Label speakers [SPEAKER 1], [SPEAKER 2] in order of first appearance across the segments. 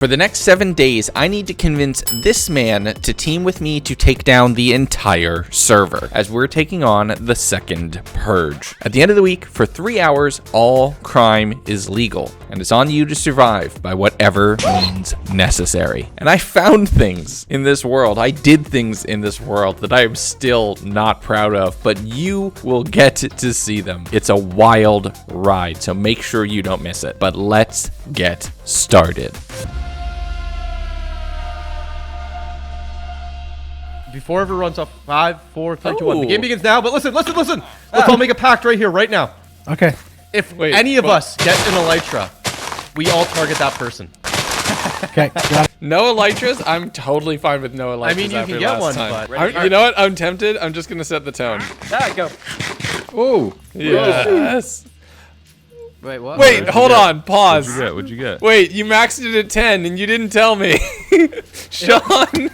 [SPEAKER 1] For the next 7 days, I need to convince this man to team with me to take down the entire server, as we're taking on the second Purge. At the end of the week, for 3 hours, all crime is legal, and it's on you to survive by whatever means necessary. And I found things in this world. I did things in this world that I am still not proud of, but you will get to see them. It's a wild ride, so make sure you don't miss it. But let's get started.
[SPEAKER 2] Before everyone runs off, 5, 4, 3, 2, 1. The game begins now, but listen. Let's all make a pact right here, right now.
[SPEAKER 3] Okay.
[SPEAKER 2] If any of us get an elytra, we all target that person.
[SPEAKER 3] Okay, got it.
[SPEAKER 1] No elytras? I'm totally fine with no elytras.
[SPEAKER 2] I mean, you can get one, but...
[SPEAKER 1] You know what? I'm tempted. I'm just going to set the tone.
[SPEAKER 4] Go.
[SPEAKER 1] Ooh. Yes.
[SPEAKER 4] Wait, what?
[SPEAKER 1] Wait, hold on. Pause.
[SPEAKER 5] What'd you get?
[SPEAKER 1] Wait, you maxed it at 10 and you didn't tell me. Sean.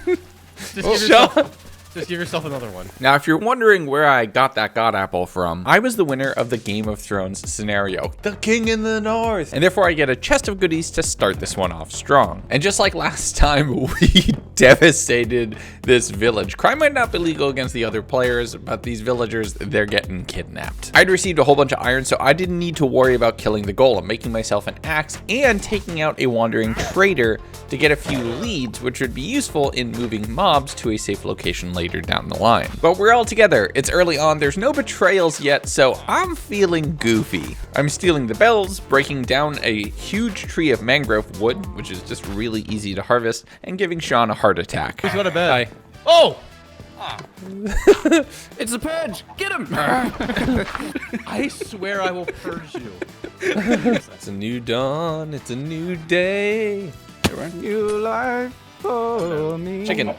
[SPEAKER 2] Just give yourself another one.
[SPEAKER 1] Now, if you're wondering where I got that god apple from, I was the winner of the Game of Thrones scenario, the King in the North. And therefore I get a chest of goodies to start this one off strong. And just like last time, we devastated this village. Crime might not be legal against the other players, but these villagers, they're getting kidnapped. I'd received a whole bunch of iron, so I didn't need to worry about killing the golem, making myself an axe and taking out a wandering trader to get a few leads, which would be useful in moving mobs to a safe location later down the line. But we're all together. It's early on. There's no betrayals yet, so I'm feeling goofy. I'm stealing the bells, breaking down a huge tree of mangrove wood, which is just really easy to harvest, and giving Sean a heart attack.
[SPEAKER 2] He's got a bed.
[SPEAKER 1] Hi.
[SPEAKER 2] Oh!
[SPEAKER 4] It's the Purge! Get him!
[SPEAKER 2] I swear I will purge you.
[SPEAKER 1] It's a new dawn. It's a new day.
[SPEAKER 4] A new life for me.
[SPEAKER 1] Chicken.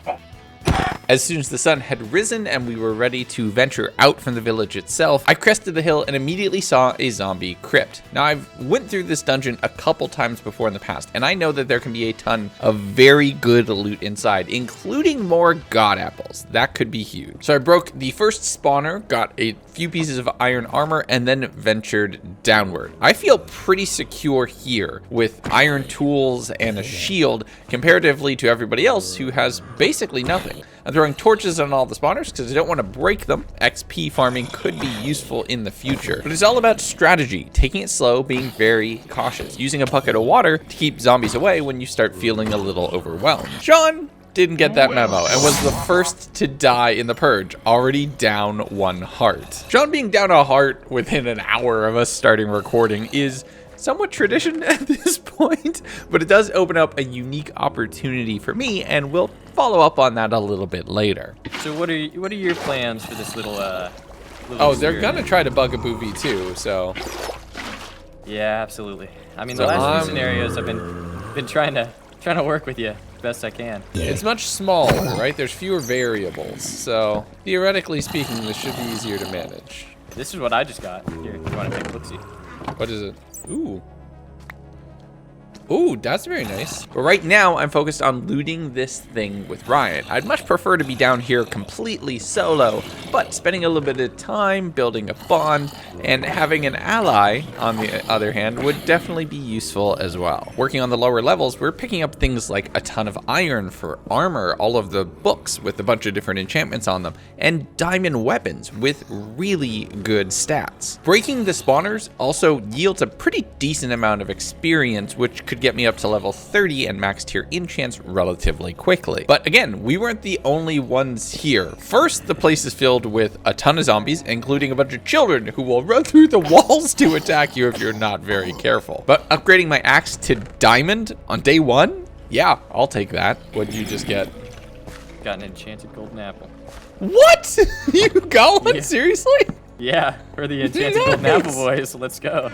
[SPEAKER 1] As soon as the sun had risen and we were ready to venture out from the village itself, I crested the hill and immediately saw a zombie crypt. Now, I've went through this dungeon a couple times before in the past, and I know that there can be a ton of very good loot inside, including more god apples. That could be huge. So I broke the first spawner, got a few pieces of iron armor, and then ventured downward. I feel pretty secure here with iron tools and a shield comparatively to everybody else who has basically nothing. I'm throwing torches on all the spawners because I don't want to break them. XP farming could be useful in the future, but it's all about strategy, taking it slow, being very cautious, using a bucket of water to keep zombies away when you start feeling a little overwhelmed. Sean didn't get that memo and was the first to die in the Purge, already down 1 heart. Sean being down a heart within an hour of us starting recording is somewhat tradition at this point, but it does open up a unique opportunity for me, and we'll follow up on that a little bit later.
[SPEAKER 4] So what are your plans for this little
[SPEAKER 1] They're gonna try to bugaboo V2, so
[SPEAKER 4] Yeah, absolutely. I mean,
[SPEAKER 1] So
[SPEAKER 4] the last few scenarios I've been trying to work with you best I can.
[SPEAKER 1] it's much smaller, right? There's fewer variables, so theoretically speaking, this should be easier to manage.
[SPEAKER 4] This is what I just got. Here, you want to take a look-see?
[SPEAKER 1] What is it? Ooh. Ooh, that's very nice. But right now, I'm focused on looting this thing with Ryan. I'd much prefer to be down here completely solo, but spending a little bit of time building a bond and having an ally, on the other hand, would definitely be useful as well. Working on the lower levels, we're picking up things like a ton of iron for armor, all of the books with a bunch of different enchantments on them, and diamond weapons with really good stats. Breaking the spawners also yields a pretty decent amount of experience, which could get me up to level 30 and max tier enchants relatively quickly. But again, we weren't the only ones here. First, the place is filled with a ton of zombies, including a bunch of children who will run through the walls to attack you if you're not very careful. But upgrading my axe to diamond on day 1? Yeah, I'll take that. What'd you just get?
[SPEAKER 4] Got an enchanted golden apple.
[SPEAKER 1] What? You got one?
[SPEAKER 4] Yeah.
[SPEAKER 1] Seriously?
[SPEAKER 4] Yeah, we're the enchanted golden apple boys. Let's go.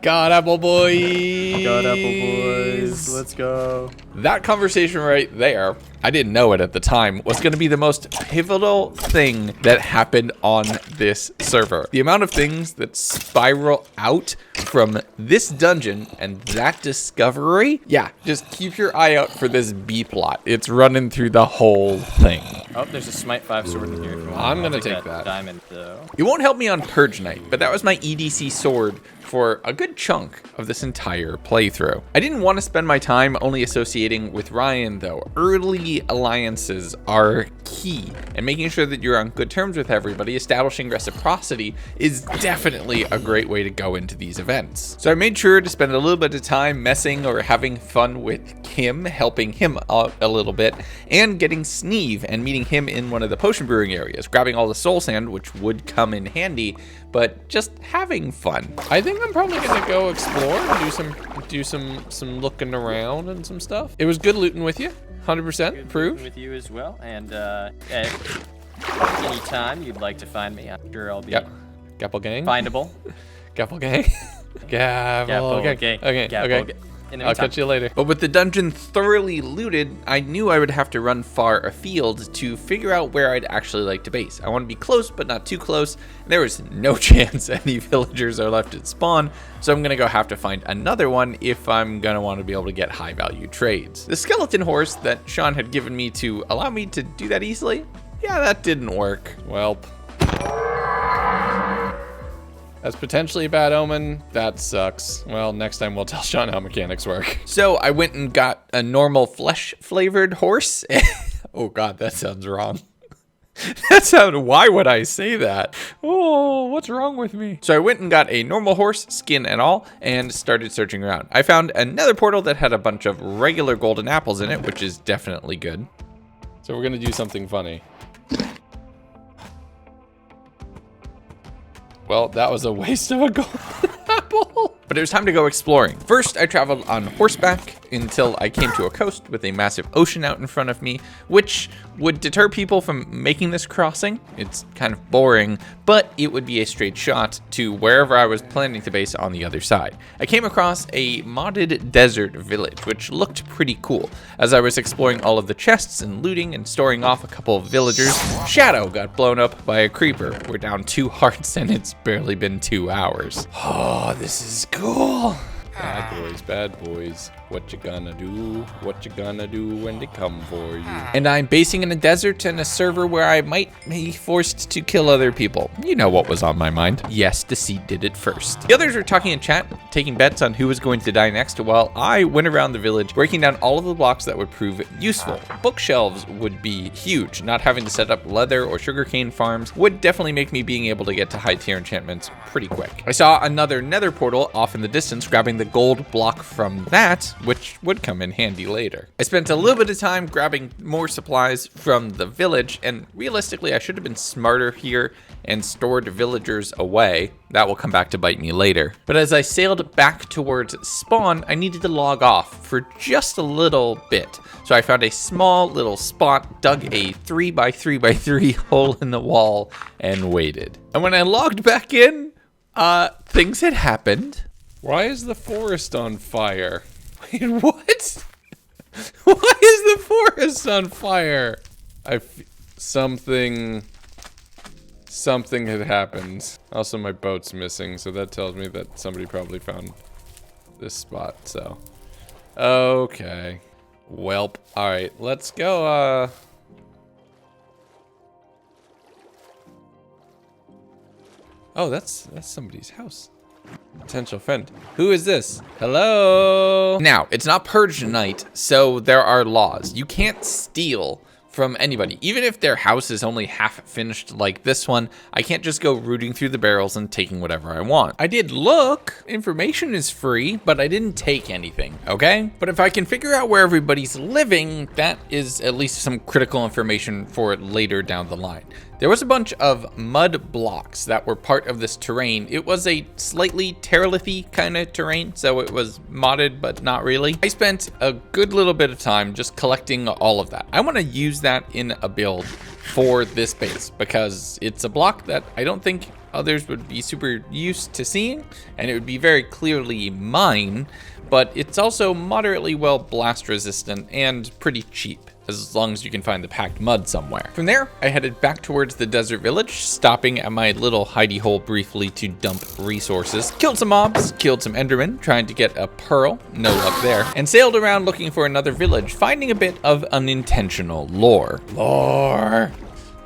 [SPEAKER 1] God apple boys.
[SPEAKER 4] God apple boys. Let's go.
[SPEAKER 1] That conversation right there, I didn't know it at the time, was going to be the most pivotal thing that happened on this server. The amount of things that spiral out from this dungeon and that discovery, yeah, just keep your eye out for this B plot. It's running through the whole thing.
[SPEAKER 4] Oh, there's a Smite 5 sword in here. If you want.
[SPEAKER 1] I'm gonna
[SPEAKER 4] I'll
[SPEAKER 1] take that.
[SPEAKER 4] Diamond, though.
[SPEAKER 1] It won't help me on Purge night, but that was my EDC sword for a good chunk of this entire playthrough. I didn't want to spend my time only associating with Ryan though. Early alliances are key, and making sure that you're on good terms with everybody, establishing reciprocity, is definitely a great way to go into these events. So I made sure to spend a little bit of time messing or having fun with Kim, helping him out a little bit, and getting Sneeve and meeting him in one of the potion brewing areas, grabbing all the soul sand, which would come in handy, but just having fun. I think I'm probably gonna go explore and do some looking around and some stuff. It was good looting with you, 100% approved.
[SPEAKER 4] With you as well, and at any time you'd like to find me, I'm sure I'll be
[SPEAKER 1] Gapple gang.
[SPEAKER 4] findable.
[SPEAKER 1] Gapple gang. Gapple gang. Okay. I'll catch you later. But with the dungeon thoroughly looted, I knew I would have to run far afield to figure out where I'd actually like to base. I want to be close, but not too close. There was no chance any villagers are left at spawn, so I'm gonna have to find another one if I'm gonna want to be able to get high value trades. The skeleton horse that Sean had given me to allow me to do that easily, yeah, that didn't work. Welp. That's potentially a bad omen. That sucks. Well, next time we'll tell Sean how mechanics work. So I went and got a normal flesh-flavored horse. Oh God, that sounds wrong. Why would I say that? Oh, what's wrong with me? So I went and got a normal horse, skin and all, and started searching around. I found another portal that had a bunch of regular golden apples in it, which is definitely good. So we're gonna do something funny. Well, that was a waste of a golden apple. But it was time to go exploring. First, I traveled on horseback until I came to a coast with a massive ocean out in front of me, which would deter people from making this crossing. It's kind of boring, but it would be a straight shot to wherever I was planning to base on the other side. I came across a modded desert village, which looked pretty cool. As I was exploring all of the chests and looting and storing off a couple of villagers, Shadow got blown up by a creeper. We're down 2 hearts and it's barely been 2 hours. Oh, this is cool. Bad boys. What you gonna do? What you gonna do when they come for you? And I'm basing in a desert and a server where I might be forced to kill other people. You know what was on my mind. Yes, Deceit did it first. The others were talking in chat, taking bets on who was going to die next, while I went around the village, breaking down all of the blocks that would prove useful. Bookshelves would be huge. Not having to set up leather or sugarcane farms would definitely make me being able to get to high tier enchantments pretty quick. I saw another nether portal off in the distance, grabbing the gold block from that, which would come in handy later. I spent a little bit of time grabbing more supplies from the village, and realistically I should have been smarter here and stored villagers away. That will come back to bite me later. But as I sailed back towards spawn, I needed to log off for just a little bit. So I found a small little spot, dug a 3x3x3 hole in the wall, and waited. And when I logged back in, things had happened. Why is the forest on fire? Wait, what? Why is the forest on fire? Something had happened. Also, my boat's missing, so that tells me that somebody probably found this spot, so. Okay. Welp. Alright, let's go, Oh, that's somebody's house. Potential friend. Who is this? Hello? Now, it's not Purge night, so there are laws. You can't steal from anybody. Even if their house is only half finished like this one, I can't just go rooting through the barrels and taking whatever I want. I did look. Information is free, but I didn't take anything, okay? But if I can figure out where everybody's living, that is at least some critical information for later down the line. There was a bunch of mud blocks that were part of this terrain. It was a slightly terralithy kind of terrain, so it was modded, but not really. I spent a good little bit of time just collecting all of that. I want to use that in a build for this base because it's a block that I don't think others would be super used to seeing, and it would be very clearly mine, but it's also moderately well blast resistant and pretty cheap, as long as you can find the packed mud somewhere. From there, I headed back towards the desert village, stopping at my little hidey hole briefly to dump resources. Killed some mobs, killed some endermen, trying to get a pearl, no luck there, and sailed around looking for another village, finding a bit of unintentional lore.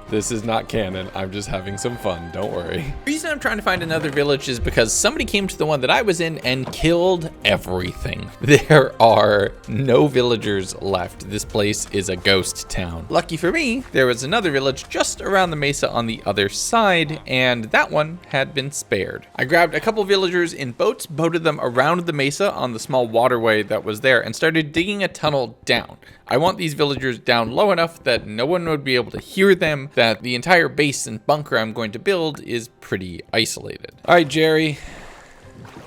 [SPEAKER 1] This is not canon. I'm just having some fun. Don't worry. The reason I'm trying to find another village is because somebody came to the one that I was in and killed everything. There are no villagers left. This place is a ghost town. Lucky for me, there was another village just around the mesa on the other side, and that one had been spared. I grabbed a couple villagers in boats, boated them around the mesa on the small waterway that was there, and started digging a tunnel down. I want these villagers down low enough that no one would be able to hear them, that the entire base and bunker I'm going to build is pretty isolated. All right, Jerry,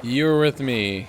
[SPEAKER 1] you're with me.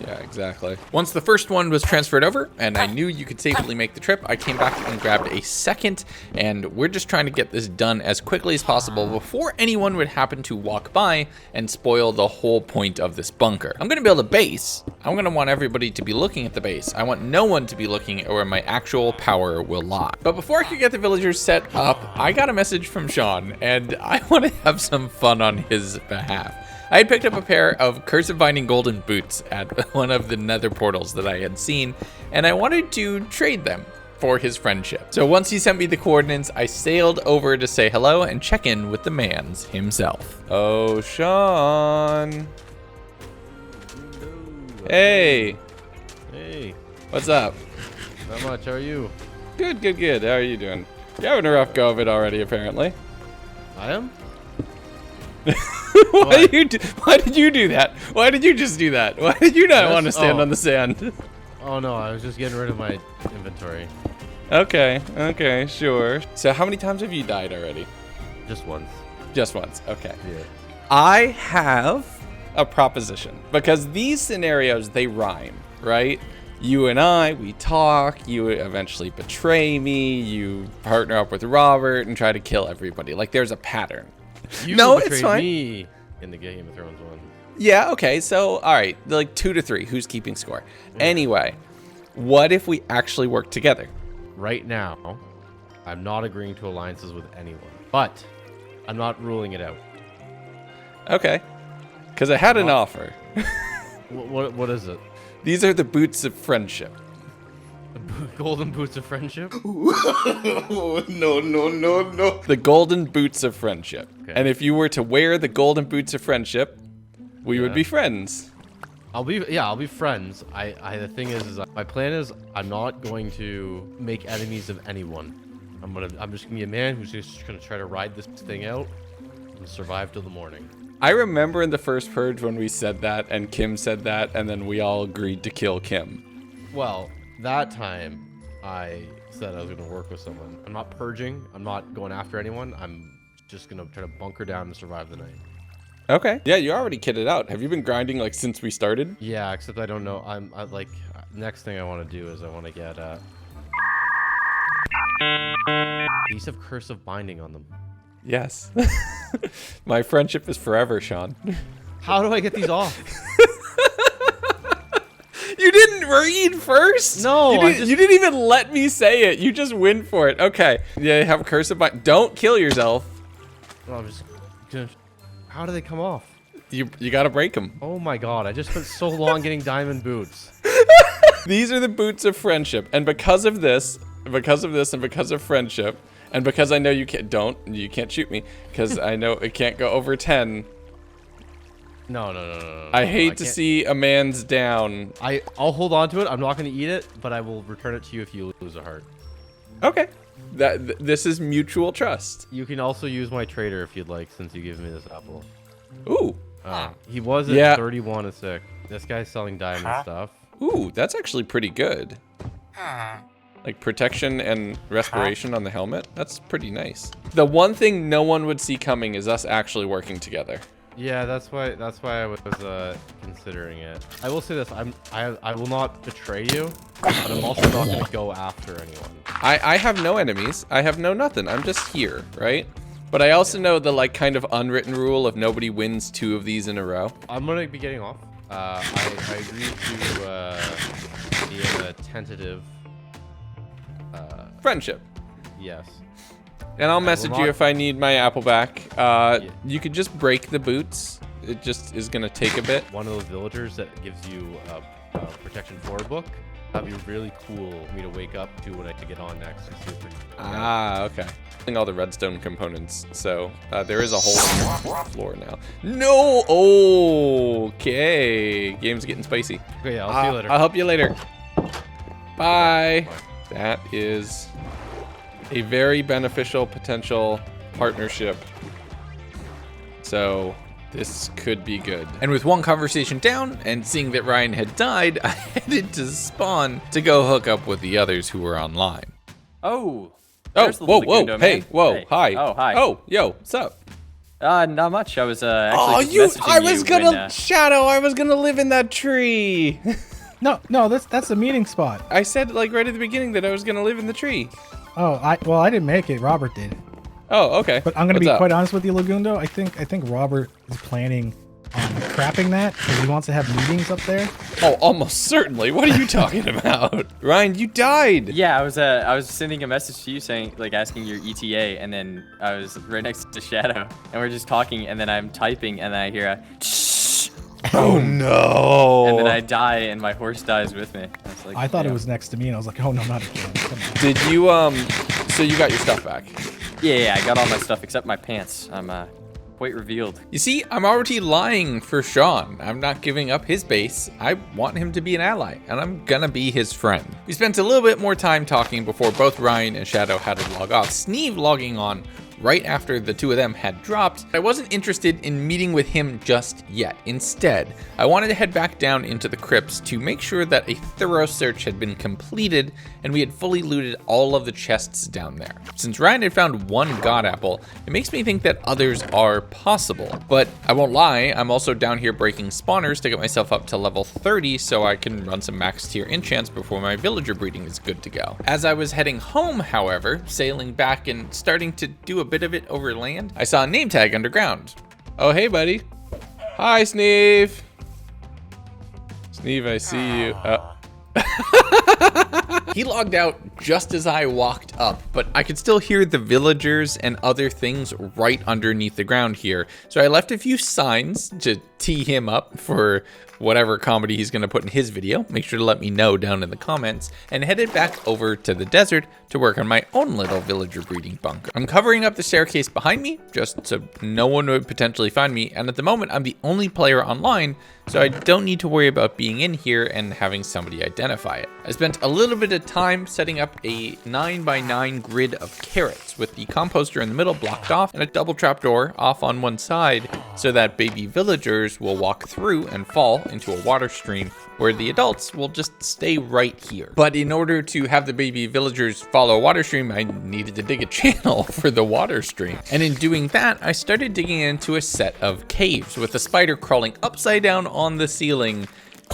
[SPEAKER 1] Yeah, exactly. Once the first one was transferred over and I knew you could safely make the trip, I came back and grabbed a second, and we're just trying to get this done as quickly as possible before anyone would happen to walk by and spoil the whole point of this bunker. I'm gonna build a base. I'm gonna want everybody to be looking at the base. I want no one to be looking at where my actual power will lie. But before I could get the villagers set up, I got a message from Sean, and I want to have some fun on his behalf. I had picked up a pair of Curse of Binding golden boots at one of the nether portals that I had seen, and I wanted to trade them for his friendship. So once he sent me the coordinates, I sailed over to say hello and check in with the mans himself. Oh, Sean. Hey.
[SPEAKER 2] Hey.
[SPEAKER 1] What's up?
[SPEAKER 2] Not much. How are you?
[SPEAKER 1] Good, good, good. How are you doing? You're having a rough go of it already, apparently.
[SPEAKER 2] I am?
[SPEAKER 1] Why did you do that? Why did you just do that? Why did you not want to stand on the sand?
[SPEAKER 2] Oh no, I was just getting rid of my inventory.
[SPEAKER 1] Okay, okay, sure. So how many times have you died already?
[SPEAKER 2] Just once.
[SPEAKER 1] Just once, okay.
[SPEAKER 2] Yeah.
[SPEAKER 1] I have a proposition, because these scenarios, they rhyme, right? You and I, we talk, you eventually betray me, you partner up with Robert and try to kill everybody. Like, there's a pattern.
[SPEAKER 2] You
[SPEAKER 1] No, it's
[SPEAKER 2] betrayed
[SPEAKER 1] fine.
[SPEAKER 2] me in the Game of Thrones one.
[SPEAKER 1] Yeah, okay, so, all right, like 2 to 3, who's keeping score?
[SPEAKER 2] Yeah.
[SPEAKER 1] Anyway, what if we actually work together?
[SPEAKER 2] Right now, I'm not agreeing to alliances with anyone, but I'm not ruling it out.
[SPEAKER 1] Okay, because I had an offer.
[SPEAKER 2] What is it?
[SPEAKER 1] These are the boots of friendship.
[SPEAKER 2] Golden boots of friendship?
[SPEAKER 1] No. The golden boots of friendship.
[SPEAKER 2] Okay.
[SPEAKER 1] And if you were to wear the golden boots of friendship, we would
[SPEAKER 2] Yeah.
[SPEAKER 1] be friends.
[SPEAKER 2] I'll be friends. The thing is my plan is I'm not going to make enemies of anyone. I'm just gonna be a man who's just gonna try to ride this thing out and survive till the morning.
[SPEAKER 1] I remember in the first Purge when we said that and Kim said that, and then we all agreed to kill Kim.
[SPEAKER 2] Well, that time I said I was gonna work with someone. I'm not purging. I'm not going after anyone. I'm just gonna try to bunker down and survive the night.
[SPEAKER 1] Okay. Yeah, you already kitted out. Have you been grinding like since we started?
[SPEAKER 2] Yeah, except I don't know. I like next thing I want to do is I want to get these have Curse of Binding on them.
[SPEAKER 1] Yes. My friendship is forever, Sean.
[SPEAKER 2] How do I get these off?
[SPEAKER 1] You didn't read first?
[SPEAKER 2] No,
[SPEAKER 1] you didn't even let me say it. You just went for it. Okay. Yeah, you have a curse of binding. Don't kill yourself.
[SPEAKER 2] Well, I'm just gonna. How do they come off?
[SPEAKER 1] You gotta break them.
[SPEAKER 2] Oh my god! I just spent so long getting diamond boots.
[SPEAKER 1] These are the boots of friendship, and because of this, and because of friendship, and because I know you can't shoot me, because I know it can't go over 10.
[SPEAKER 2] No.
[SPEAKER 1] I hate to
[SPEAKER 2] can't-
[SPEAKER 1] see a man's down.
[SPEAKER 2] I'll hold on to it. I'm not gonna eat it, but I will return it to you if you lose a heart.
[SPEAKER 1] Okay. This is mutual trust.
[SPEAKER 2] You can also use my trader if you'd like, since you gave me this apple.
[SPEAKER 1] Ooh.
[SPEAKER 2] He was at
[SPEAKER 1] Yeah.
[SPEAKER 2] 31 a sec. This guy's selling diamond stuff.
[SPEAKER 1] Ooh, that's actually pretty good. Like protection and respiration on the helmet. That's pretty nice. The one thing no one would see coming is us actually working together.
[SPEAKER 2] Yeah, that's why I was considering it. I will say this: I will not betray you, but I'm also not going to go after anyone.
[SPEAKER 1] I have no enemies. I have no nothing. I'm just here, right? But I also know the like kind of unwritten rule of nobody wins 2 of these in a row.
[SPEAKER 2] I'm going to be getting off. I agreed to be in a tentative.
[SPEAKER 1] Friendship.
[SPEAKER 2] Yes.
[SPEAKER 1] And I'll message you
[SPEAKER 2] not-
[SPEAKER 1] if I need my apple back. You could just break the boots. It just is gonna take a bit.
[SPEAKER 2] One of those villagers that gives you a protection 4 book. That'd be really cool for me to wake up to when I get on next. And see if we
[SPEAKER 1] Okay. All the redstone components, so there is a hole in the floor now. No! Okay. Game's getting spicy.
[SPEAKER 2] Okay, yeah, I'll see you later.
[SPEAKER 1] I'll help you later. Bye. That is a very beneficial potential partnership. So this could be good. And with one conversation down and seeing that Ryan had died, I headed to spawn to go hook up with the others who were online.
[SPEAKER 4] Oh.
[SPEAKER 1] Oh,
[SPEAKER 4] there's the
[SPEAKER 1] whoa,
[SPEAKER 4] Legundo,
[SPEAKER 1] whoa,
[SPEAKER 4] man.
[SPEAKER 1] hey, whoa,
[SPEAKER 4] Hey.
[SPEAKER 1] hi.
[SPEAKER 4] Oh, hi.
[SPEAKER 1] Oh, yo, what's up?
[SPEAKER 4] Not much. I was actually just messaging
[SPEAKER 1] I was
[SPEAKER 4] you
[SPEAKER 1] gonna,
[SPEAKER 4] when,
[SPEAKER 1] Shadow, I was gonna live in that tree.
[SPEAKER 3] No, that's the meeting spot.
[SPEAKER 1] I said like right at the beginning that I was gonna live in the tree.
[SPEAKER 3] Oh, I didn't make it. Robert did.
[SPEAKER 1] Oh, okay.
[SPEAKER 3] But I'm gonna
[SPEAKER 1] What's
[SPEAKER 3] be
[SPEAKER 1] up?
[SPEAKER 3] quite honest with you, Legundo. I think Robert is planning on crapping that because he wants to have meetings up there.
[SPEAKER 1] Oh, almost certainly. What are you talking about? Ryan, you died.
[SPEAKER 4] Yeah, I was sending a message to you saying, like, asking your ETA, and then I was right next to Shadow, and we're just talking, and then I'm typing, and then I hear a shh,
[SPEAKER 1] Oh no.
[SPEAKER 4] and then I die, and my horse dies with me. I was like,
[SPEAKER 3] I thought it
[SPEAKER 4] damn.
[SPEAKER 3] was next to me, and I was like, oh no, not again. Come on.
[SPEAKER 1] Did you so you got your stuff back?
[SPEAKER 4] Yeah, I got all my stuff except my pants. I'm quite revealed.
[SPEAKER 1] You see, I'm already lying for Sean. I'm not giving up his base. I want him to be an ally, and I'm gonna be his friend. We spent a little bit more time talking before both Ryan and Shadow had to log off. Sneeve logging on right after the two of them had dropped. I wasn't interested in meeting with him just yet. Instead, I wanted to head back down into the crypts to make sure that a thorough search had been completed and we had fully looted all of the chests down there. Since Ryan had found one god apple, it makes me think that others are possible. But I won't lie, I'm also down here breaking spawners to get myself up to level 30 so I can run some max tier enchants before my villager breeding is good to go. As I was heading home, however, sailing back and starting to do a bit of it over land, I saw a name tag underground. Oh, hey, buddy. Hi, Sneeve. Sneeve, I see you. He logged out just as I walked up, but I could still hear the villagers and other things right underneath the ground here. So I left a few signs to tee him up for whatever comedy he's going to put in his video. Make sure to let me know down in the comments, and headed back over to the desert to work on my own little villager breeding bunker. I'm covering up the staircase behind me just so no one would potentially find me, and at the moment I'm the only player online, so I don't need to worry about being in here and having somebody identify it. I spent a little bit of time setting up a 9x9 grid of carrots with the composter in the middle blocked off and a double trapdoor off on one side so that baby villagers will walk through and fall into a water stream where the adults will just stay right here. But in order to have the baby villagers follow a water stream, I needed to dig a channel for the water stream. And in doing that, I started digging into a set of caves with a spider crawling upside down on the ceiling.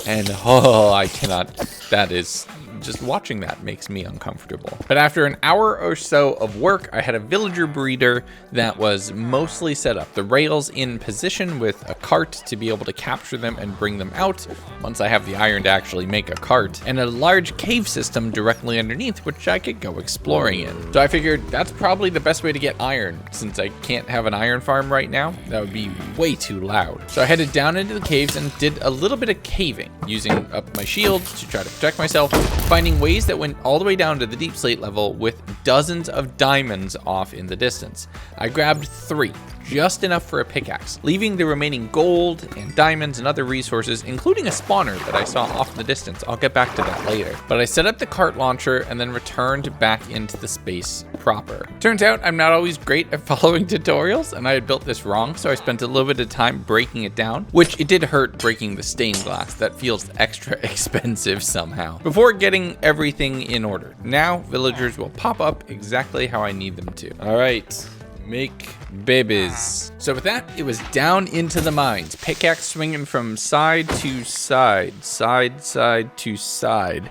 [SPEAKER 1] And oh, I cannot, that is, just watching that makes me uncomfortable. But after an hour or so of work, I had a villager breeder that was mostly set up. The rails in position with a cart to be able to capture them and bring them out once I have the iron to actually make a cart, and a large cave system directly underneath which I could go exploring in. So I figured that's probably the best way to get iron. Since I can't have an iron farm right now, that would be way too loud. So I headed down into the caves and did a little bit of caving, using up my shield to try to protect myself, finding ways that went all the way down to the deep slate level with dozens of diamonds off in the distance. I grabbed 3, just enough for a pickaxe, leaving the remaining gold and diamonds and other resources, including a spawner that I saw off in the distance. I'll get back to that later. But I set up the cart launcher and then returned back into the space proper. Turns out I'm not always great at following tutorials, and I had built this wrong, so I spent a little bit of time breaking it down, which it did hurt breaking the stained glass. That feels extra expensive somehow. Before getting everything in order, now villagers will pop up exactly how I need them to. All right. Make babies. So with that, it was down into the mines. Pickaxe swinging from side to side, side to side.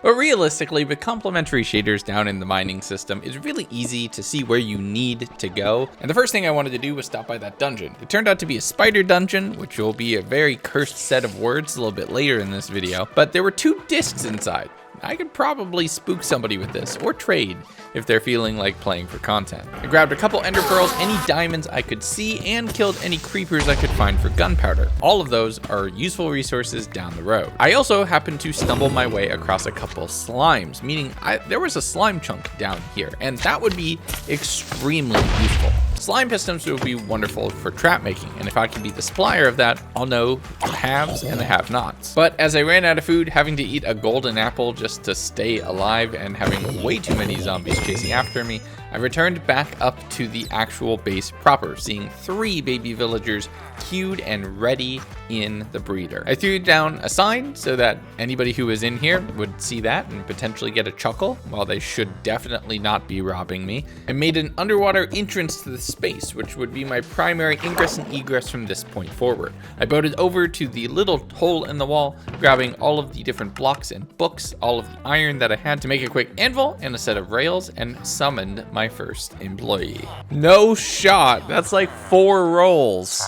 [SPEAKER 1] But realistically, with complementary shaders down in the mining system, it's really easy to see where you need to go. And the first thing I wanted to do was stop by that dungeon. It turned out to be a spider dungeon, which will be a very cursed set of words a little bit later in this video. But there were 2 discs inside. I could probably spook somebody with this, or trade if they're feeling like playing for content. I grabbed a couple ender pearls, any diamonds I could see, and killed any creepers I could find for gunpowder. All of those are useful resources down the road. I also happened to stumble my way across a couple slimes, meaning there was a slime chunk down here, and that would be extremely useful. Slime pistons would be wonderful for trap making, and if I can be the supplier of that, I'll know the haves and the have-nots. But as I ran out of food, having to eat a golden apple just to stay alive, and having way too many zombies chasing after me, I returned back up to the actual base proper, seeing 3 baby villagers queued and ready in the breeder. I threw down a sign so that anybody who was in here would see that and potentially get a chuckle, while they should definitely not be robbing me. I made an underwater entrance to the space, which would be my primary ingress and egress from this point forward. I boated over to the little hole in the wall, grabbing all of the different blocks and books, all of the iron that I had to make a quick anvil and a set of rails, and summoned my first employee. No shot, that's like 4 rolls.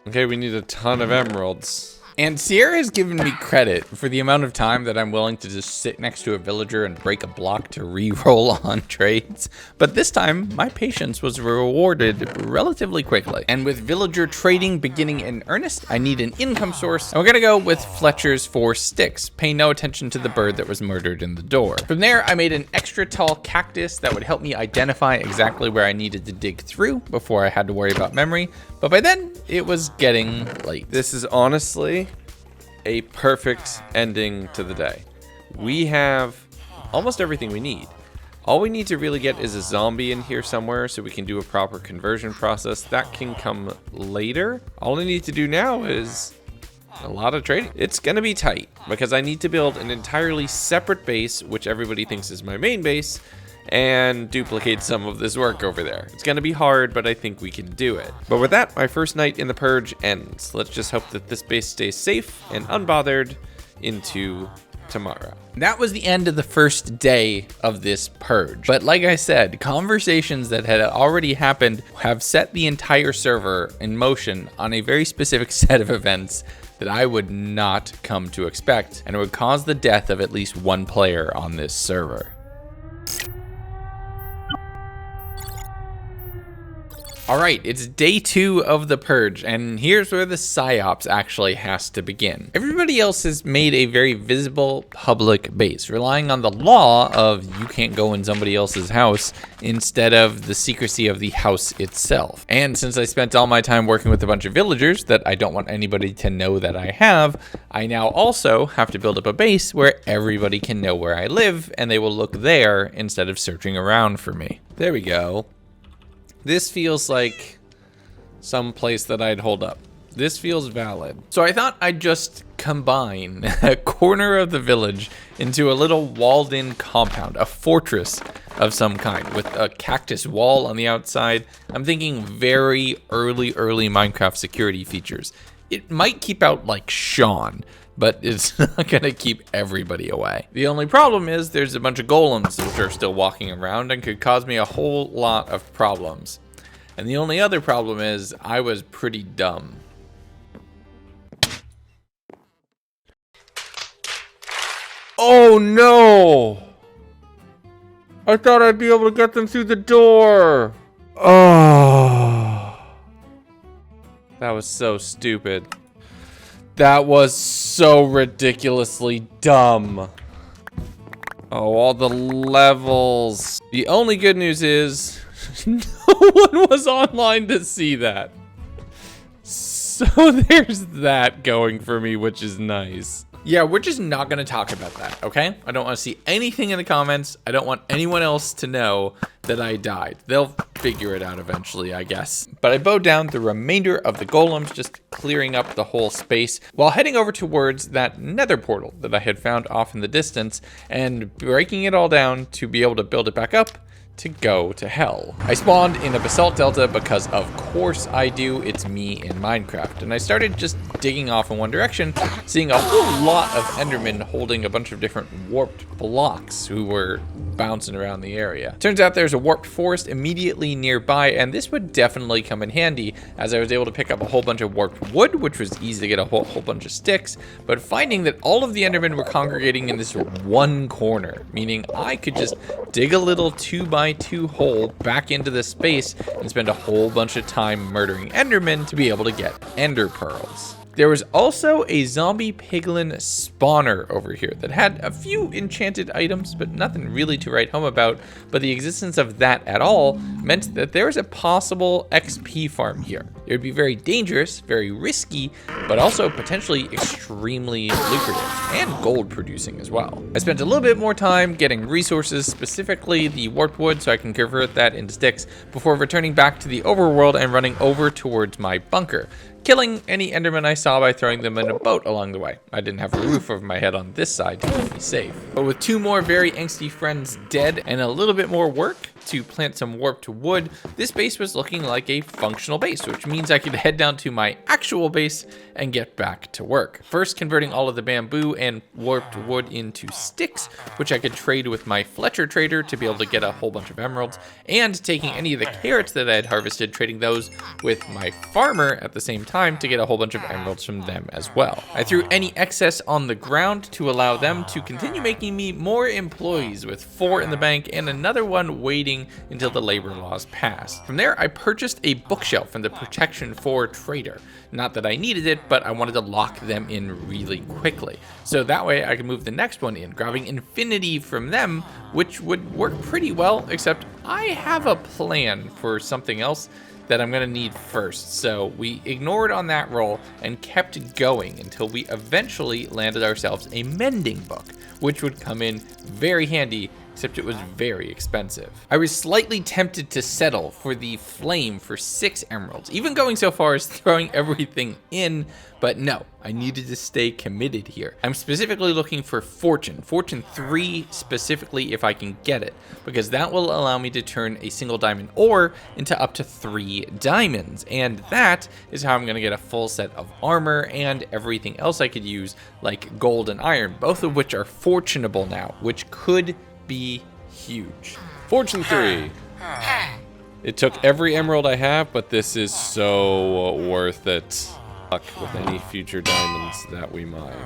[SPEAKER 1] Okay, we need a ton of emeralds. And Sierra has given me credit for the amount of time that I'm willing to just sit next to a villager and break a block to re-roll on trades. But this time, my patience was rewarded relatively quickly. And with villager trading beginning in earnest, I need an income source. And we're gonna go with Fletcher's 4 sticks, paying no attention to the bird that was murdered in the door. From there, I made an extra tall cactus that would help me identify exactly where I needed to dig through before I had to worry about memory. But by then, it was getting late.
[SPEAKER 5] This is honestly a perfect ending to the day. We have almost everything we need. All we need to really get is a zombie in here somewhere so we can do a proper conversion process. That can come later. All I need to do now is a lot of trading. It's gonna be tight because I need to build an entirely separate base, which everybody thinks is my main base, and duplicate some of this work over there. It's gonna be hard, but I think we can do it. But with that, my first night in the Purge ends. Let's just hope that this base stays safe and unbothered into tomorrow.
[SPEAKER 1] That was the end of the first day of this Purge. But like I said, conversations that had already happened have set the entire server in motion on a very specific set of events that I would not come to expect, and it would cause the death of at least 1 player on this server. All right, it's day 2 of the Purge, and here's where the psyops actually has to begin. Everybody else has made a very visible public base, relying on the law of you can't go in somebody else's house instead of the secrecy of the house itself. And since I spent all my time working with a bunch of villagers that I don't want anybody to know that I have, I now also have to build up a base where everybody can know where I live, and they will look there instead of searching around for me. There we go. This feels like some place that I'd hold up. This feels valid. So I thought I'd just combine a corner of the village into a little walled-in compound, a fortress of some kind with a cactus wall on the outside. I'm thinking very early Minecraft security features. It might keep out like Sean, but it's not gonna keep everybody away. The only problem is there's a bunch of golems which are still walking around and could cause me a whole lot of problems. And the only other problem is I was pretty dumb.
[SPEAKER 5] Oh no! I thought I'd be able to get them through the door. Oh. That was so stupid. That was so ridiculously dumb. Oh, all the levels. The only good news is no one was online to see that. So there's that going for me, which is nice.
[SPEAKER 1] Yeah, we're just not gonna talk about that, okay? I don't wanna see anything in the comments. I don't want anyone else to know that I died. They'll figure it out eventually, I guess. But I bowed down the remainder of the golems, just clearing up the whole space, while heading over towards that nether portal that I had found off in the distance, and breaking it all down to be able to build it back up to go to hell. I spawned in a basalt delta because of course I do, it's me in Minecraft. And I started just digging off in one direction, seeing a whole lot of endermen holding a bunch of different warped blocks who were bouncing around the area. Turns out there's a warped forest immediately nearby, and this would definitely come in handy as I was able to pick up a whole bunch of warped wood, which was easy to get a whole bunch of sticks, but finding that all of the endermen were congregating in this one corner, meaning I could just dig a little 2x2 hole back into this space and spend a whole bunch of time murdering endermen to be able to get ender pearls. There was also a zombie piglin spawner over here that had a few enchanted items, but nothing really to write home about. But the existence of that at all meant that there was a possible XP farm here. It would be very dangerous, very risky, but also potentially extremely lucrative and gold producing as well. I spent a little bit more time getting resources, specifically the warped wood, so I can convert that into sticks before returning back to the overworld and running over towards my bunker, killing any endermen I saw by throwing them in a boat along the way. I didn't have a roof over my head on this side to keep me safe. But with 2 more very angsty friends dead and a little bit more work to plant some warped wood, this base was looking like a functional base, which means I could head down to my actual base and get back to work. First, converting all of the bamboo and warped wood into sticks, which I could trade with my Fletcher trader to be able to get a whole bunch of emeralds, and taking any of the carrots that I had harvested, trading those with my farmer at the same time to get a whole bunch of emeralds from them as well. I threw any excess on the ground to allow them to continue making me more employees, with 4 in the bank and another one waiting until the labor laws passed. From there, I purchased a bookshelf from the Protection 4 trader. Not that I needed it, but I wanted to lock them in really quickly. So that way I could move the next one in, grabbing infinity from them, which would work pretty well, except I have a plan for something else that I'm gonna need first. So we ignored on that roll and kept going until we eventually landed ourselves a mending book, which would come in very handy, except it was very expensive. I was slightly tempted to settle for the flame for 6 emeralds, even going so far as throwing everything in, but no, I needed to stay committed here. I'm specifically looking for fortune 3 specifically if I can get it, because that will allow me to turn a single diamond ore into up to 3 diamonds, and that is how I'm gonna get a full set of armor and everything else I could use, like gold and iron, both of which are fortunable now, which could be huge.
[SPEAKER 5] Fortune 3. It took every emerald I have, but this is so worth it. Luck with any future diamonds that we mine.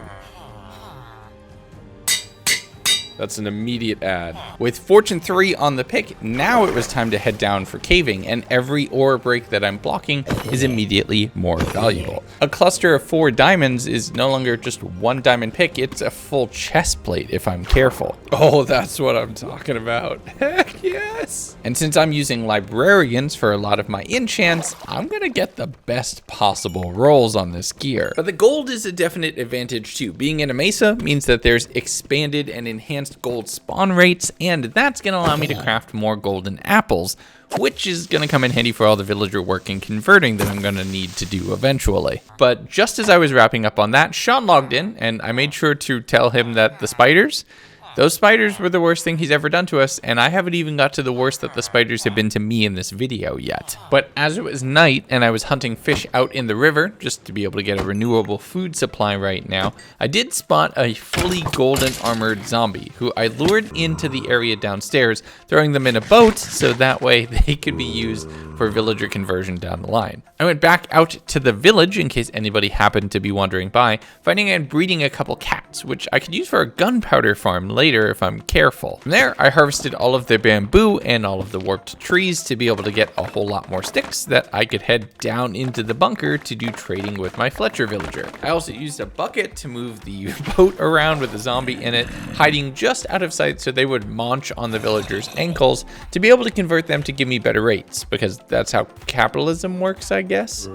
[SPEAKER 5] That's an immediate ad.
[SPEAKER 1] With Fortune 3 on the pick, now it was time to head down for caving, and every ore break that I'm blocking is immediately more valuable. A cluster of 4 diamonds is no longer just 1 diamond pick, it's a full chest plate if I'm careful.
[SPEAKER 5] Oh, that's what I'm talking about. Heck yes.
[SPEAKER 1] And since I'm using librarians for a lot of my enchants, I'm gonna get the best possible rolls on this gear. But the gold is a definite advantage too. Being in a mesa means that there's expanded and enhanced gold spawn rates, and that's gonna allow me to craft more golden apples, which is gonna come in handy for all the villager work and converting that I'm gonna need to do eventually. But just as I was wrapping up on that, Sean logged in, and I made sure to tell him that those spiders were the worst thing he's ever done to us, and I haven't even got to the worst that the spiders have been to me in this video yet. But as it was night and I was hunting fish out in the river, just to be able to get a renewable food supply right now, I did spot a fully golden armored zombie, who I lured into the area downstairs, throwing them in a boat so that way they could be used for villager conversion down the line. I went back out to the village in case anybody happened to be wandering by, finding and breeding a couple cats, which I could use for a gunpowder farm later if I'm careful. From there, I harvested all of the bamboo and all of the warped trees to be able to get a whole lot more sticks that I could head down into the bunker to do trading with my Fletcher villager. I also used a bucket to move the boat around with the zombie in it, hiding just out of sight so they would munch on the villagers' ankles to be able to convert them to give me better rates, because that's how capitalism works, I guess.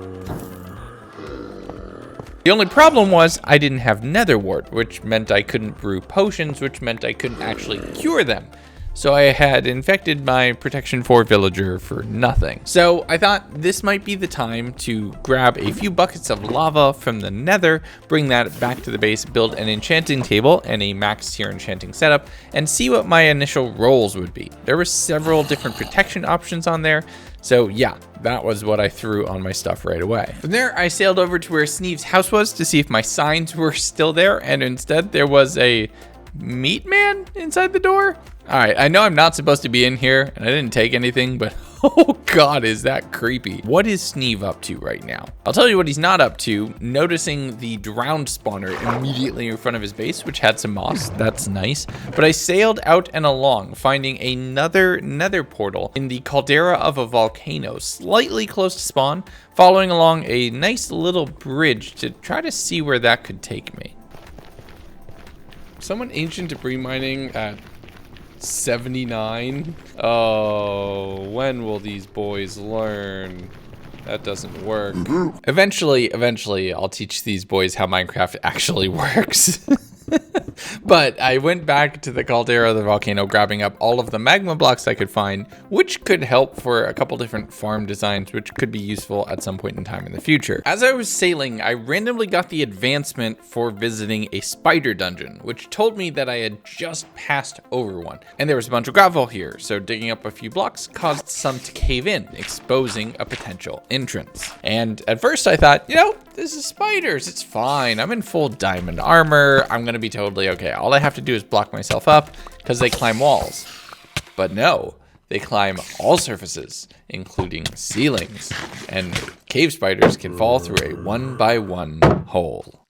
[SPEAKER 1] The only problem was I didn't have nether wart, which meant I couldn't brew potions, which meant I couldn't actually cure them. so I had infected my protection 4 villager for nothing. So I thought this might be the time to grab a few buckets of lava from the nether, bring that back to the base, build an enchanting table and a max tier enchanting setup, and see what my initial rolls would be. There were several different protection options on there, so yeah, that was what I threw on my stuff right away. From there, I sailed over to where Sneeve's house was to see if my signs were still there, and instead there was a meat man inside the door. All right, I know I'm not supposed to be in here, and I didn't take anything, but oh god, is that creepy. What is Sneeve up to right now? I'll tell you what he's not up to. Noticing the drowned spawner immediately in front of his base, which had some moss. That's nice. But I sailed out and along, finding another nether portal in the caldera of a volcano, slightly close to spawn, following along a nice little bridge to try to see where that could take me. Someone ancient debris mining at 79. Oh, when will these boys learn? That doesn't work. Eventually, I'll teach these boys how Minecraft actually works. But I went back to the caldera of the volcano, grabbing up all of the magma blocks I could find, which could help for a couple different farm designs, which could be useful at some point in time in the future. As I was sailing, I randomly got the advancement for visiting a spider dungeon, which told me that I had just passed over one. And there was a bunch of gravel here, so digging up a few blocks caused some to cave in, exposing a potential entrance. And at first I thought, you know, this is spiders, it's fine. I'm in full diamond armor, I'm gonna be totally okay. All I have to do is block myself up because they climb walls. But no, they climb all surfaces, including ceilings. And cave spiders can fall through a 1x1 hole.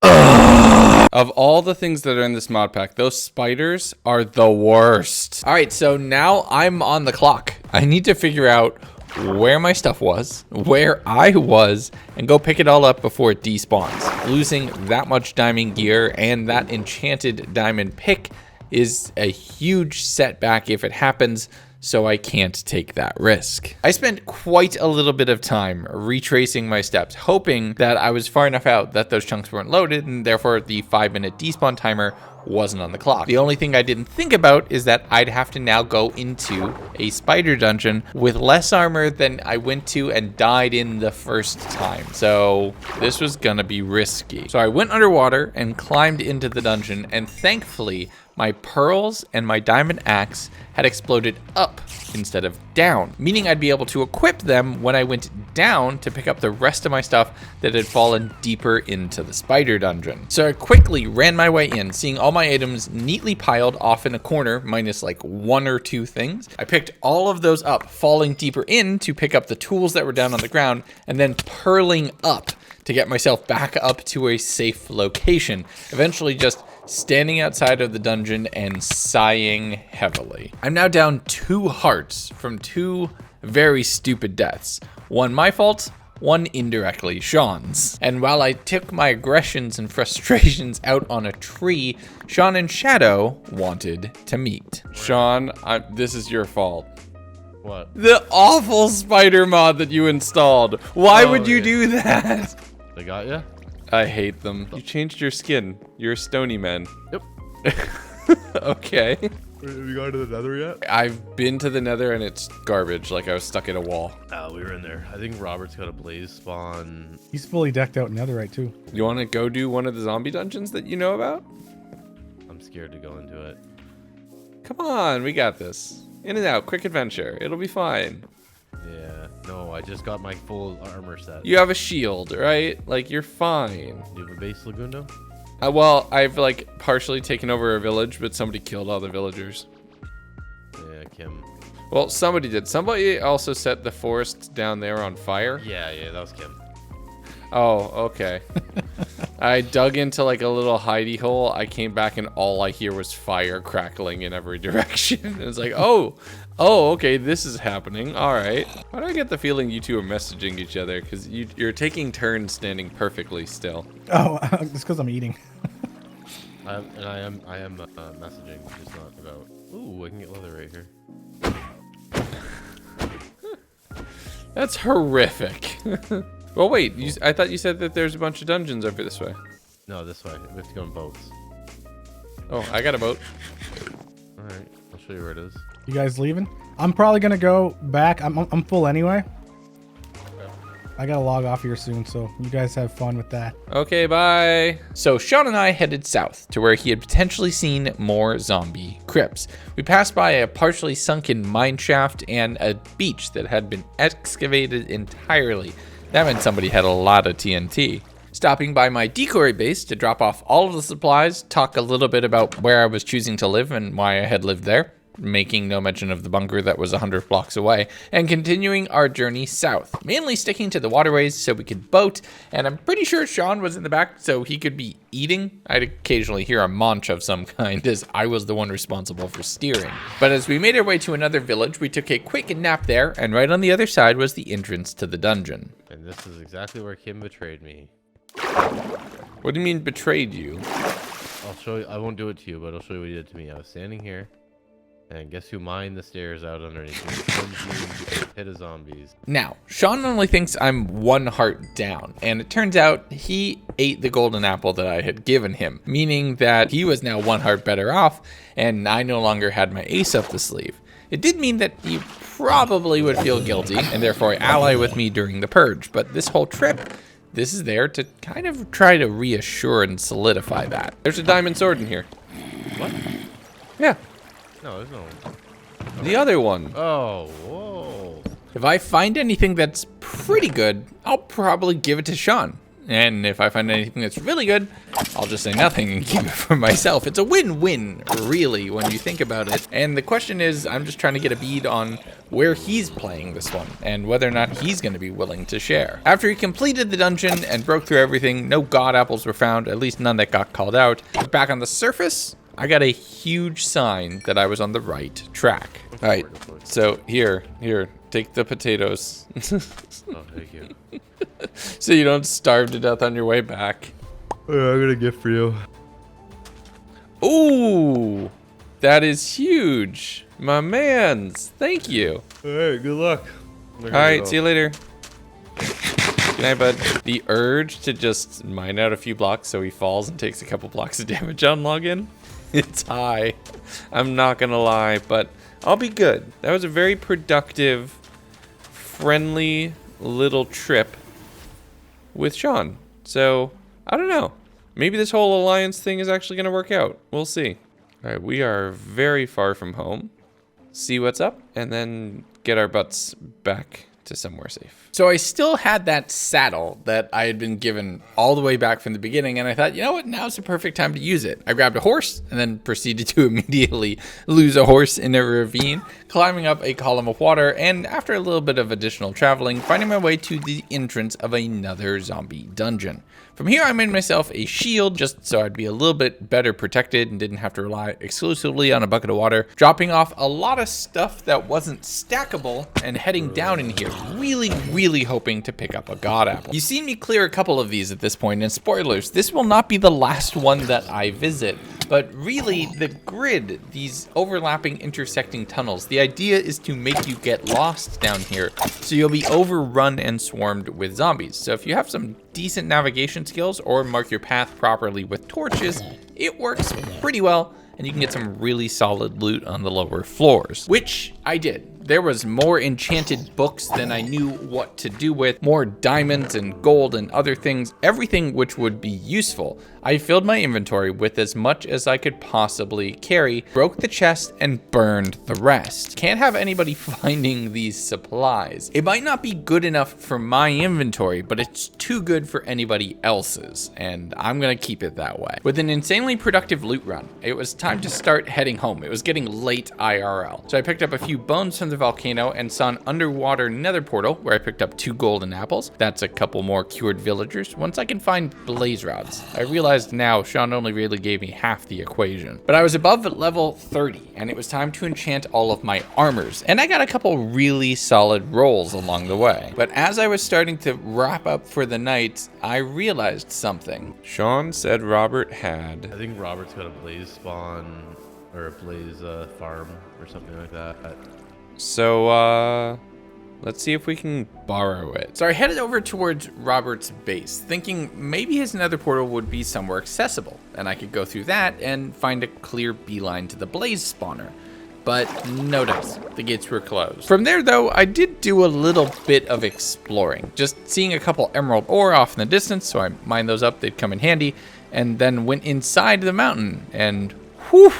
[SPEAKER 1] Of all the things that are in this mod pack, those spiders are the worst. All right, so now I'm on the clock. I need to figure out where my stuff was, where I was, and go pick it all up before it despawns. Losing that much diamond gear and that enchanted diamond pick is a huge setback if it happens, so I can't take that risk. I spent quite a little bit of time retracing my steps, hoping that I was far enough out that those chunks weren't loaded, and therefore the 5-minute despawn timer wasn't on the clock. The only thing I didn't think about is that I'd have to now go into a spider dungeon with less armor than I went to and died in the first time. So this was gonna be risky. So I went underwater and climbed into the dungeon, and thankfully my pearls and my diamond axe had exploded up instead of down, meaning I'd be able to equip them when I went down to pick up the rest of my stuff that had fallen deeper into the spider dungeon. So I quickly ran my way in, seeing all my items neatly piled off in a corner, minus like 1 or 2 things. I picked all of those up, falling deeper in to pick up the tools that were down on the ground, and then purling up to get myself back up to a safe location, eventually just standing outside of the dungeon and sighing heavily. I'm now down 2 hearts from 2 very stupid deaths. One my fault, one indirectly Sean's. And while I took my aggressions and frustrations out on a tree, Sean and Shadow wanted to meet. Sean, this is your fault.
[SPEAKER 2] What?
[SPEAKER 1] The awful spider mod that you installed. Why would you do that?
[SPEAKER 2] They got you?
[SPEAKER 5] I hate them. You changed your skin. You're a stony man.
[SPEAKER 2] Yep.
[SPEAKER 5] Okay.
[SPEAKER 2] Have you gone to the nether yet?
[SPEAKER 5] I've been to the nether and it's garbage. Like I was stuck in a wall.
[SPEAKER 2] We were in there. I think Robert's got a blaze spawn.
[SPEAKER 3] He's fully decked out in netherite too.
[SPEAKER 5] You want to go do one of the zombie dungeons that you know about?
[SPEAKER 2] I'm scared to go into it.
[SPEAKER 5] Come on, we got this. In and out, quick adventure. It'll be fine.
[SPEAKER 2] Yeah. No, I just got my full armor set.
[SPEAKER 5] You have a shield, right? Like you're fine.
[SPEAKER 2] Do you have a base, Legundo?
[SPEAKER 5] Well, I've like partially taken over a village, but somebody killed all the villagers.
[SPEAKER 2] Yeah, Kim.
[SPEAKER 5] Well, somebody did. Somebody also set the forest down there on fire.
[SPEAKER 2] Yeah, that was Kim.
[SPEAKER 5] Oh, okay. I dug into like a little hidey hole. I came back and all I hear was fire crackling in every direction. It's like, oh, okay, this is happening. All right. Why do I get the feeling you two are messaging each other? Because you're taking turns standing perfectly still.
[SPEAKER 3] Oh, it's because I'm eating.
[SPEAKER 2] I am messaging, just not about. Ooh, I can get leather right here.
[SPEAKER 5] That's horrific. Well, wait. I thought you said that there's a bunch of dungeons over this way.
[SPEAKER 2] No, this way. We have to go on boats.
[SPEAKER 5] Oh, I got a boat.
[SPEAKER 2] All right, I'll show you where it is.
[SPEAKER 3] You guys leaving? I'm probably gonna go back. I'm full anyway. I gotta log off here soon, so you guys have fun with that.
[SPEAKER 5] Okay, bye.
[SPEAKER 1] So Sean and I headed south to where he had potentially seen more zombie crypts. We passed by a partially sunken mine shaft and a beach that had been excavated entirely. That meant somebody had a lot of TNT. Stopping by my decoy base to drop off all of the supplies, talk a little bit about where I was choosing to live and why I had lived there, making no mention of the bunker that was 100 blocks away, and continuing our journey south, mainly sticking to the waterways so we could boat, and I'm pretty sure Sean was in the back so he could be eating. I'd occasionally hear a munch of some kind as I was the one responsible for steering. But as we made our way to another village, we took a quick nap there, and right on the other side was the entrance to the dungeon.
[SPEAKER 2] And this is exactly where Kim betrayed me.
[SPEAKER 5] What do you mean betrayed you?
[SPEAKER 2] I'll show you. I won't do it to you, but I'll show you what he did to me. I was standing here, and guess who mined the stairs out underneath me? Plunged into a pit of zombies.
[SPEAKER 1] Now, Sean only thinks I'm 1 heart down, and it turns out he ate the golden apple that I had given him, meaning that he was now 1 heart better off, and I no longer had my ace up the sleeve. It did mean that he probably would feel guilty, and therefore ally with me during the purge, but this whole trip, this is there to kind of try to reassure and solidify that.
[SPEAKER 5] There's a diamond sword in here.
[SPEAKER 2] What?
[SPEAKER 5] Yeah,
[SPEAKER 2] No, there's no.
[SPEAKER 5] the other one.
[SPEAKER 2] Oh, whoa.
[SPEAKER 1] If I find anything that's pretty good, I'll probably give it to Sean. And if I find anything that's really good, I'll just say nothing and keep it for myself. It's a win-win, really, when you think about it. And the question is, I'm just trying to get a bead on where he's playing this one and whether or not he's going to be willing to share. After he completed the dungeon and broke through everything, no god apples were found, at least none that got called out. Back on the surface, I got a huge sign that I was on the right track. All right, so here, take the potatoes.
[SPEAKER 2] Oh, thank you.
[SPEAKER 5] So you don't starve to death on your way back.
[SPEAKER 2] I got a gift for you.
[SPEAKER 5] Ooh, that is huge. My mans, thank you.
[SPEAKER 2] All right, good luck.
[SPEAKER 5] All right, see you later. Good night, bud. The urge to just mine out a few blocks so he falls and takes a couple blocks of damage on login, it's high. I'm not gonna lie, but I'll be good. That was a very productive, friendly little trip with Sean. So, I don't know. Maybe this whole alliance thing is actually gonna work out. We'll see. All right, we are very far from home. See what's up, and then get our butts back to somewhere safe.
[SPEAKER 1] So I still had that saddle that I had been given all the way back from the beginning, and I thought, you know what, now's the perfect time to use it. I grabbed a horse and then proceeded to immediately lose a horse in a ravine, climbing up a column of water, and after a little bit of additional traveling, finding my way to the entrance of another zombie dungeon. From here, I made myself a shield just so I'd be a little bit better protected and didn't have to rely exclusively on a bucket of water, dropping off a lot of stuff that wasn't stackable and heading down in here, really hoping to pick up a god apple. You've seen me clear a couple of these at this point, and spoilers, this will not be the last one that I visit. But really, the grid, these overlapping intersecting tunnels, the idea is to make you get lost down here, so you'll be overrun and swarmed with zombies. So if you have some decent navigation skills or mark your path properly with torches, it works pretty well, and you can get some really solid loot on the lower floors, which I did. There was more enchanted books than I knew what to do with, more diamonds and gold and other things, everything which would be useful. I filled my inventory with as much as I could possibly carry, broke the chest, and burned the rest. Can't have anybody finding these supplies. It might not be good enough for my inventory, but it's too good for anybody else's, and I'm gonna keep it that way. With an insanely productive loot run, it was time to start heading home. It was getting late IRL. So I picked up a few bones from the volcano and saw an underwater nether portal where I picked up 2 golden apples. That's a couple more cured villagers. Once I can find blaze rods. I realized now Sean only really gave me half the equation. But I was above level 30 and it was time to enchant all of my armors. And I got a couple really solid rolls along the way. But as I was starting to wrap up for the night, I realized something.
[SPEAKER 5] Sean said Robert had.
[SPEAKER 2] I think Robert's got a blaze spawn or a blaze farm or something like that.
[SPEAKER 5] So, Let's see if we can borrow it. So I headed over towards Robert's base, thinking maybe his nether portal would be somewhere accessible, and I could go through that and find a clear beeline to the blaze spawner. But no dice, the gates were closed. From there though, I did do a little bit of exploring, just seeing a couple emerald ore off in the distance, so I mined those up, they'd come in handy, and then went inside the mountain, and whew,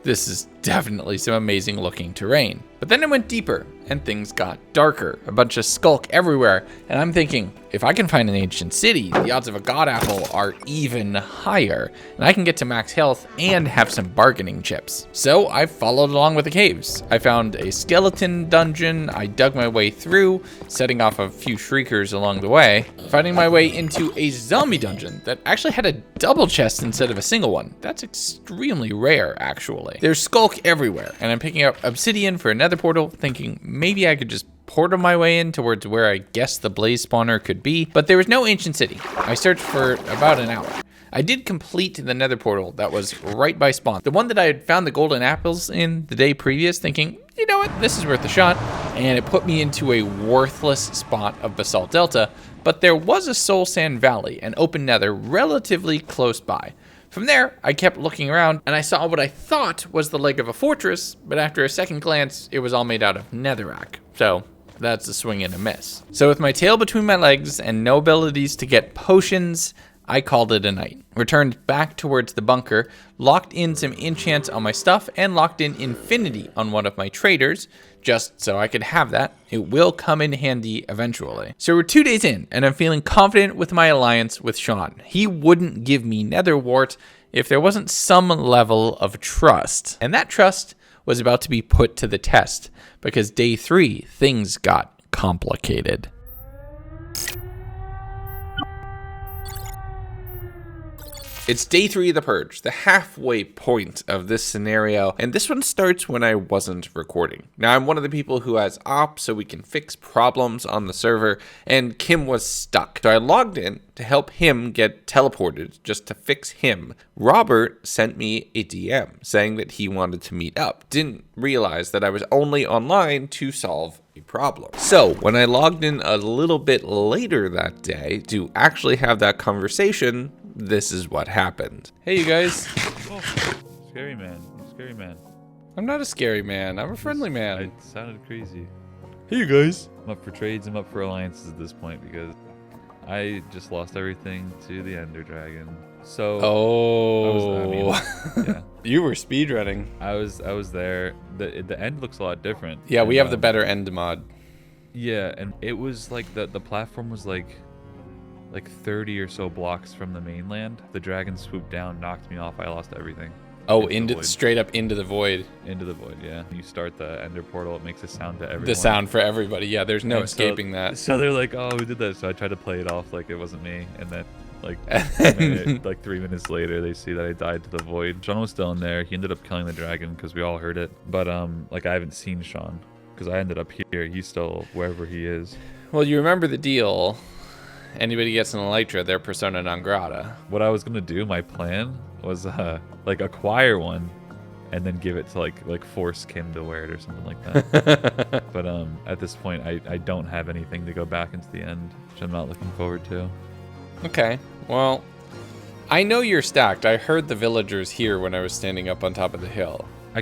[SPEAKER 5] this is definitely some amazing looking terrain. But then it went deeper, and things got darker, a bunch of skulk everywhere, and I'm thinking, if I can find an ancient city, the odds of a god apple are even higher, and I can get to max health and have some bargaining chips. So I followed along with the caves. I found a skeleton dungeon, I dug my way through, setting off a few shriekers along the way, finding my way into a zombie dungeon that actually had a double chest instead of a single one. That's extremely rare, actually. There's skulk everywhere, and I'm picking up obsidian for another portal, thinking maybe I could just portal my way in towards where I guess the blaze spawner could be, but there was no ancient city. I searched for about an hour. I did complete the nether portal that was right by spawn, the one that I had found the golden apples in the day previous, thinking, you know what, this is worth a shot, and it put me into a worthless spot of Basalt Delta, but there was a soul sand valley, an open nether relatively close by. From there, I kept looking around, and I saw what I thought was the leg of a fortress, but after a second glance, it was all made out of netherrack. So that's a swing and a miss. So with my tail between my legs and no abilities to get potions, I called it a night. Returned back towards the bunker, locked in some enchants on my stuff, and locked in infinity on one of my traders, just so I could have that. It will come in handy eventually. So we're 2 days in, and I'm feeling confident with my alliance with Sean. He wouldn't give me nether wart if there wasn't some level of trust. And that trust was about to be put to the test, because day 3, things got complicated. It's day 3 of the Purge, the halfway point of this scenario, and this one starts when I wasn't recording. Now, I'm one of the people who has ops, so we can fix problems on the server, and Kim was stuck. So I logged in to help him get teleported, just to fix him. Robert sent me a DM saying that he wanted to meet up. Didn't realize that I was only online to solve a problem. So when I logged in a little bit later that day to actually have that conversation, this is what happened. Hey, you guys.
[SPEAKER 6] Oh, scary man. Scary man.
[SPEAKER 5] I'm not a scary man. I'm a friendly man.
[SPEAKER 6] It sounded crazy.
[SPEAKER 5] Hey, you guys.
[SPEAKER 6] I'm up for trades. I'm up for alliances at this point because I just lost everything to the Ender Dragon. So. Yeah.
[SPEAKER 5] You were speedrunning.
[SPEAKER 6] I was there. The end looks a lot different.
[SPEAKER 5] Yeah, we have the better end mod.
[SPEAKER 6] Yeah, and it was like the platform was like 30 or so blocks from the mainland. The dragon swooped down, knocked me off. I lost everything.
[SPEAKER 5] Oh, straight up into the void.
[SPEAKER 6] Into the void, yeah. You start the ender portal, it makes a sound to everyone.
[SPEAKER 5] The sound for everybody. Yeah, there's no escaping that.
[SPEAKER 6] So they're like, oh, we did that. So I tried to play it off like it wasn't me. And then like 3 minutes later, they see that I died to the void. Sean was still in there. He ended up killing the dragon because we all heard it. But like I haven't seen Sean because I ended up here. He's still wherever he is.
[SPEAKER 5] Well, you remember the deal. Anybody gets an Elytra, they're persona non grata.
[SPEAKER 6] What I was gonna do, my plan was like acquire one, and then give it to like force Kim to wear it or something like that. But at this point, I don't have anything to go back into the end, which I'm not looking forward to.
[SPEAKER 5] Okay, well, I know you're stacked. I heard the villagers here when I was standing up on top of the hill.
[SPEAKER 6] I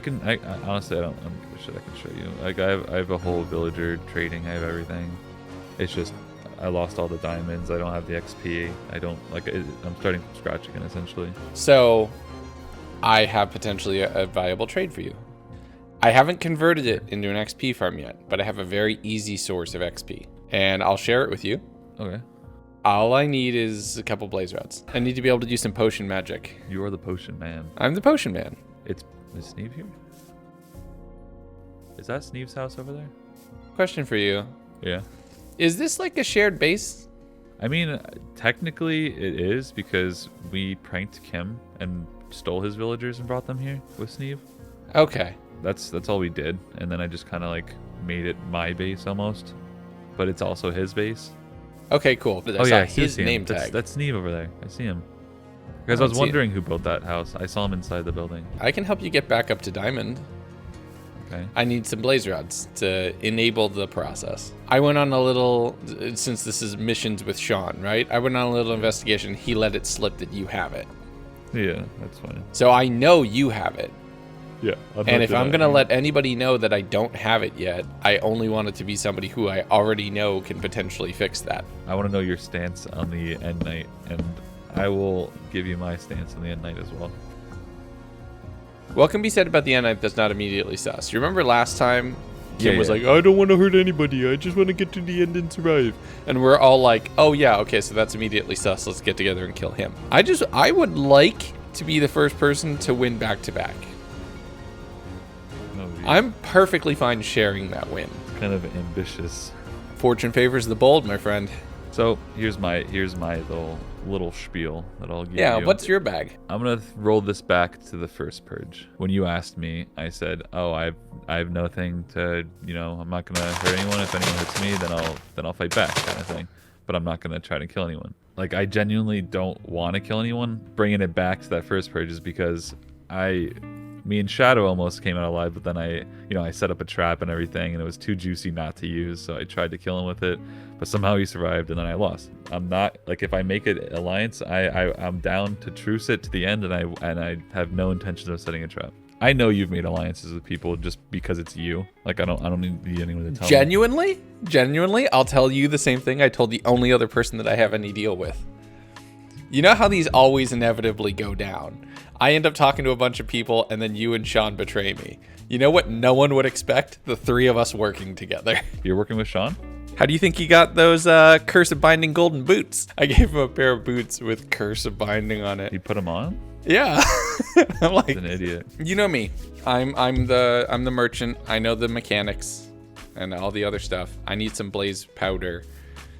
[SPEAKER 6] honestly, I don't give a shit. I can show you. Like I have a whole villager trading. I have everything. It's just. I lost all the diamonds. I don't have the XP. I don't I'm starting from scratch again, essentially.
[SPEAKER 5] So, I have potentially a viable trade for you. I haven't converted it into an XP farm yet, but I have a very easy source of XP, and I'll share it with you.
[SPEAKER 6] Okay.
[SPEAKER 5] All I need is a couple blaze rods. I need to be able to do some potion magic.
[SPEAKER 6] You are the potion man.
[SPEAKER 5] I'm the potion man.
[SPEAKER 6] Is Sneeve here? Is that Sneeve's house over there?
[SPEAKER 5] Question for you.
[SPEAKER 6] Yeah.
[SPEAKER 5] Is this like a shared base?
[SPEAKER 6] I mean, technically it is because we pranked Kim and stole his villagers and brought them here with Sneeve.
[SPEAKER 5] Okay.
[SPEAKER 6] That's all we did, and then I just kind of like made it my base almost, but it's also his base.
[SPEAKER 5] Okay, cool.
[SPEAKER 6] Oh yeah,
[SPEAKER 5] his name tag.
[SPEAKER 6] That's Sneeve over there. I see him. Because I was wondering who built that house. I saw him inside the building.
[SPEAKER 5] I can help you get back up to diamond.
[SPEAKER 6] Okay.
[SPEAKER 1] I need some blaze rods to enable the process. I went on a little, since this is missions with Sean, right? I went on a little investigation. He let it slip that you have it.
[SPEAKER 6] Yeah, that's fine.
[SPEAKER 1] So I know you have it.
[SPEAKER 6] Yeah.
[SPEAKER 1] And if I'm going to let anybody know that I don't have it yet, I only want it to be somebody who I already know can potentially fix that.
[SPEAKER 6] I want to know your stance on the end knight, and I will give you my stance on the end knight as well.
[SPEAKER 1] What can be said about the end knight that's not immediately sus? You remember last time Kim
[SPEAKER 6] Yeah,
[SPEAKER 1] was
[SPEAKER 6] yeah.
[SPEAKER 1] like, I don't want to hurt anybody. I just want to get to the end and survive. And we're all like, oh yeah, okay, so that's immediately sus. Let's get together and kill him. I would like to be the first person to win back-to-back.
[SPEAKER 6] No,
[SPEAKER 1] I'm perfectly fine sharing that win.
[SPEAKER 6] kind of ambitious.
[SPEAKER 1] Fortune favors the bold, my friend.
[SPEAKER 6] So here's my little spiel that I'll give you.
[SPEAKER 1] Yeah, what's your bag?
[SPEAKER 6] I'm gonna roll this back to the first purge. When you asked me, I said, "Oh, I have nothing to, I'm not gonna hurt anyone. If anyone hurts me, then I'll fight back, kind of thing. But I'm not gonna try to kill anyone. Like, I genuinely don't want to kill anyone. Bringing it back to that first purge is because me and Shadow almost came out alive, but then I set up a trap and everything, and it was too juicy not to use, so I tried to kill him with it, but somehow he survived, and then I lost. I'm not, like, if I make it alliance, I'm down to truce it to the end, and I have no intention of setting a trap. I know you've made alliances with people just because it's you. Like, I don't need anyone to tell me. Genuinely, I'll tell you the same thing I told the only other person that I have any deal with. You know how these always inevitably go down? I end up talking to a bunch of people, and then you and Sean betray me. You know what no one would expect? The three of us working together. You're working with Sean?
[SPEAKER 1] How do you think he got those Curse of Binding golden boots? I gave him a pair of boots with Curse of Binding on it.
[SPEAKER 6] You put him on?
[SPEAKER 1] Yeah. I'm like,
[SPEAKER 6] He's an idiot.
[SPEAKER 1] you know me. I'm the merchant. I know the mechanics and all the other stuff. I need some blaze powder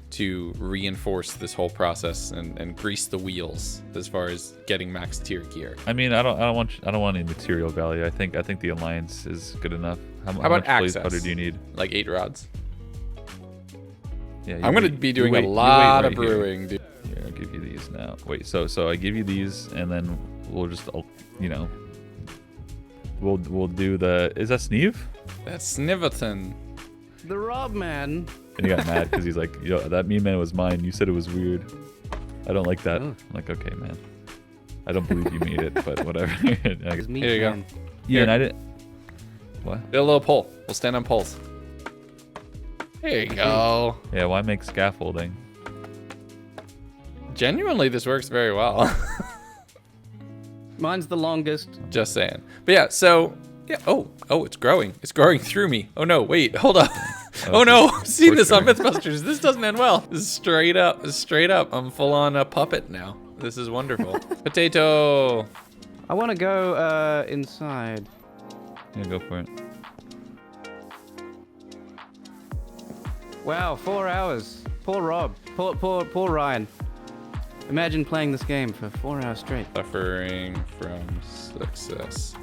[SPEAKER 1] to reinforce this whole process and grease the wheels as far as getting max tier gear.
[SPEAKER 6] I mean, I don't want any material value. I think the alliance is good enough. How
[SPEAKER 1] about
[SPEAKER 6] much blaze
[SPEAKER 1] access?
[SPEAKER 6] powder do you need?
[SPEAKER 1] Like 8 rods.
[SPEAKER 6] Yeah,
[SPEAKER 1] I'm gonna be doing a lot of brewing, dude.
[SPEAKER 6] Here, I'll give you these now. Wait, so I give you these, and then we'll just, we'll do the. Is that Sneeve?
[SPEAKER 1] That's Sniverton.
[SPEAKER 2] The Rob man.
[SPEAKER 6] And he got mad because he's like, yo, that meme man was mine. You said it was weird. I don't like that.
[SPEAKER 2] Oh.
[SPEAKER 6] I'm like, okay, man. I don't believe you made it, but whatever.
[SPEAKER 2] It's me,
[SPEAKER 1] Here you go.
[SPEAKER 2] man.
[SPEAKER 6] Yeah, and I didn't. What?
[SPEAKER 1] Get a little pole. We'll stand on poles. There you go.
[SPEAKER 6] Yeah, why make scaffolding?
[SPEAKER 1] Genuinely, this works very well.
[SPEAKER 2] Mine's the longest.
[SPEAKER 1] Just saying. But yeah, so yeah. Oh, it's growing. It's growing through me. Oh no, wait, hold up. Oh no, I've seen this on Mythbusters. This doesn't end well. This is straight up. I'm full on a puppet now. This is wonderful. Potato.
[SPEAKER 2] I want to go inside.
[SPEAKER 6] Yeah, go for it.
[SPEAKER 2] Wow, 4 hours. Poor Rob. Poor Ryan. Imagine playing this game for 4 hours straight.
[SPEAKER 1] Suffering from success.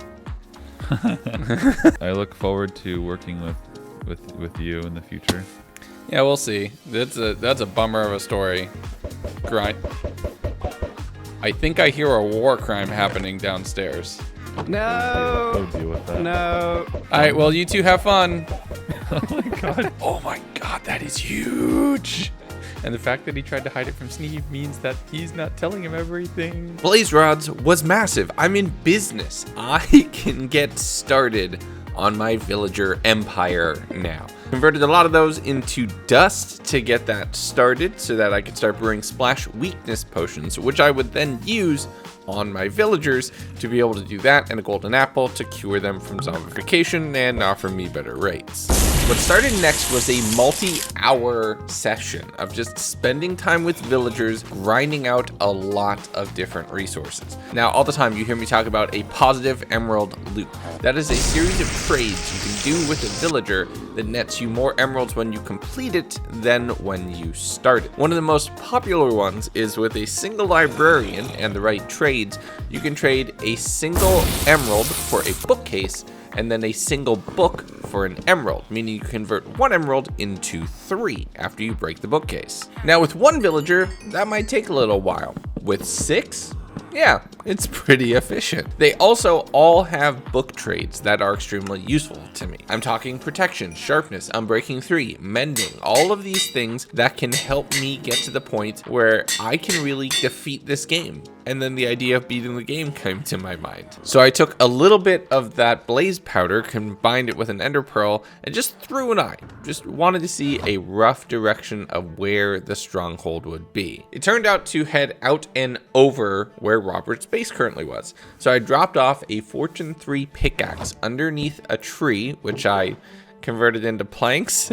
[SPEAKER 6] I look forward to working with you in the future.
[SPEAKER 1] Yeah, we'll see. That's a bummer of a story. Grind. I think I hear a war crime happening downstairs.
[SPEAKER 2] No.
[SPEAKER 6] I'll deal with that.
[SPEAKER 2] No.
[SPEAKER 1] All right, well, you two have fun.
[SPEAKER 6] Oh my god.
[SPEAKER 1] Oh my god, that is huge. And the fact that he tried to hide it from Sneeve means that he's not telling him everything. Blaze rods was massive. I'm in business. I can get started on my villager empire now. Converted a lot of those into dust to get that started so that I could start brewing splash weakness potions, which I would then use on my villagers to be able to do that, and a golden apple to cure them from zombification and offer me better rates. What started next was a multi-hour session of just spending time with villagers, grinding out a lot of different resources. Now, all the time you hear me talk about a positive emerald loop. That is a series of trades you can do with a villager that nets you more emeralds when you complete it than when you start it. One of the most popular ones is with a single librarian and the right trades. You can trade a single emerald for a bookcase and then a single book for an emerald, meaning you convert 1 emerald into 3 after you break the bookcase. Now with 1 villager, that might take a little while. With 6,
[SPEAKER 5] Yeah, it's pretty efficient. They also all have book trades that are extremely useful to me. I'm talking protection, sharpness, unbreaking 3, mending, all of these things that can help me get to the point where I can really defeat this game. And then the idea of beating the game came to my mind. So I took a little bit of that blaze powder, combined it with an ender pearl, and just threw an eye. Just wanted to see a rough direction of where the stronghold would be. It turned out to head out and over where Robert's base currently was. So I dropped off a Fortune 3 pickaxe underneath a tree, which I converted into planks.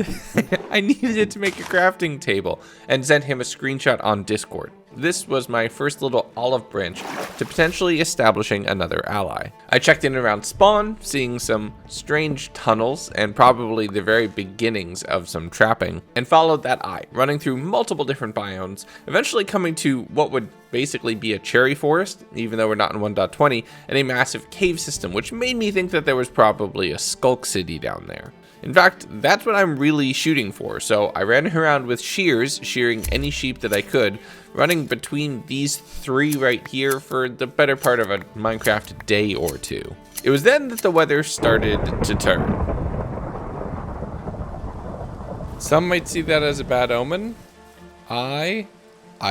[SPEAKER 5] I needed it to make a crafting table, and sent him a screenshot on Discord. This was my first little olive branch to potentially establishing another ally. I checked in around spawn, seeing some strange tunnels and probably the very beginnings of some trapping, and followed that eye, running through multiple different biomes, eventually coming to what would basically be a cherry forest, even though we're not in 1.20, and a massive cave system, which made me think that there was probably a skulk city down there. In fact, that's what I'm really shooting for, so I ran around with shears, shearing any sheep that I could, running between these 3 right here for the better part of a Minecraft day or 2. It was then that the weather started to turn. Some might see that as a bad omen. I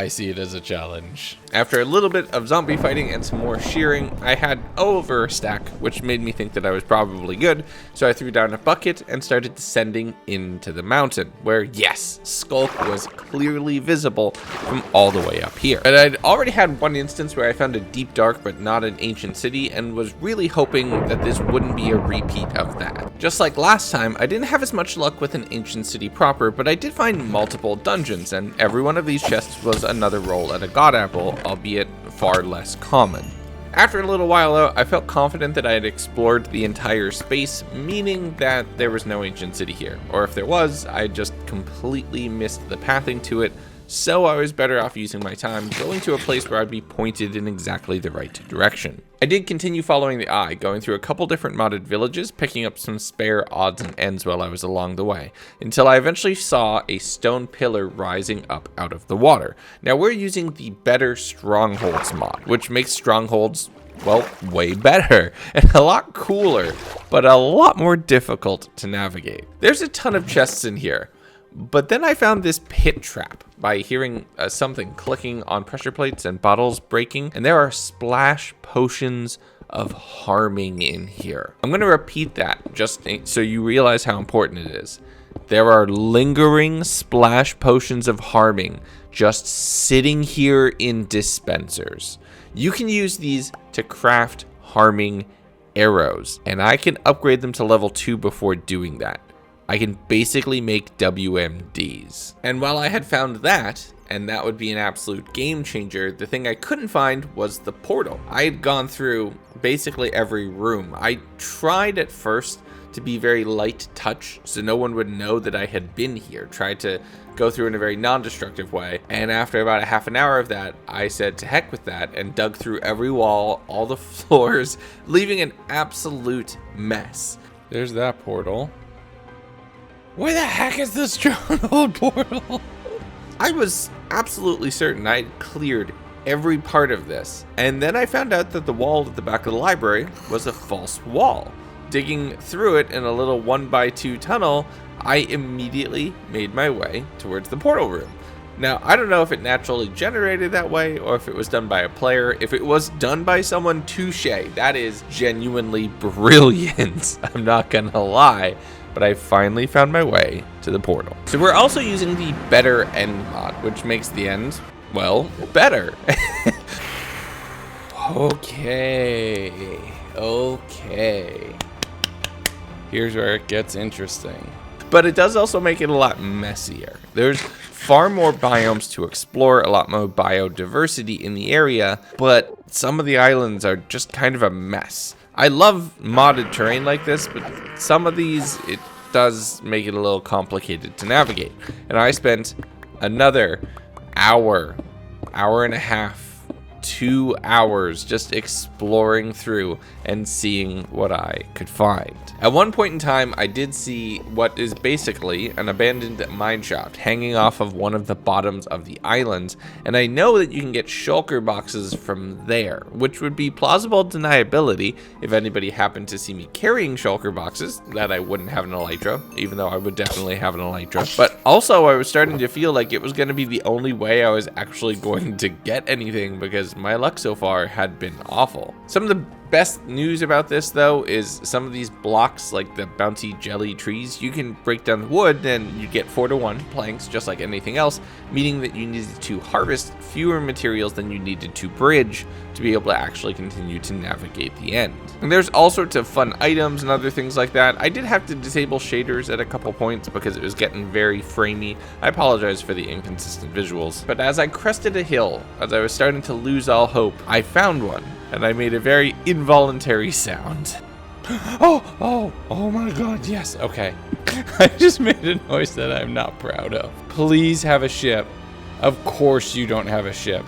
[SPEAKER 5] see it as a challenge. After a little bit of zombie fighting and some more shearing, I had over a stack, which made me think that I was probably good, so I threw down a bucket and started descending into the mountain, where yes, Skulk was clearly visible from all the way up here. And I'd already had one instance where I found a deep dark but not an ancient city, and was really hoping that this wouldn't be a repeat of that. Just like last time, I didn't have as much luck with an ancient city proper, but I did find multiple dungeons, and every one of these chests was another roll at a god apple, albeit far less common. After a little while though, I felt confident that I had explored the entire space, meaning that there was no ancient city here, or if there was, I just completely missed the pathing to it, so I was better off using my time going to a place where I'd be pointed in exactly the right direction. I did continue following the eye, going through a couple different modded villages, picking up some spare odds and ends while I was along the way, until I eventually saw a stone pillar rising up out of the water. Now we're using the Better Strongholds mod, which makes strongholds, well, way better, and a lot cooler, but a lot more difficult to navigate. There's a ton of chests in here, but then I found this pit trap by hearing something clicking on pressure plates and bottles breaking, and there are splash potions of harming in here. I'm going to repeat that just so you realize how important it is. There are lingering splash potions of harming just sitting here in dispensers. You can use these to craft harming arrows, and I can upgrade them to level 2 before doing that. I can basically make WMDs. And while I had found that, and that would be an absolute game changer, the thing I couldn't find was the portal. I had gone through basically every room. I tried at first to be very light touch so no one would know that I had been here. Tried to go through in a very non-destructive way. And after about a half an hour of that, I said to heck with that and dug through every wall, all the floors, leaving an absolute mess. There's that portal. Where the heck is the stronghold portal? I was absolutely certain I'd cleared every part of this, and then I found out that the wall at the back of the library was a false wall. Digging through it in a little 1x2 tunnel, I immediately made my way towards the portal room. Now, I don't know if it naturally generated that way or if it was done by a player. If it was done by someone, touche. That is genuinely brilliant. I'm not gonna lie. But I finally found my way to the portal. So we're also using the Better End mod, which makes the end, well, better. Okay. Here's where it gets interesting. But it does also make it a lot messier. There's far more biomes to explore, a lot more biodiversity in the area, but some of the islands are just kind of a mess. I love modded terrain like this, but some of these, it does make it a little complicated to navigate. And I spent another hour and a half 2 hours just exploring through and seeing what I could find. At one point in time, I did see what is basically an abandoned mine shaft hanging off of one of the bottoms of the islands, and I know that you can get shulker boxes from there, which would be plausible deniability if anybody happened to see me carrying shulker boxes, that I wouldn't have an elytra, even though I would definitely have an elytra. But also I was starting to feel like it was going to be the only way I was actually going to get anything, because my luck so far had been awful. Some of the best news about this, though, is some of these blocks, like the bounty jelly trees, you can break down the wood and you get 4 to 1 planks, just like anything else, meaning that you needed to harvest fewer materials than you needed to bridge to be able to actually continue to navigate the end. And there's all sorts of fun items and other things like that. I did have to disable shaders at a couple points because it was getting very framey. I apologize for the inconsistent visuals. But as I crested a hill, as I was starting to lose all hope, I found one, and I made a very involuntary sound. Oh my god, yes, okay. I just made a noise that I'm not proud of. Please have a ship. Of course you don't have a ship.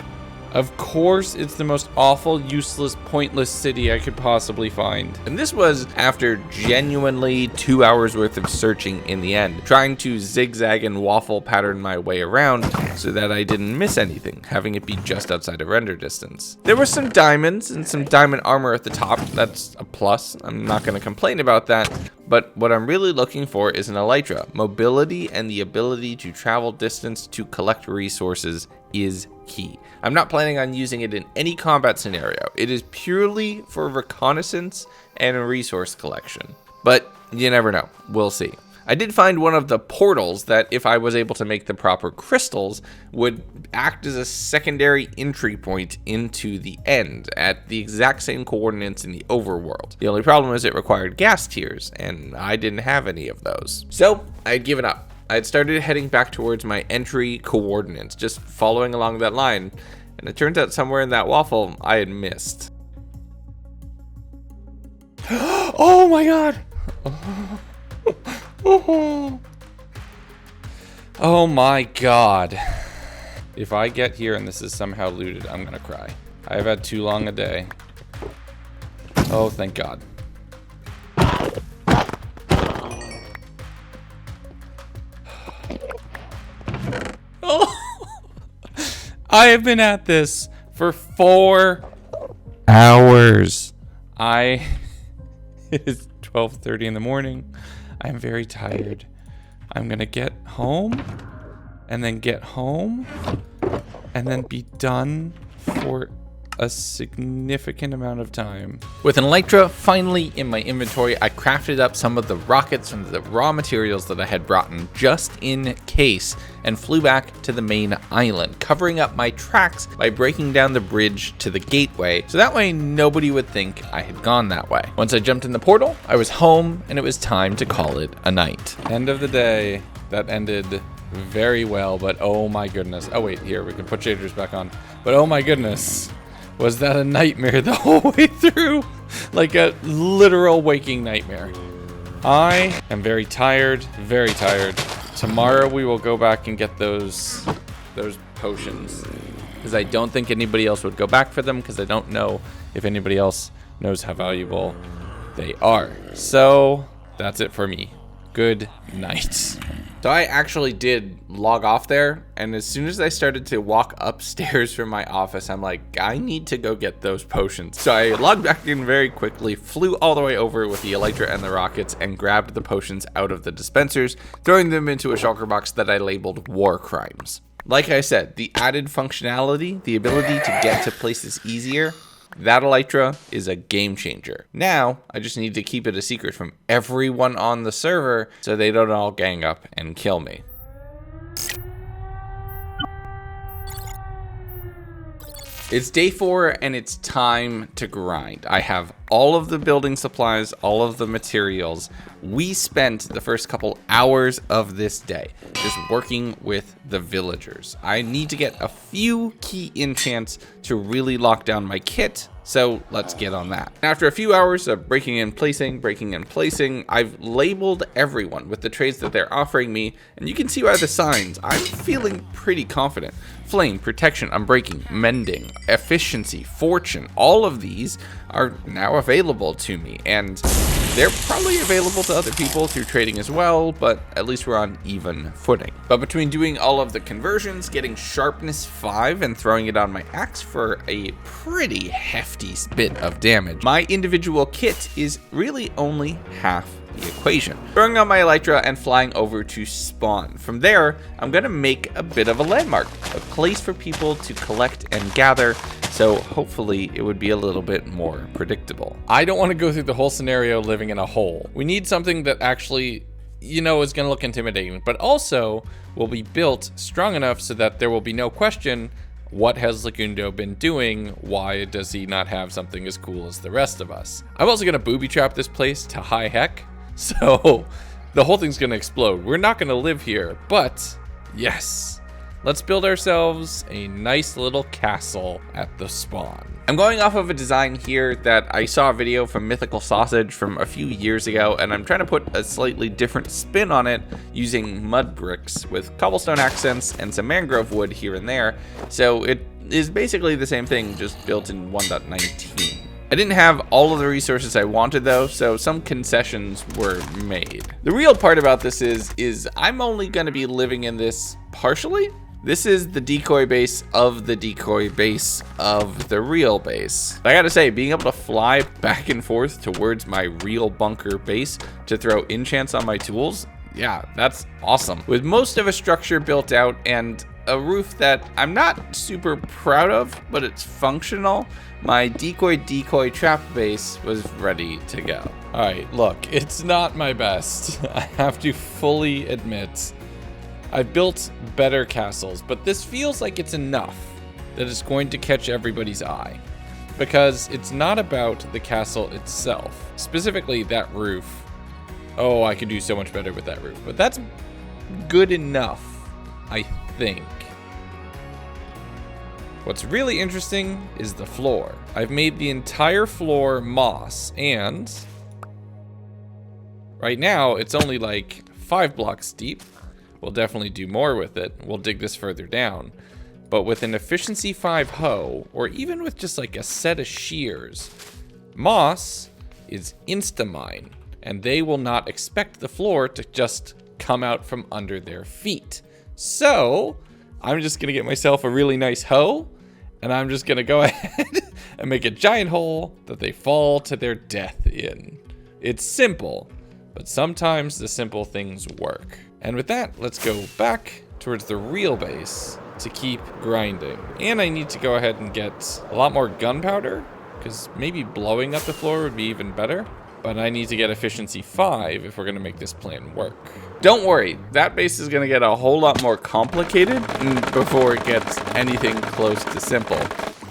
[SPEAKER 5] Of course, it's the most awful, useless, pointless city I could possibly find. And this was after genuinely 2 hours worth of searching in the end, trying to zigzag and waffle pattern my way around so that I didn't miss anything, having it be just outside of render distance. There were some diamonds and some diamond armor at the top. That's a plus. I'm not going to complain about that. But what I'm really looking for is an elytra. Mobility and the ability to travel distance to collect resources is key. I'm not planning on using it in any combat scenario. It is purely for reconnaissance and resource collection. But you never know. We'll see. I did find one of the portals that, if I was able to make the proper crystals, would act as a secondary entry point into the end at the exact same coordinates in the overworld. The only problem is it required gas tiers, and I didn't have any of those. So I had given up. I had started heading back towards my entry coordinates, just following along that line, and it turns out somewhere in that waffle I had missed. Oh my god! Oh my god. If I get here and this is somehow looted, I'm gonna cry. I've had too long a day. Oh, thank god. Oh, I have been at this for 4 hours. It is 12:30 in the morning. I'm very tired. I'm gonna get home and then get home and then be done for a significant amount of time. With an elytra finally in my inventory, I crafted up some of the rockets from the raw materials that I had brought in just in case and flew back to the main island, covering up my tracks by breaking down the bridge to the gateway, so that way nobody would think I had gone that way. Once I jumped in the portal, I was home and it was time to call it a night. End of the day. That ended very well, but oh my goodness. Oh wait, here, we can put shaders back on. But oh my goodness. Was that a nightmare the whole way through? Like a literal waking nightmare. I am very tired, very tired. Tomorrow we will go back and get those potions, because I don't think anybody else would go back for them, because I don't know if anybody else knows how valuable they are. So that's it for me. Good night. So I actually did log off there, and as soon as I started to walk upstairs from my office, I'm like, I need to go get those potions. So I logged back in very quickly, flew all the way over with the elytra and the rockets, and grabbed the potions out of the dispensers, throwing them into a shulker box that I labeled War Crimes. Like I said, the added functionality, the ability to get to places easier, that elytra is a game changer. Now, I just need to keep it a secret from everyone on the server so they don't all gang up and kill me. It's day 4 and it's time to grind. I have all of the building supplies, all of the materials. We spent the first couple hours of this day just working with the villagers. I need to get a few key enchants to really lock down my kit, so let's get on that. After a few hours of breaking and placing, I've labeled everyone with the trades that they're offering me, and you can see by the signs, I'm feeling pretty confident. flame, protection, unbreaking, mending, efficiency, fortune. All of these are now available to me, and they're probably available to other people through trading as well, but at least we're on even footing. But between doing all of the conversions, getting sharpness 5 and throwing it on my axe for a pretty hefty bit of damage, my individual kit is really only half the equation. Throwing on my elytra and flying over to spawn. From there, I'm gonna make a bit of a landmark, a place for people to collect and gather, so hopefully it would be a little bit more predictable. I don't want to go through the whole scenario living in a hole. We need something that actually, you know, is gonna look intimidating, but also will be built strong enough so that there will be no question, what has Legundo been doing? Why does he not have something as cool as the rest of us? I'm also gonna booby trap this place to high heck. So the whole thing's gonna explode. We're not gonna live here, but yes, let's build ourselves a nice little castle at the spawn. I'm going off of a design here that I saw a video from Mythical Sausage from a few years ago, and I'm trying to put a slightly different spin on it using mud bricks with cobblestone accents and some mangrove wood here and there. So it is basically the same thing, just built in 1.19. I didn't have all of the resources I wanted though, so some concessions were made. The real part about this is I'm only gonna be living in this partially. This is the decoy base of the decoy base of the real base. I gotta say, being able to fly back and forth towards my real bunker base to throw enchants on my tools, yeah, that's awesome. With most of a structure built out and a roof that I'm not super proud of, but it's functional, my decoy trap base was ready to go. All right, look, it's not my best. I have to fully admit, I've built better castles, but this feels like it's enough that it's going to catch everybody's eye, because it's not about the castle itself, specifically that roof. Oh, I could do so much better with that roof, but that's good enough, I think. What's really interesting is the floor. I've made the entire floor moss, and right now it's only like 5 blocks deep. We'll definitely do more with it. We'll dig this further down. But with an efficiency 5 hoe, or even with just like a set of shears, moss is insta-mine, and they will not expect the floor to just come out from under their feet. So I'm just gonna get myself a really nice hoe, and I'm just gonna go ahead and make a giant hole that they fall to their death in. It's simple, but sometimes the simple things work. And with that, let's go back towards the real base to keep grinding. And I need to go ahead and get a lot more gunpowder, because maybe blowing up the floor would be even better. But I need to get efficiency 5 if we're gonna make this plan work. Don't worry, that base is gonna get a whole lot more complicated before it gets anything close to simple.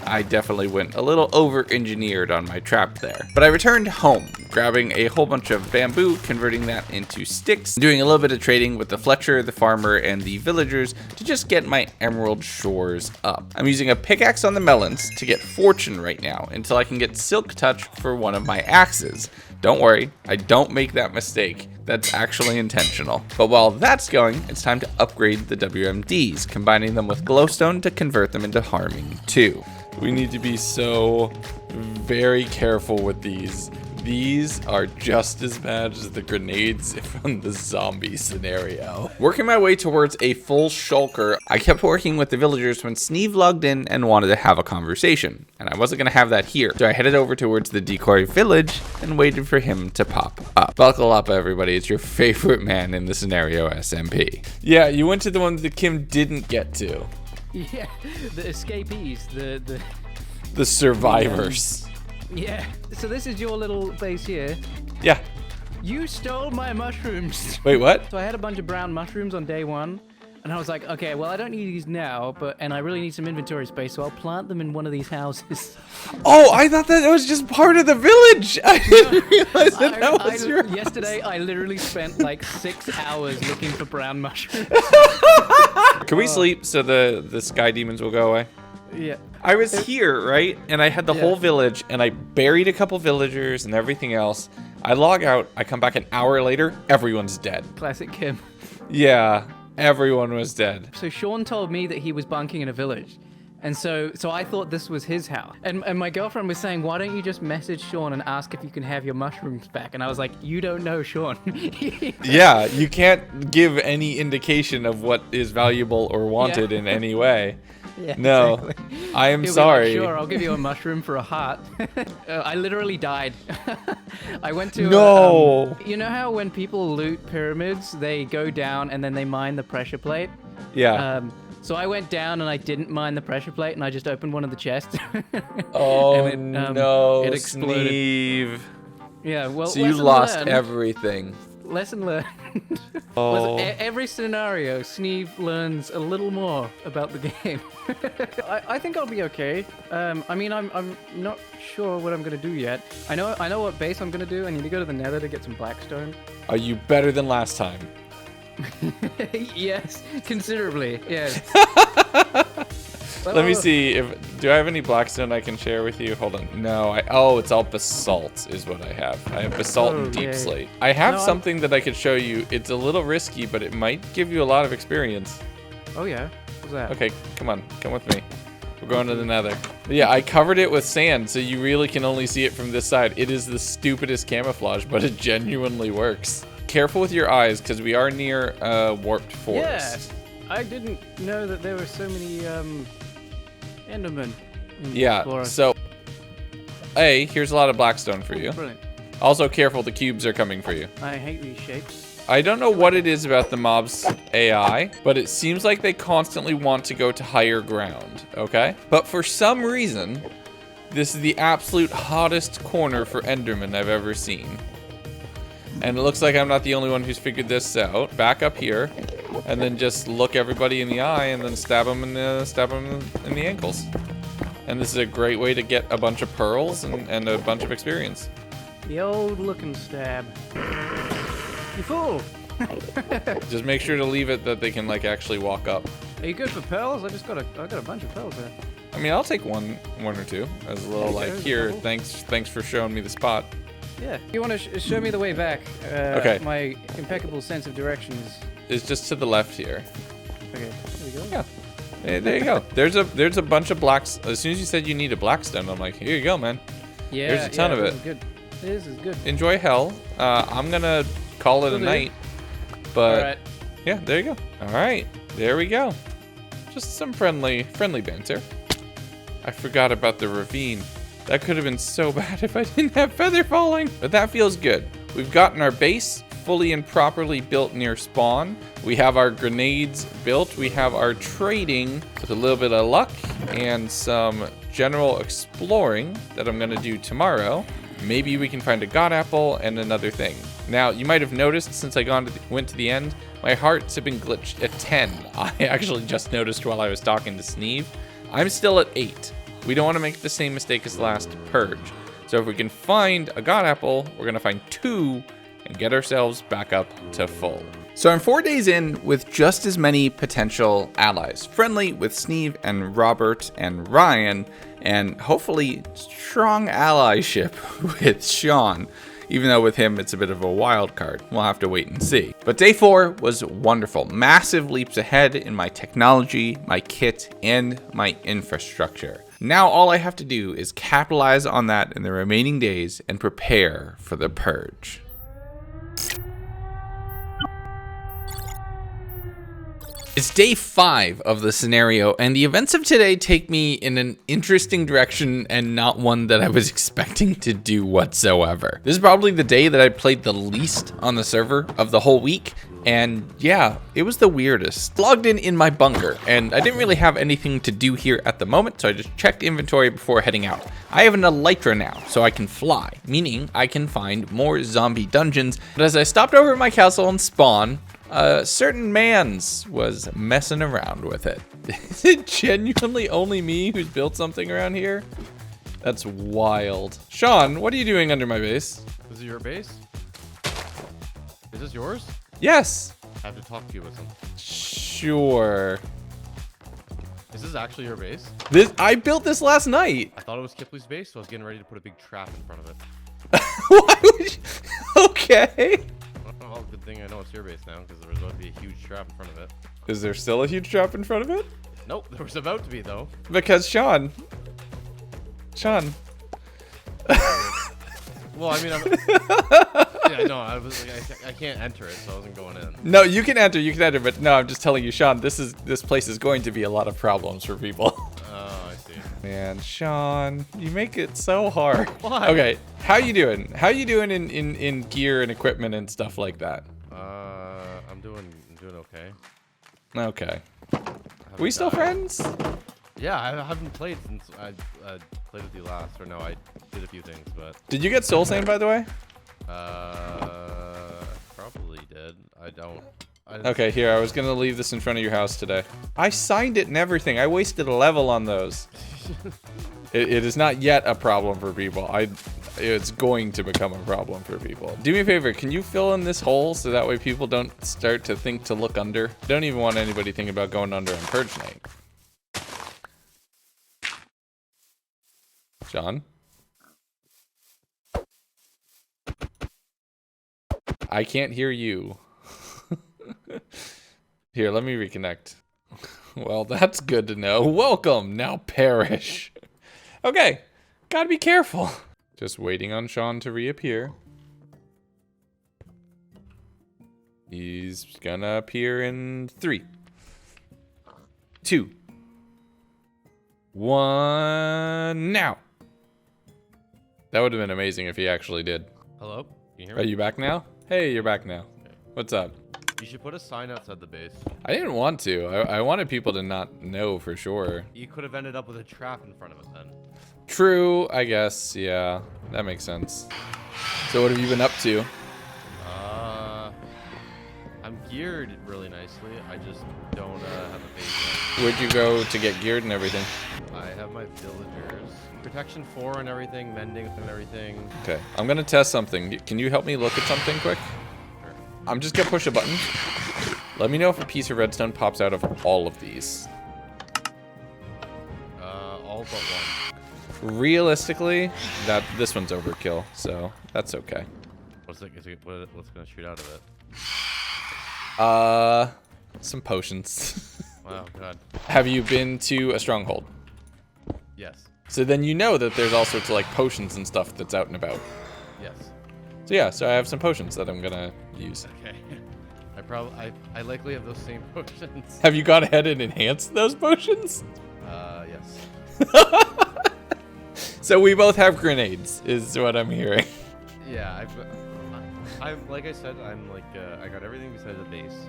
[SPEAKER 5] I definitely went a little over-engineered on my trap there. But I returned home, grabbing a whole bunch of bamboo, converting that into sticks, doing a little bit of trading with the Fletcher, the farmer, and the villagers to just get my emerald shores up. I'm using a pickaxe on the melons to get fortune right now until I can get silk touch for one of my axes. Don't worry, I don't make that mistake. That's actually intentional. But while that's going, it's time to upgrade the WMDs, combining them with glowstone to convert them into harming 2. We need to be so very careful with these. These are just as bad as the grenades from the zombie scenario. Working my way towards a full shulker, I kept working with the villagers when Sneeve logged in and wanted to have a conversation. And I wasn't gonna have that here. So I headed over towards the decoy village and waited for him to pop up. Buckle up, everybody. It's your favorite man in the scenario, SMP. Yeah, you went to the one that Kim didn't get to.
[SPEAKER 7] Yeah, the escapees,
[SPEAKER 5] The survivors.
[SPEAKER 7] yeah. So this is your little base here.
[SPEAKER 5] Yeah.
[SPEAKER 7] You stole my mushrooms.
[SPEAKER 5] Wait, what?
[SPEAKER 7] So I had a bunch of brown mushrooms on day 1, and I was like, okay, well I don't need these now, and I really need some inventory space, so I'll plant them in one of these houses.
[SPEAKER 5] Oh, I thought that was just part of the village. I didn't realize that was your house.
[SPEAKER 7] Yesterday, I literally spent like 6 hours looking for brown mushrooms.
[SPEAKER 5] Can we sleep so the sky demons will go away?
[SPEAKER 7] Yeah.
[SPEAKER 5] I was here, right? And I had the whole village, and I buried a couple villagers and everything else. I log out, I come back an hour later, everyone's dead.
[SPEAKER 7] Classic Kim.
[SPEAKER 5] Yeah,
[SPEAKER 1] Everyone was dead.
[SPEAKER 7] So Sean told me that he was bunking in a village. And so I thought this was his house. And my girlfriend was saying, why don't you just message Sean and ask if you can have your mushrooms back? And I was like, you don't know Sean.
[SPEAKER 1] Yeah, you can't give any indication of what is valuable or wanted in any way.
[SPEAKER 7] Yeah,
[SPEAKER 1] No,
[SPEAKER 7] exactly.
[SPEAKER 1] I am
[SPEAKER 7] He'll be
[SPEAKER 1] sorry.
[SPEAKER 7] Like, sure, I'll give you a mushroom for a heart. I literally died. I went to.
[SPEAKER 1] No.
[SPEAKER 7] You know how when people loot pyramids, they go down and then they mine the pressure plate?
[SPEAKER 1] Yeah.
[SPEAKER 7] So I went down and I didn't mine the pressure plate and I just opened one of the chests.
[SPEAKER 1] Oh
[SPEAKER 7] and it,
[SPEAKER 1] no,
[SPEAKER 7] it exploded.
[SPEAKER 1] Sneeve.
[SPEAKER 7] Yeah, well,
[SPEAKER 1] So you
[SPEAKER 7] lesson
[SPEAKER 1] lost
[SPEAKER 7] learned.
[SPEAKER 1] everything.
[SPEAKER 7] Lesson learned.
[SPEAKER 1] Oh.
[SPEAKER 7] Every scenario, Sneeve learns a little more about the game. I think I'll be okay. I mean, I'm not sure what I'm gonna do yet. I know what base I'm gonna do. I need to go to the Nether to get some blackstone.
[SPEAKER 1] Are you better than last time?
[SPEAKER 7] Yes, considerably. Yes.
[SPEAKER 1] Let me see do I have any blackstone I can share with you? Hold on. No, it's all basalt is what I have. I have basalt and deep
[SPEAKER 7] Okay.
[SPEAKER 1] slate. I have
[SPEAKER 7] No,
[SPEAKER 1] something that I could show you. It's a little risky, but it might give you a lot of experience.
[SPEAKER 7] Oh yeah. What's that?
[SPEAKER 1] Okay, come on, come with me. We're going to the Nether. Yeah, I covered it with sand, so you really can only see it from this side. It is the stupidest camouflage, but it genuinely works. Careful with your eyes, because we are near a warped forest.
[SPEAKER 7] Yeah. I didn't know that there were so many Endermen. in the
[SPEAKER 1] Yeah,
[SPEAKER 7] forest.
[SPEAKER 1] so here's a lot of blackstone for you.
[SPEAKER 7] Brilliant.
[SPEAKER 1] Also careful, the cubes are coming for you.
[SPEAKER 7] I hate these shapes.
[SPEAKER 1] I don't know what it is about the mob's AI, but it seems like they constantly want to go to higher ground, okay? But for some reason, this is the absolute hottest corner for Enderman I've ever seen. And it looks like I'm not the only one who's figured this out. Back up here, and then just look everybody in the eye, and then stab them in the ankles. And this is a great way to get a bunch of pearls and a bunch of experience.
[SPEAKER 7] The old looking stab. You fool!
[SPEAKER 1] Just make sure to leave it that they can like actually walk up.
[SPEAKER 7] Are you good for pearls? I got a bunch of pearls there.
[SPEAKER 1] I mean, I'll take one or two as a little
[SPEAKER 7] Okay,
[SPEAKER 1] like
[SPEAKER 7] there's a
[SPEAKER 1] here.
[SPEAKER 7] couple.
[SPEAKER 1] Thanks for showing me the spot.
[SPEAKER 7] Yeah. You want to show me the way back?
[SPEAKER 1] Okay.
[SPEAKER 7] My impeccable sense of direction is.
[SPEAKER 1] It's just to the left here.
[SPEAKER 7] Okay. There we go.
[SPEAKER 1] Yeah. Hey, there you go. There's a bunch of blacks. As soon as you said you need a blackstone, I'm like, here you go, man.
[SPEAKER 7] Yeah.
[SPEAKER 1] There's a ton of
[SPEAKER 7] this
[SPEAKER 1] it.
[SPEAKER 7] is good. This is good.
[SPEAKER 1] Enjoy hell. I'm gonna call it a
[SPEAKER 7] Will do.
[SPEAKER 1] night. But
[SPEAKER 7] All right.
[SPEAKER 1] yeah, there you go. All right, there we go. Just some friendly banter. I forgot about the ravine. That could have been so bad if I didn't have feather falling. But that feels good. We've gotten our base fully and properly built near spawn. We have our grenades built. We have our trading with a little bit of luck and some general exploring that I'm gonna do tomorrow. Maybe we can find a god apple and another thing. Now, you might have noticed since I went to the end, my hearts have been glitched at 10. I actually just noticed while I was talking to Sneeve. I'm still at 8. We don't want to make the same mistake as last Purge. So if we can find a god apple, we're going to find 2 and get ourselves back up to full. So I'm 4 days in with just as many potential allies. Friendly with Sneeve and Robert and Ryan, and hopefully strong allyship with Sean. Even though with him, it's a bit of a wild card. We'll have to wait and see. But day 4 was wonderful. Massive leaps ahead in my technology, my kit, and my infrastructure. Now all I have to do is capitalize on that in the remaining days and prepare for the Purge. It's day 5 of the scenario, and the events of today take me in an interesting direction and not one that I was expecting to do whatsoever. This is probably the day that I played the least on the server of the whole week, and yeah, it was the weirdest. Logged in my bunker, and I didn't really have anything to do here at the moment, so I just checked inventory before heading out. I have an elytra now, so I can fly, meaning I can find more zombie dungeons, but as I stopped over at my castle and spawn, a certain man's was messing around with it. Is it genuinely only me who's built something around here? That's wild. Sean, what are you doing under my base?
[SPEAKER 2] This is your base? Is this yours?
[SPEAKER 1] Yes.
[SPEAKER 2] I have to talk to you with something.
[SPEAKER 1] Sure.
[SPEAKER 2] Is this actually your base?
[SPEAKER 1] I built this last night.
[SPEAKER 2] I thought it was Kipley's base, so I was getting ready to put a big trap in front of it.
[SPEAKER 1] Why would you? Okay.
[SPEAKER 2] Oh, good thing thing I know it's your base now because there was about to be a huge trap in front of it.
[SPEAKER 5] Is there still a huge trap in front of it?
[SPEAKER 2] Nope, there was about to be though.
[SPEAKER 5] Because Sean.
[SPEAKER 2] Well, I mean, yeah, no, I was like, I can't enter it, so I wasn't going in.
[SPEAKER 5] No, you can enter, but no, I'm just telling you, Sean, this place is going to be a lot of problems for people.
[SPEAKER 2] Oh, I see.
[SPEAKER 5] Man, Sean, you make it so hard.
[SPEAKER 2] Why?
[SPEAKER 5] Okay, how you doing? How you doing in gear and equipment and stuff like that?
[SPEAKER 2] I'm doing okay.
[SPEAKER 5] Okay.
[SPEAKER 2] Haven't
[SPEAKER 5] We still
[SPEAKER 2] died.
[SPEAKER 5] friends?
[SPEAKER 2] Yeah, I haven't played since I played with you last, or no, I did a few things, but
[SPEAKER 5] Did you get Soul Sand, by the way?
[SPEAKER 2] probably did. I didn't
[SPEAKER 5] Okay, here, I was gonna leave this in front of your house today. I signed it and everything. I wasted a level on those. It is not yet a problem for people. It's going to become a problem for people. Do me a favor, can you fill in this hole so that way people don't start to think to look under? Don't even want anybody thinking about going under on Purge night. John? I can't hear you. Here, let me reconnect. Well, that's good to know. Welcome, now perish. Okay, gotta be careful. Just waiting on Sean to reappear. He's gonna appear in 3, 2, 1, now. That would have been amazing if he actually did.
[SPEAKER 2] Hello? Can you hear
[SPEAKER 5] Are
[SPEAKER 2] me?
[SPEAKER 5] you back now? Hey, you're back now. What's up?
[SPEAKER 2] You should put a sign outside the base.
[SPEAKER 5] I didn't want to. I wanted people to not know for sure.
[SPEAKER 2] You could have ended up with a trap in front of it then.
[SPEAKER 5] True, I guess. Yeah, that makes sense. So what have you been up to?
[SPEAKER 2] I'm geared really nicely. I just don't have a base yet.
[SPEAKER 5] Where'd you go to get geared and everything?
[SPEAKER 2] I have my villagers. Protection 4 and everything, mending and everything.
[SPEAKER 5] Okay, I'm gonna test something. Can you help me look at something quick?
[SPEAKER 2] Sure.
[SPEAKER 5] I'm just gonna push a button. Let me know if a piece of redstone pops out of all of these.
[SPEAKER 2] All but one.
[SPEAKER 5] Realistically, this one's overkill, so that's okay.
[SPEAKER 2] What's gonna shoot out of it?
[SPEAKER 5] Some potions.
[SPEAKER 2] Wow, God.
[SPEAKER 5] Have you been to a stronghold?
[SPEAKER 2] Yes.
[SPEAKER 5] So then you know that there's all sorts of like potions and stuff that's out and about.
[SPEAKER 2] Yes.
[SPEAKER 5] So yeah, so I have some potions that I'm gonna use.
[SPEAKER 2] Okay. I likely have those same potions.
[SPEAKER 5] Have you gone ahead and enhanced those potions?
[SPEAKER 2] Yes.
[SPEAKER 5] So we both have grenades, is what I'm hearing.
[SPEAKER 2] Yeah, I'm like I said, I'm like I got everything besides the base.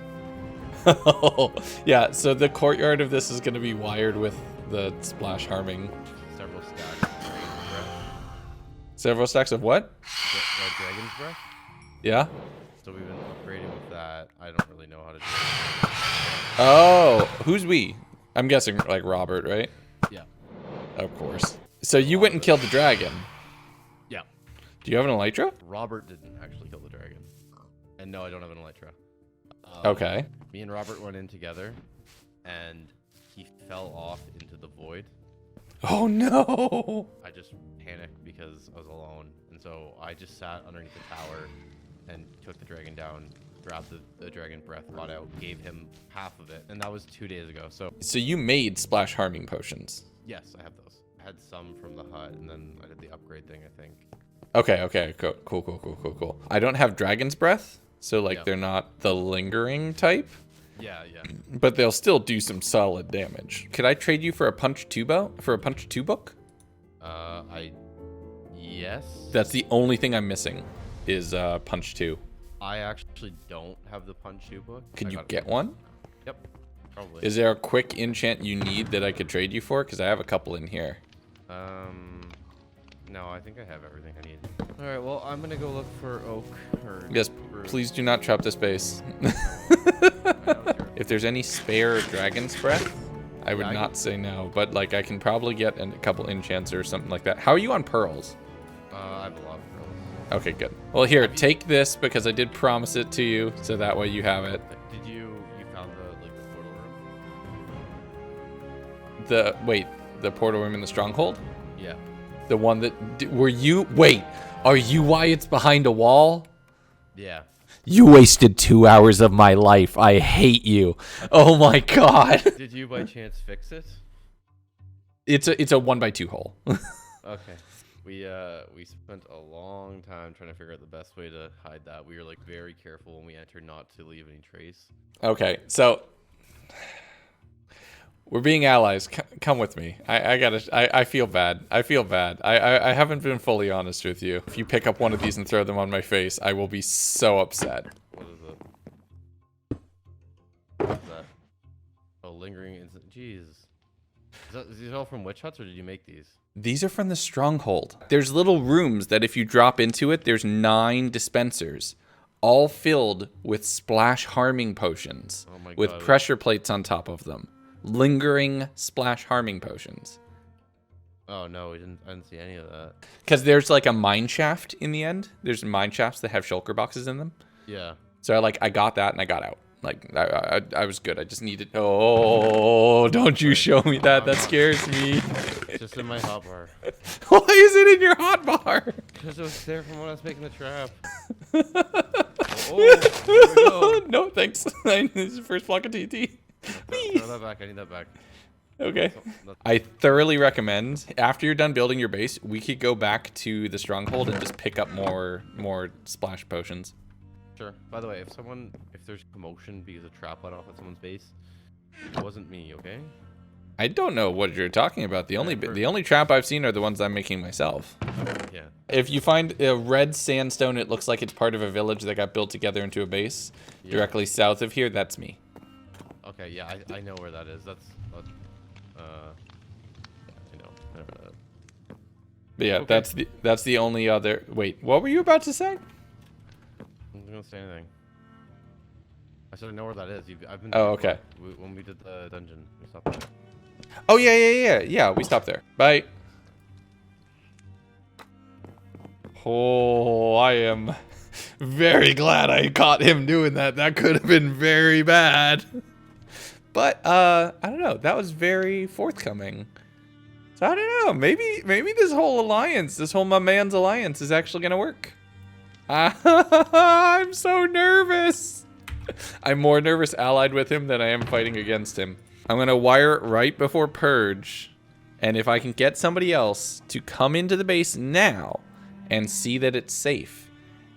[SPEAKER 5] Yeah, so the courtyard of this is gonna be wired with the splash harming.
[SPEAKER 2] Several stacks of dragon's breath.
[SPEAKER 5] Several stacks of what?
[SPEAKER 2] Dragon's breath.
[SPEAKER 5] Yeah?
[SPEAKER 2] So we've been upgrading with that. I don't really know how to do it.
[SPEAKER 5] Oh, who's we? I'm guessing like Robert, right?
[SPEAKER 2] Yeah.
[SPEAKER 5] Of course. So you went and killed the dragon.
[SPEAKER 2] Yeah.
[SPEAKER 5] Do you have an elytra?
[SPEAKER 2] Robert didn't actually kill the dragon. And no, I don't have an elytra.
[SPEAKER 5] Okay.
[SPEAKER 2] Me and Robert went in together, and he fell off into the void.
[SPEAKER 5] Oh no!
[SPEAKER 2] I just panicked because I was alone, and so I just sat underneath the tower and took the dragon down, grabbed the dragon breath, got out, gave him half of it, and that was 2 days ago. So
[SPEAKER 5] you made splash harming potions.
[SPEAKER 2] yes, I have those. I had some from the hut, and then I did the upgrade thing, I think.
[SPEAKER 5] Okay, cool. I don't have dragon's breath, so like
[SPEAKER 2] Yeah.
[SPEAKER 5] they're not the lingering type,
[SPEAKER 2] Yeah.
[SPEAKER 5] but they'll still do some solid damage. Could I trade you for a punch 2 book?
[SPEAKER 2] Yes.
[SPEAKER 5] That's the only thing I'm missing is punch 2.
[SPEAKER 2] I actually don't have the punch 2 book.
[SPEAKER 5] Could
[SPEAKER 2] I
[SPEAKER 5] you
[SPEAKER 2] got it.
[SPEAKER 5] get one?
[SPEAKER 2] Yep. Probably.
[SPEAKER 5] Is there a quick enchant you need that I could trade you for? Because I have a couple in here.
[SPEAKER 2] No, I think I have everything I need. All right, well, I'm gonna go look for oak. Or
[SPEAKER 5] Yes,
[SPEAKER 2] spruce.
[SPEAKER 5] please do not trap this base.
[SPEAKER 2] I know, sure.
[SPEAKER 5] If there's any spare dragon's breath, I would
[SPEAKER 2] Yeah, I
[SPEAKER 5] not say no. But like, I can probably get a couple enchants or something like that. How are you on pearls?
[SPEAKER 2] I have a lot of pearls.
[SPEAKER 5] Okay, good. Well, here, take this because I did promise it to you, so that way you have it.
[SPEAKER 2] Did you found the portal room?
[SPEAKER 5] Wait, the portal room in the stronghold?
[SPEAKER 2] Yeah.
[SPEAKER 5] The one that were you? Wait, are you why it's behind a wall?
[SPEAKER 2] Yeah.
[SPEAKER 1] You wasted 2 hours of my life. I hate you. Oh my god.
[SPEAKER 2] Did you by chance fix it?
[SPEAKER 1] It's a 1x2 hole.
[SPEAKER 2] Okay. We spent a long time trying to figure out the best way to hide that. We were like very careful when we entered not to leave any trace.
[SPEAKER 1] Okay, so we're being allies. Come with me. I feel bad. I haven't been fully honest with you. If you pick up one of these and throw them on my face, I will be so upset.
[SPEAKER 2] What is it? What is that? Oh, lingering instant. Jeez. Is these all from witch huts, or did you make these?
[SPEAKER 1] These are from the stronghold. There's little rooms that if you drop into it, there's 9 dispensers, all filled with splash harming potions,
[SPEAKER 2] Oh my
[SPEAKER 1] with
[SPEAKER 2] God.
[SPEAKER 1] pressure plates on top of them. Lingering splash harming potions.
[SPEAKER 2] Oh no, I didn't see any of that.
[SPEAKER 1] Because there's like a mine shaft in the end. There's mine shafts that have shulker boxes in them.
[SPEAKER 2] Yeah.
[SPEAKER 1] So I got that and I got out. Like I was good. I just needed. Oh, don't you show me that. That scares me.
[SPEAKER 2] It's just in my hotbar.
[SPEAKER 1] Why is it in your hotbar?
[SPEAKER 2] Because it was there from when I was making the trap. Oh, here we go.
[SPEAKER 1] No, thanks. This is the first block of TNT.
[SPEAKER 2] Throw that back. I need that back.
[SPEAKER 1] Okay. I thoroughly recommend, after you're done building your base, we could go back to the stronghold and just pick up more splash potions.
[SPEAKER 2] Sure. By the way, if there's commotion because a trap went off at someone's base, it wasn't me, okay?
[SPEAKER 1] I don't know what you're talking about. The only trap I've seen are the ones I'm making myself.
[SPEAKER 2] Yeah.
[SPEAKER 1] If you find a red sandstone, it looks like it's part of a village that got built together into a base directly south of here. That's me.
[SPEAKER 2] Okay, yeah, I know where that is. That's I know.
[SPEAKER 1] But yeah,
[SPEAKER 2] Okay.
[SPEAKER 1] that's the only other. Wait, what were you about to say?
[SPEAKER 2] I'm not gonna say anything. I said I know where that is. I've been.
[SPEAKER 1] Oh, okay.
[SPEAKER 2] When we did the dungeon, we stopped there.
[SPEAKER 1] Oh yeah. We stopped there. Bye. Oh, I am very glad I caught him doing that. That could have been very bad. But I don't know. That was very forthcoming. So I don't know. Maybe this whole alliance, this whole my man's alliance, is actually gonna work. I'm so nervous. I'm more nervous allied with him than I am fighting against him. I'm gonna wire it right before Purge, and if I can get somebody else to come into the base now and see that it's safe,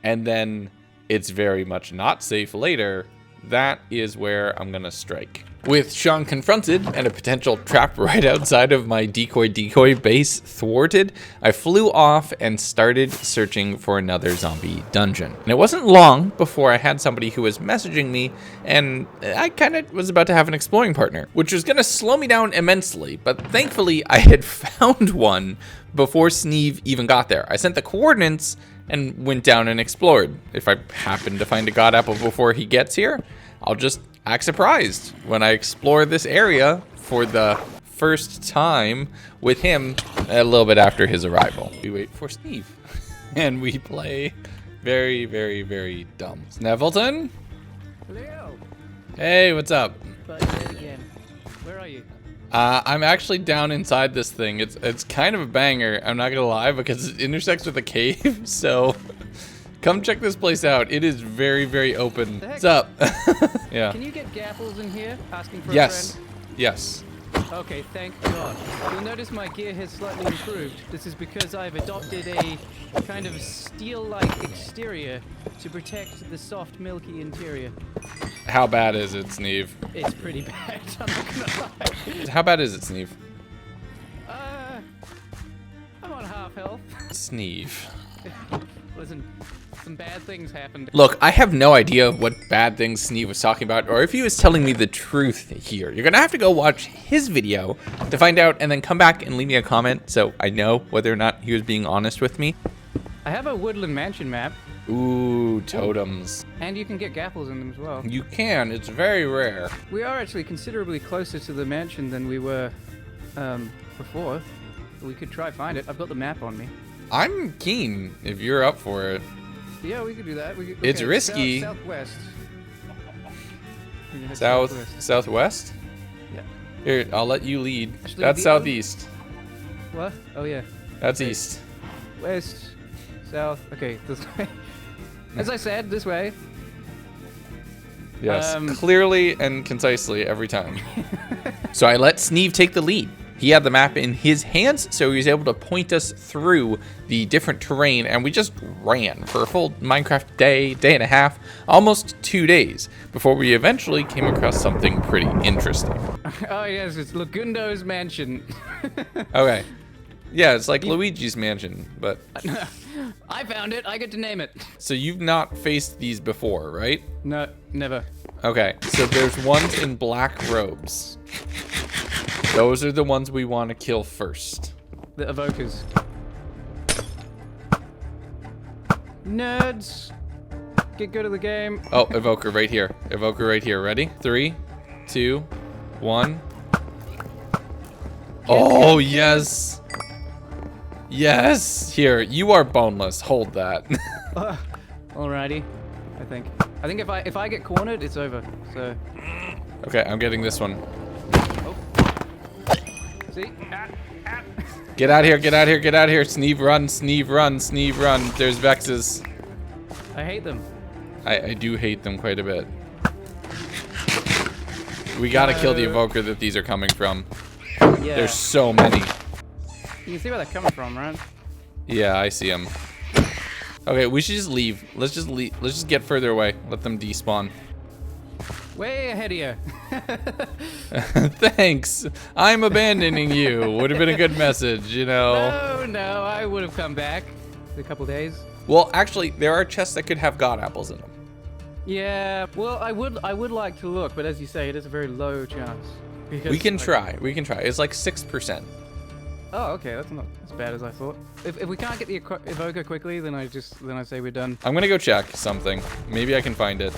[SPEAKER 1] and then it's very much not safe later, that is where I'm gonna strike. With Sean confronted and a potential trap right outside of my decoy base thwarted, I flew off and started searching for another zombie dungeon. And it wasn't long before I had somebody who was messaging me, and I kind of was about to have an exploring partner, which was gonna slow me down immensely, but thankfully I had found one before Sneeve even got there. I sent the coordinates and went down and explored. If I happen to find a god apple before he gets here, I'll just act surprised when I explore this area for the first time with him a little bit after his arrival. We wait for Steve and we play very, very, very dumb. Snevelton?
[SPEAKER 7] Leo!
[SPEAKER 1] Hey, what's up?
[SPEAKER 7] But yet again. Where are you?
[SPEAKER 1] I'm actually down inside this thing. It's kind of a banger, I'm not gonna lie, because it intersects with a cave, so come check this place out. It is very, very open. What's up? Yeah.
[SPEAKER 7] Can you get gapples in here? Asking for
[SPEAKER 1] Yes.
[SPEAKER 7] a friend?
[SPEAKER 1] Yes.
[SPEAKER 7] Okay, thank God. You'll notice my gear has slightly improved. This is because I've adopted a kind of steel-like exterior to protect the soft, milky interior.
[SPEAKER 1] How bad is it, Sneeve?
[SPEAKER 7] It's pretty bad, I'm not gonna lie.
[SPEAKER 1] How bad is it, Sneeve?
[SPEAKER 7] I'm on half health.
[SPEAKER 1] Sneeve.
[SPEAKER 7] Listen, some bad things happened.
[SPEAKER 1] Look, I have no idea what bad things Sneeve was talking about, or if he was telling me the truth here. You're gonna have to go watch his video to find out, and then come back and leave me a comment so I know whether or not he was being honest with me.
[SPEAKER 7] I have a woodland mansion map,
[SPEAKER 1] Ooh, totems.
[SPEAKER 7] and you can get gapples in them as well.
[SPEAKER 1] You can, it's very rare.
[SPEAKER 7] We are actually considerably closer to the mansion than we were before. We could try find it. I've got the map on me.
[SPEAKER 1] I'm keen if you're up for it.
[SPEAKER 7] Yeah, we could do that.
[SPEAKER 1] It's risky.
[SPEAKER 7] Southwest. We can head
[SPEAKER 1] Southwest?
[SPEAKER 7] Yeah.
[SPEAKER 1] Here, I'll let you lead.
[SPEAKER 7] Actually,
[SPEAKER 1] That's
[SPEAKER 7] the other-
[SPEAKER 1] southeast.
[SPEAKER 7] What? Oh yeah.
[SPEAKER 1] That's
[SPEAKER 7] Okay.
[SPEAKER 1] east.
[SPEAKER 7] West, south. Okay, this way. As I said, this way.
[SPEAKER 5] Yes, clearly and concisely every time. So I let Sneeve take the lead. He had the map in his hands, so he was able to point us through the different terrain, and we just ran for a full Minecraft day and a half, almost 2 days, before we eventually came across something pretty interesting.
[SPEAKER 7] Oh yes, it's Legundo's mansion.
[SPEAKER 5] Okay. Yeah, it's like Luigi's mansion, but...
[SPEAKER 7] I found it. I get to name it.
[SPEAKER 5] So you've not faced these before, right?
[SPEAKER 7] No, never.
[SPEAKER 5] Okay, so there's ones in black robes. Those are the ones we want to kill first.
[SPEAKER 7] The evokers. Nerds. Get good at the game.
[SPEAKER 5] Oh, evoker right here. Evoker right here. Ready? 3, 2, 1. Oh, yes. Yes. Here, you are boneless. Hold that.
[SPEAKER 7] Alrighty. I think if I get cornered, it's over. So.
[SPEAKER 5] Okay, I'm getting this one.
[SPEAKER 7] See?
[SPEAKER 5] Get out here, get out here, get out here. Sneeve run, Sneeve run, Sneeve run. There's Vexes.
[SPEAKER 7] I hate them.
[SPEAKER 5] I do hate them quite a bit. We gotta kill the evoker that these are coming from.
[SPEAKER 7] Yeah.
[SPEAKER 5] There's so many.
[SPEAKER 7] You can see where they're coming from, right?
[SPEAKER 5] Yeah, I see them. Okay, we should just leave. Let's just leave. Let's just get further away. Let them despawn.
[SPEAKER 7] Way ahead of you.
[SPEAKER 5] Thanks. I'm abandoning you. Would have been a good message, you know.
[SPEAKER 7] No, I would have come back in a couple days.
[SPEAKER 5] Well, actually, there are chests that could have god apples in them.
[SPEAKER 7] Yeah, well, I would like to look, but as you say, it is a very low chance. Because,
[SPEAKER 5] We can try. We can try. It's like 6%.
[SPEAKER 7] Oh, okay, that's not as bad as I thought. If we can't get the evoker quickly, then I say we're done.
[SPEAKER 5] I'm gonna go check something. Maybe I can find it.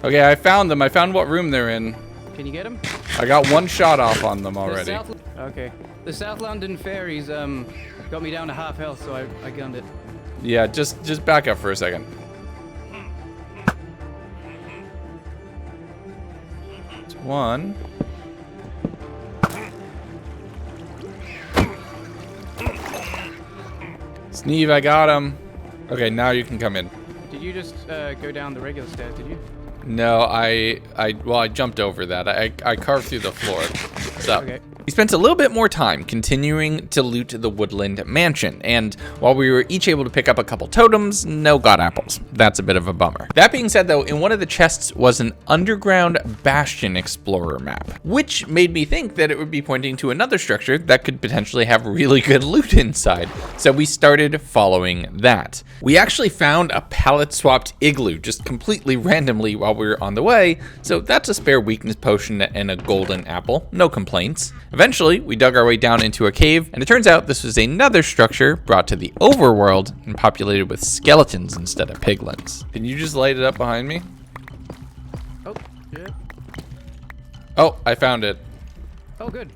[SPEAKER 5] Okay, I found them. I found what room they're in.
[SPEAKER 7] Can you get him?
[SPEAKER 5] I got one shot off on them already.
[SPEAKER 7] Okay. The South London fairies got me down to half health, so I gunned it.
[SPEAKER 5] Yeah, just back up for a second. It's one. Sneeve, I got him. Okay, now you can come in.
[SPEAKER 7] Did you just go down the regular stairs, did you?
[SPEAKER 5] No, I jumped over that. I carved through the floor. So
[SPEAKER 7] Okay.
[SPEAKER 5] we spent a little bit more time continuing to loot the woodland mansion, and while we were each able to pick up a couple totems, no god apples. That's a bit of a bummer. That being said though, in one of the chests was an underground bastion explorer map, which made me think that it would be pointing to another structure that could potentially have really good loot inside. So we started following that. We actually found a pallet swapped igloo just completely randomly while we were on the way, so that's a spare weakness potion and a golden apple, no complaints. Eventually, we dug our way down into a cave, and it turns out this was another structure brought to the overworld and populated with skeletons instead of piglins. Can you just light it up behind me?
[SPEAKER 7] Oh, yeah.
[SPEAKER 5] Oh, I found it.
[SPEAKER 7] Oh, good.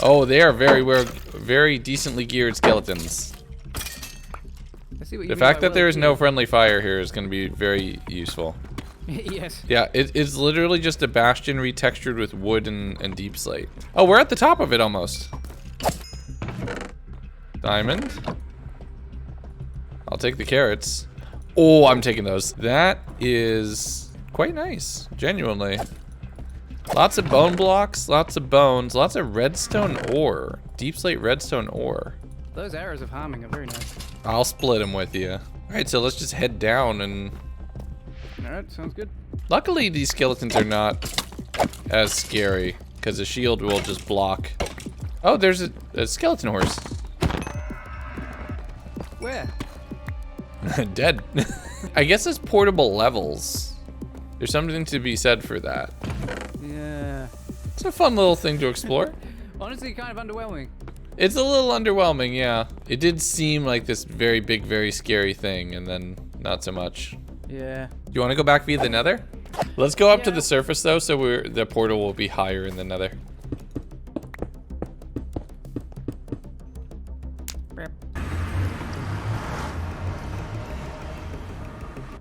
[SPEAKER 5] Oh, they are very decently geared skeletons.
[SPEAKER 7] I see what you
[SPEAKER 5] The
[SPEAKER 7] mean
[SPEAKER 5] fact
[SPEAKER 7] by
[SPEAKER 5] that there is no
[SPEAKER 7] well-geared.
[SPEAKER 5] friendly fire here is going to be very useful.
[SPEAKER 7] Yes.
[SPEAKER 5] Yeah, it's literally just a bastion retextured with wood and deep slate. Oh, we're at the top of it almost. Diamond. I'll take the carrots. Oh, I'm taking those. That is quite nice, genuinely. Lots of bone blocks, lots of bones, lots of redstone ore. Deep slate redstone ore.
[SPEAKER 7] Those arrows of harming are very nice.
[SPEAKER 5] I'll split them with you. All right, so let's just head down and...
[SPEAKER 7] Alright, sounds good.
[SPEAKER 5] Luckily, these skeletons are not as scary, because a shield will just block. Oh, there's a skeleton horse.
[SPEAKER 7] Where?
[SPEAKER 5] Dead. I guess it's portable levels. There's something to be said for that.
[SPEAKER 7] Yeah.
[SPEAKER 5] It's a fun little thing to explore.
[SPEAKER 7] Honestly, kind of underwhelming.
[SPEAKER 5] It's a little underwhelming, yeah. It did seem like this very big, very scary thing, and then not so much.
[SPEAKER 7] Yeah.
[SPEAKER 5] Do you want to go back via the nether? Let's go up to
[SPEAKER 7] Yeah.
[SPEAKER 5] the surface, though, so the portal will be higher in the nether.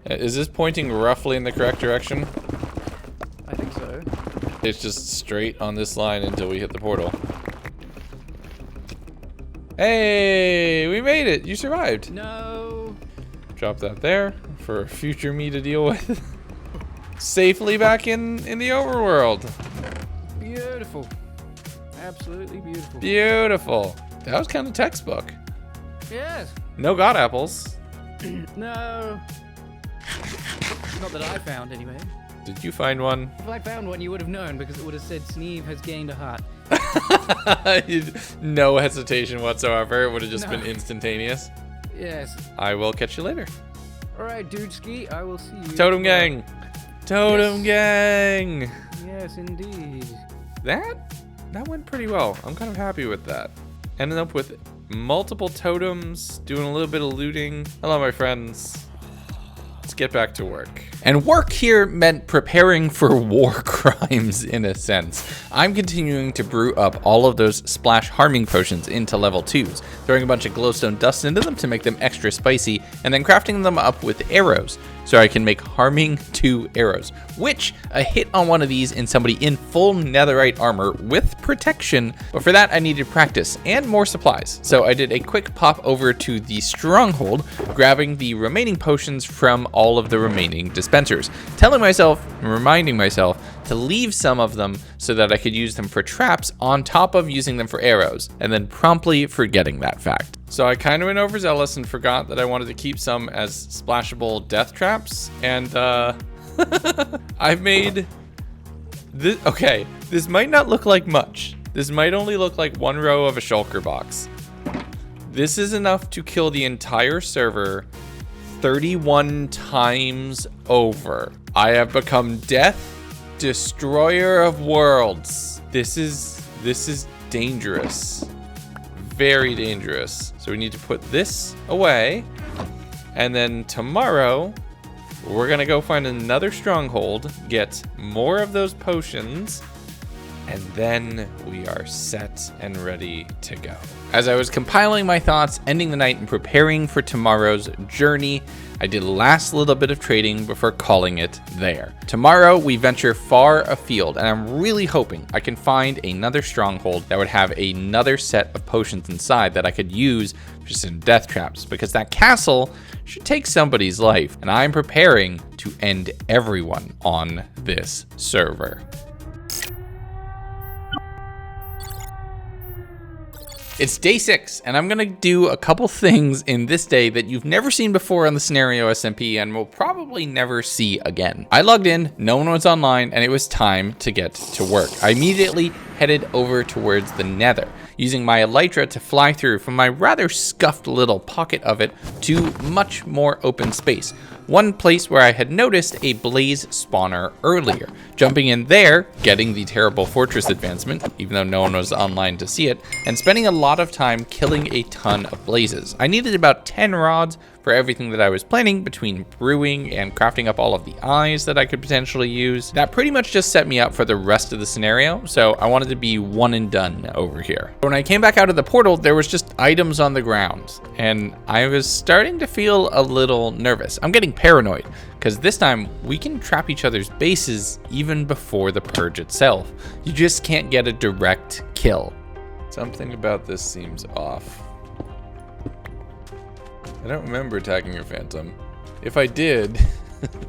[SPEAKER 5] Is this pointing roughly in the correct direction?
[SPEAKER 7] I think so.
[SPEAKER 5] It's just straight on this line until we hit the portal. Hey, we made it. You survived.
[SPEAKER 7] No.
[SPEAKER 5] Drop that there for future me to deal with. Safely back in the overworld.
[SPEAKER 7] Beautiful. Absolutely beautiful.
[SPEAKER 5] Beautiful. That was kind of textbook.
[SPEAKER 7] Yes.
[SPEAKER 5] No god apples.
[SPEAKER 7] No. Not that I found, anyway.
[SPEAKER 5] Did you find one?
[SPEAKER 7] If I found one, you would have known because it would have said Sneeve has gained a heart.
[SPEAKER 5] No hesitation whatsoever. It would have just
[SPEAKER 7] No.
[SPEAKER 5] been instantaneous.
[SPEAKER 7] Yes.
[SPEAKER 5] I will catch you later.
[SPEAKER 7] All right, dude ski. I will see you.
[SPEAKER 5] Totem gang. Totem gang.
[SPEAKER 7] Yes, indeed.
[SPEAKER 5] That went pretty well. I'm kind of happy with that. Ended up with multiple totems, doing a little bit of looting. Hello, my friends. Let's get back to work. And work here meant preparing for war crimes in a sense. I'm continuing to brew up all of those splash harming potions into level 2s, throwing a bunch of glowstone dust into them to make them extra spicy, and then crafting them up with arrows so I can make harming 2 arrows, which a hit on one of these in somebody in full netherite armor with protection, but for that I needed practice and more supplies. So I did a quick pop over to the stronghold, grabbing the remaining potions from all of the remaining dispensers, telling myself and reminding myself to leave some of them so that I could use them for traps on top of using them for arrows, and then promptly forgetting that fact. So I kind of went overzealous and forgot that I wanted to keep some as splashable death traps, and I've made this. Okay, this might not look like much. This might only look like one row of a shulker box. This is enough to kill the entire server 31 times over. I have become Death Destroyer of Worlds. This is dangerous. Very dangerous. So we need to put this away. And then tomorrow, we're gonna go find another stronghold, get more of those potions, and then we are set and ready to go. As I was compiling my thoughts, ending the night, and preparing for tomorrow's journey, I did the last little bit of trading before calling it there. Tomorrow, we venture far afield, and I'm really hoping I can find another stronghold that would have another set of potions inside that I could use for some death traps, because that castle should take somebody's life, and I'm preparing to end everyone on this server. It's day 6, and I'm gonna do a couple things in this day that you've never seen before on the scenario SMP and will probably never see again. I logged in, no one was online, and it was time to get to work. I immediately headed over towards the nether, using my elytra to fly through from my rather scuffed little pocket of it to much more open space. One place where I had noticed a blaze spawner earlier. Jumping in there, getting the terrible fortress advancement, even though no one was online to see it, and spending a lot of time killing a ton of blazes. I needed about 10 rods for everything that I was planning, between brewing and crafting up all of the eyes that I could potentially use. That pretty much just set me up for the rest of the scenario, so I wanted to be one and done over here. When I came back out of the portal, there was just items on the ground, and I was starting to feel a little nervous. I'm getting paranoid, because this time we can trap each other's bases even before the purge itself. You just can't get a direct kill. Something about this seems off. I don't remember attacking a phantom. If I did,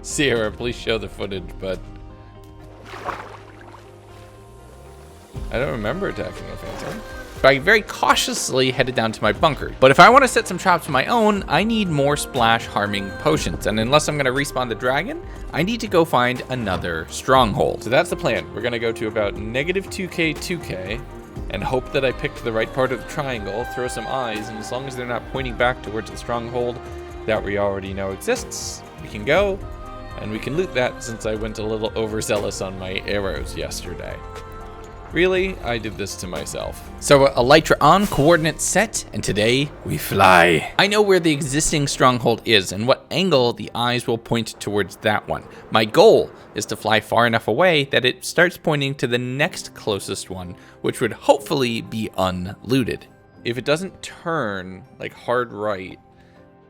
[SPEAKER 5] Sierra, please show the footage, but I don't remember attacking a phantom. But I very cautiously headed down to my bunker. But if I want to set some traps of my own, I need more splash harming potions. And unless I'm going to respawn the dragon, I need to go find another stronghold. So that's the plan. We're going to go to about -2k, 2k. And hope that I picked the right part of the triangle, throw some eyes, and as long as they're not pointing back towards the stronghold that we already know exists, we can go, and we can loot that since I went a little overzealous on my arrows yesterday. Really, I did this to myself. So elytra on, coordinates set, and today we fly. I know where the existing stronghold is and what angle the eyes will point towards that one. My goal is to fly far enough away that it starts pointing to the next closest one, which would hopefully be unlooted. If it doesn't turn like hard right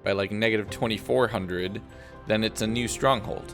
[SPEAKER 5] by like -2400, then it's a new stronghold,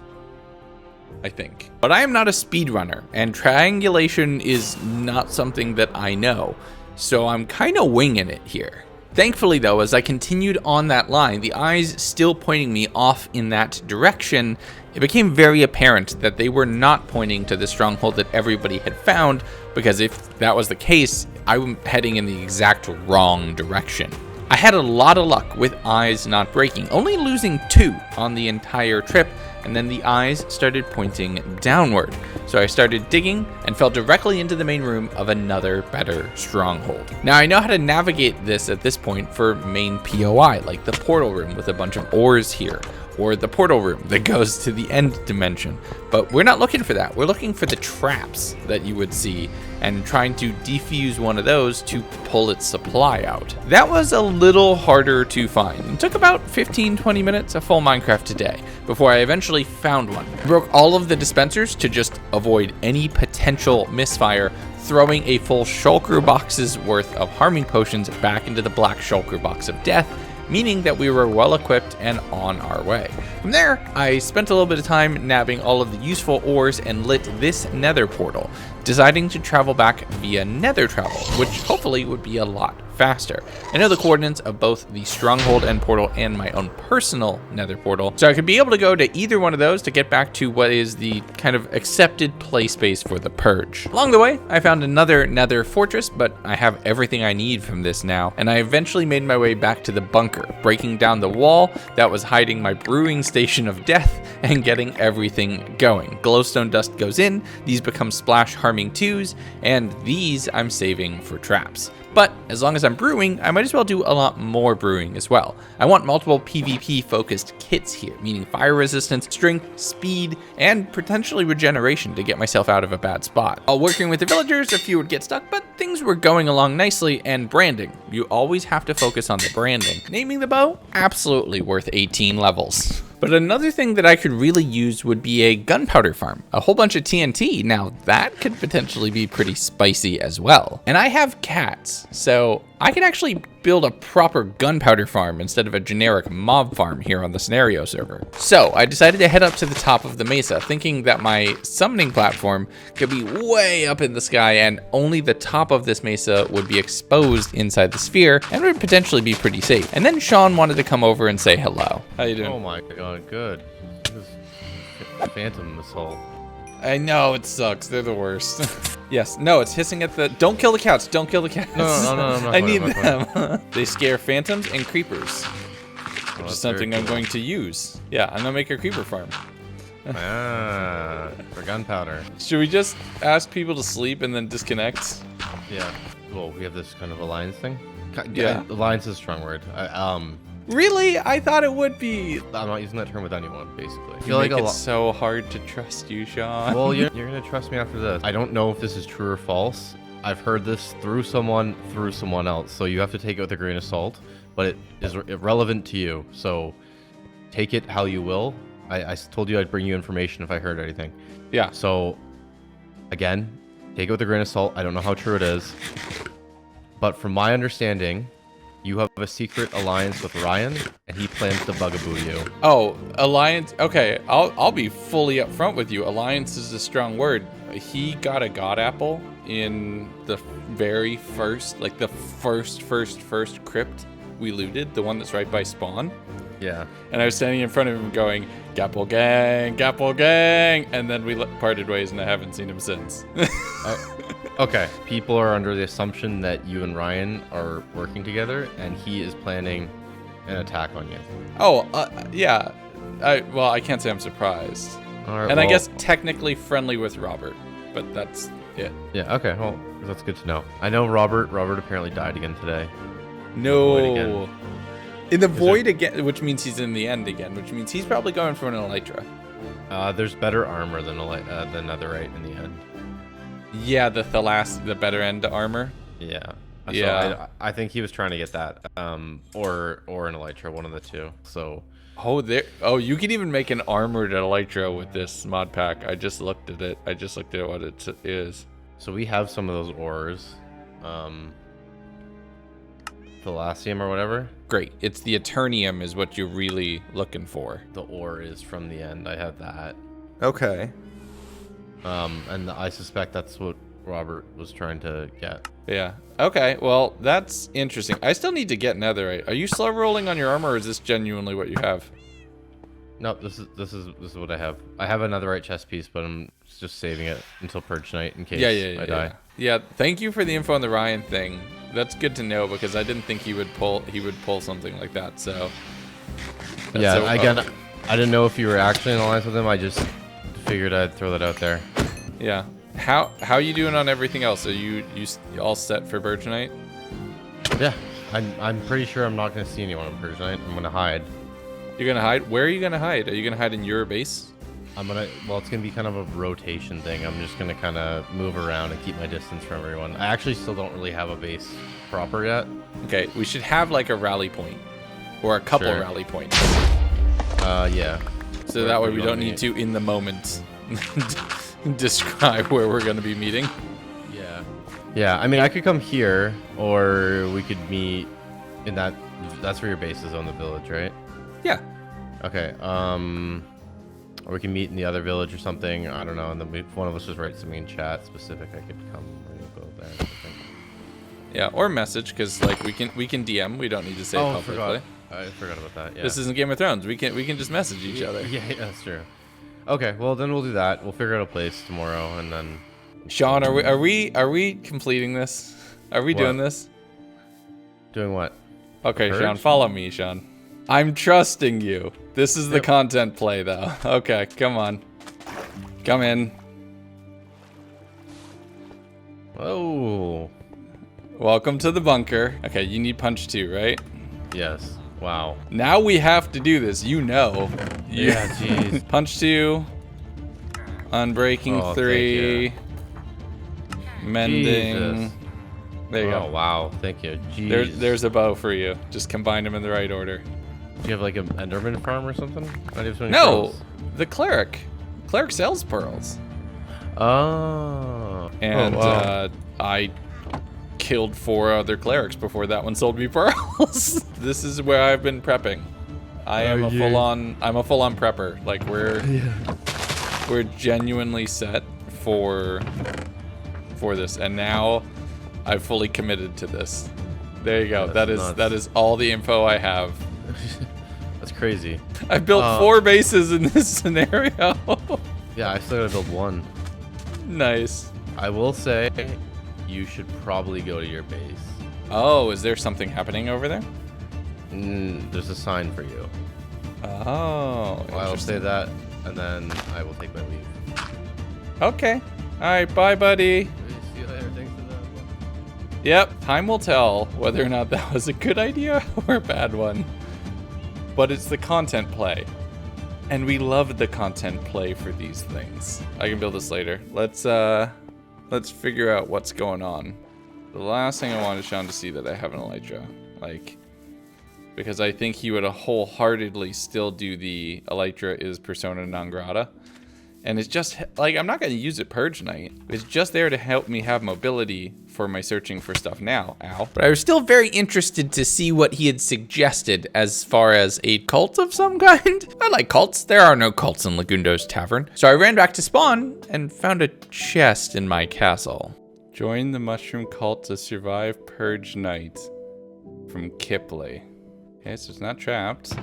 [SPEAKER 5] I think. But I am not a speedrunner, and triangulation is not something that I know, so I'm kind of winging it here.
[SPEAKER 1] Thankfully though, as I continued on that line, the eyes still pointing me off in that direction, it became very apparent that they were not pointing to the stronghold that everybody had found, because if that was the case, I'm heading in the exact wrong direction. I had a lot of luck with eyes not breaking, only losing 2 on the entire trip, and then the eyes started pointing downward. So I started digging and fell directly into the main room of another better stronghold. Now I know how to navigate this at this point for main POI, like the portal room with a bunch of ores here, or the portal room that goes to the end dimension. But we're not looking for that. We're looking for the traps that you would see and trying to defuse one of those to pull its supply out. That was a little harder to find. It took about 15-20 minutes, a full Minecraft today, before I eventually found one. I broke all of the dispensers to just avoid any potential misfire, throwing a full shulker box's worth of harming potions back into the black shulker box of death, meaning that we were well equipped and on our way. From there, I spent a little bit of time nabbing all of the useful ores and lit this nether portal, deciding to travel back via nether travel, which hopefully would be a lot faster. I know the coordinates of both the stronghold end portal and my own personal nether portal, so I could be able to go to either one of those to get back to what is the kind of accepted play space for the Purge. Along the way, I found another nether fortress, but I have everything I need from this now, and I eventually made my way back to the bunker, breaking down the wall that was hiding my brewing station of death and getting everything going. Glowstone dust goes in, these become splash harming 2s, and these I'm saving for traps. But as long as I'm brewing, I might as well do a lot more brewing as well. I want multiple PvP focused kits here, meaning fire resistance, strength, speed, and potentially regeneration to get myself out of a bad spot. While working with the villagers, a few would get stuck, but things were going along nicely. And branding, you always have to focus on the branding. Naming the bow, absolutely worth 18 levels. But another thing that I could really use would be a gunpowder farm. A whole bunch of TNT, now that could potentially be pretty spicy as well. And I have cats, so I could actually build a proper gunpowder farm instead of a generic mob farm here on the scenario server. So I decided to head up to the top of the mesa, thinking that my summoning platform could be way up in the sky and only the top of this mesa would be exposed inside the sphere and would potentially be pretty safe. And then Sean wanted to come over and say hello. How you doing?
[SPEAKER 2] Oh my god, good. This phantom assault.
[SPEAKER 1] I know, it sucks. They're the worst. Yes, no, it's hissing at the... Don't kill the cats. Don't kill the cats.
[SPEAKER 2] No,
[SPEAKER 1] I need them. They scare phantoms and creepers, which is something I'm going to use. Yeah, I'm going to make a creeper farm.
[SPEAKER 2] For gunpowder.
[SPEAKER 1] Should we just ask people to sleep and then disconnect?
[SPEAKER 2] Yeah. Well, we have this kind of alliance thing.
[SPEAKER 1] Yeah.
[SPEAKER 2] Alliance is a strong word.
[SPEAKER 1] Really? I thought it would be.
[SPEAKER 2] I'm not using that term with anyone, basically. I
[SPEAKER 1] You
[SPEAKER 2] feel
[SPEAKER 1] make
[SPEAKER 2] like
[SPEAKER 1] it so hard to trust you, Sean.
[SPEAKER 2] Well, you're gonna trust me after this. I don't know if this is true or false. I've heard this through someone else, so you have to take it with a grain of salt. But it is irrelevant to you, so take it how you will. I told you I'd bring you information if I heard anything.
[SPEAKER 1] Yeah.
[SPEAKER 2] So, again, take it with a grain of salt. I don't know how true it is, but from my understanding, you have a secret alliance with Ryan, and he plans to bugaboo you.
[SPEAKER 1] Oh, alliance. Okay, I'll be fully upfront with you. Alliance is a strong word. He got a god apple in the very first, like the first crypt we looted, the one that's right by spawn.
[SPEAKER 2] Yeah.
[SPEAKER 1] And I was standing in front of him going, Gapple gang, and then we parted ways, and I haven't seen him since.
[SPEAKER 2] Okay. People are under the assumption that you and Ryan are working together, and he is planning an attack on you.
[SPEAKER 1] Oh, yeah. Well, I can't say I'm surprised.
[SPEAKER 2] All right,
[SPEAKER 1] And I
[SPEAKER 2] well,
[SPEAKER 1] guess technically friendly with Robert, but that's it.
[SPEAKER 2] Yeah. Okay. Well, that's good to know. I know Robert. Robert apparently died again today.
[SPEAKER 1] No.
[SPEAKER 2] Again.
[SPEAKER 1] In the void again, which means he's in the end again, which means he's probably going for an elytra.
[SPEAKER 2] There's better armor than netherite in the end.
[SPEAKER 1] Yeah, the better end armor.
[SPEAKER 2] Yeah.
[SPEAKER 1] Yeah.
[SPEAKER 2] So I think he was trying to get that, or an elytra, one of the two. So.
[SPEAKER 1] Oh, you can even make an armored elytra with this mod pack. I just looked at it. What it is.
[SPEAKER 2] So we have some of those ores, Thalassium or whatever.
[SPEAKER 1] Great. It's the Eternium is what you're really looking for.
[SPEAKER 2] The ore is from the end. I have that.
[SPEAKER 1] Okay.
[SPEAKER 2] And I suspect that's what Robert was trying to get.
[SPEAKER 5] Yeah. Okay. Well, that's interesting. I still need to get netherite. Are you slow rolling on your armor, or is this genuinely what you have?
[SPEAKER 2] Nope, this is what I have. I have another right chest piece, but I'm just saving it until Purge night in case I die.
[SPEAKER 5] Yeah. Thank you for the info on the Ryan thing. That's good to know because I didn't think he would pull something like that. So.
[SPEAKER 2] Yeah. Again, I didn't know if you were actually in alliance with him. I just figured I'd throw that out there.
[SPEAKER 5] Yeah. How you doing on everything else? Are you all set for Purge night?
[SPEAKER 2] Yeah. I'm pretty sure I'm not gonna see anyone on Purge night. I'm gonna hide.
[SPEAKER 5] You're gonna hide? Where are you gonna hide? Are you gonna hide in your base?
[SPEAKER 2] Well, it's gonna be kind of a rotation thing. I'm just gonna kind of move around and keep my distance from everyone. I actually still don't really have a base proper yet.
[SPEAKER 5] Okay, we should have like a rally point, or a couple rally points.
[SPEAKER 2] Yeah.
[SPEAKER 5] So that way we don't need to, in the moment, describe where we're gonna be meeting.
[SPEAKER 2] Yeah. Yeah, I mean, I could come here, or we could meet in that. That's where your base is on the village, right?
[SPEAKER 5] Yeah.
[SPEAKER 2] Okay. Or we can meet in the other village or something. I don't know. And then if one of us just writes something in chat specific, I could come and go there. Or something.
[SPEAKER 5] Yeah, or message, because like we can DM. We don't need to say it publicly.
[SPEAKER 2] I forgot about that. Yeah.
[SPEAKER 5] This isn't Game of Thrones. We can just message each other.
[SPEAKER 2] Yeah, that's true. Okay, well then we'll do that. We'll figure out a place tomorrow, and then.
[SPEAKER 5] Sean, are we completing this? Are we doing this?
[SPEAKER 2] Doing what?
[SPEAKER 5] Okay,
[SPEAKER 2] Purge?
[SPEAKER 5] Sean, follow me, Sean. I'm trusting you. This is the content play, though. Okay, come on. Come in.
[SPEAKER 2] Oh.
[SPEAKER 5] Welcome to the bunker. Okay, you need punch 2, right?
[SPEAKER 2] Yes. Wow.
[SPEAKER 5] Now we have to do this. You know.
[SPEAKER 2] Yeah, jeez.
[SPEAKER 5] Punch 2. Unbreaking 3. Mending.
[SPEAKER 2] Jesus.
[SPEAKER 5] There you go.
[SPEAKER 2] Oh, wow. Thank you. Jeez.
[SPEAKER 5] There's a bow for you. Just combine them in the right order.
[SPEAKER 2] Do you have like an Enderman farm or something? Why do you have so many
[SPEAKER 5] No,
[SPEAKER 2] pearls?
[SPEAKER 5] the cleric. Cleric sells pearls.
[SPEAKER 2] Oh.
[SPEAKER 5] And
[SPEAKER 2] wow.
[SPEAKER 5] I killed 4 other clerics before that one sold me pearls. This is where I've been prepping. I'm a full-on prepper. Like we're genuinely set for this, and now I've fully committed to this. There you go. That is all the info I have.
[SPEAKER 2] That's crazy.
[SPEAKER 5] I built 4 bases in this scenario.
[SPEAKER 2] Yeah, I still gotta build 1.
[SPEAKER 5] Nice.
[SPEAKER 2] I will say, you should probably go to your base.
[SPEAKER 5] Oh, is there something happening over there?
[SPEAKER 2] There's a sign for you.
[SPEAKER 5] Oh,
[SPEAKER 2] I will say that, and then I will take my leave.
[SPEAKER 5] Okay. All right, bye, buddy.
[SPEAKER 2] See you later. Thanks for that.
[SPEAKER 5] Yep, time will tell whether or not that was a good idea or a bad one. But it's the content play. And we love the content play for these things. I can build this later. Let's figure out what's going on. The last thing I wanted Sean to see that I have an elytra. Like, because I think he would wholeheartedly still do the elytra is persona non grata. And it's just, like, I'm not going to use it Purge night. It's just there to help me have mobility for my searching for stuff now. Ow. But I was still very interested to see what he had suggested as far as a cult of some kind. I like cults. There are no cults in Legundo's tavern. So I ran back to spawn and found a chest in my castle. Join the mushroom cult to survive Purge night. From Kipley. Okay, so it's not trapped.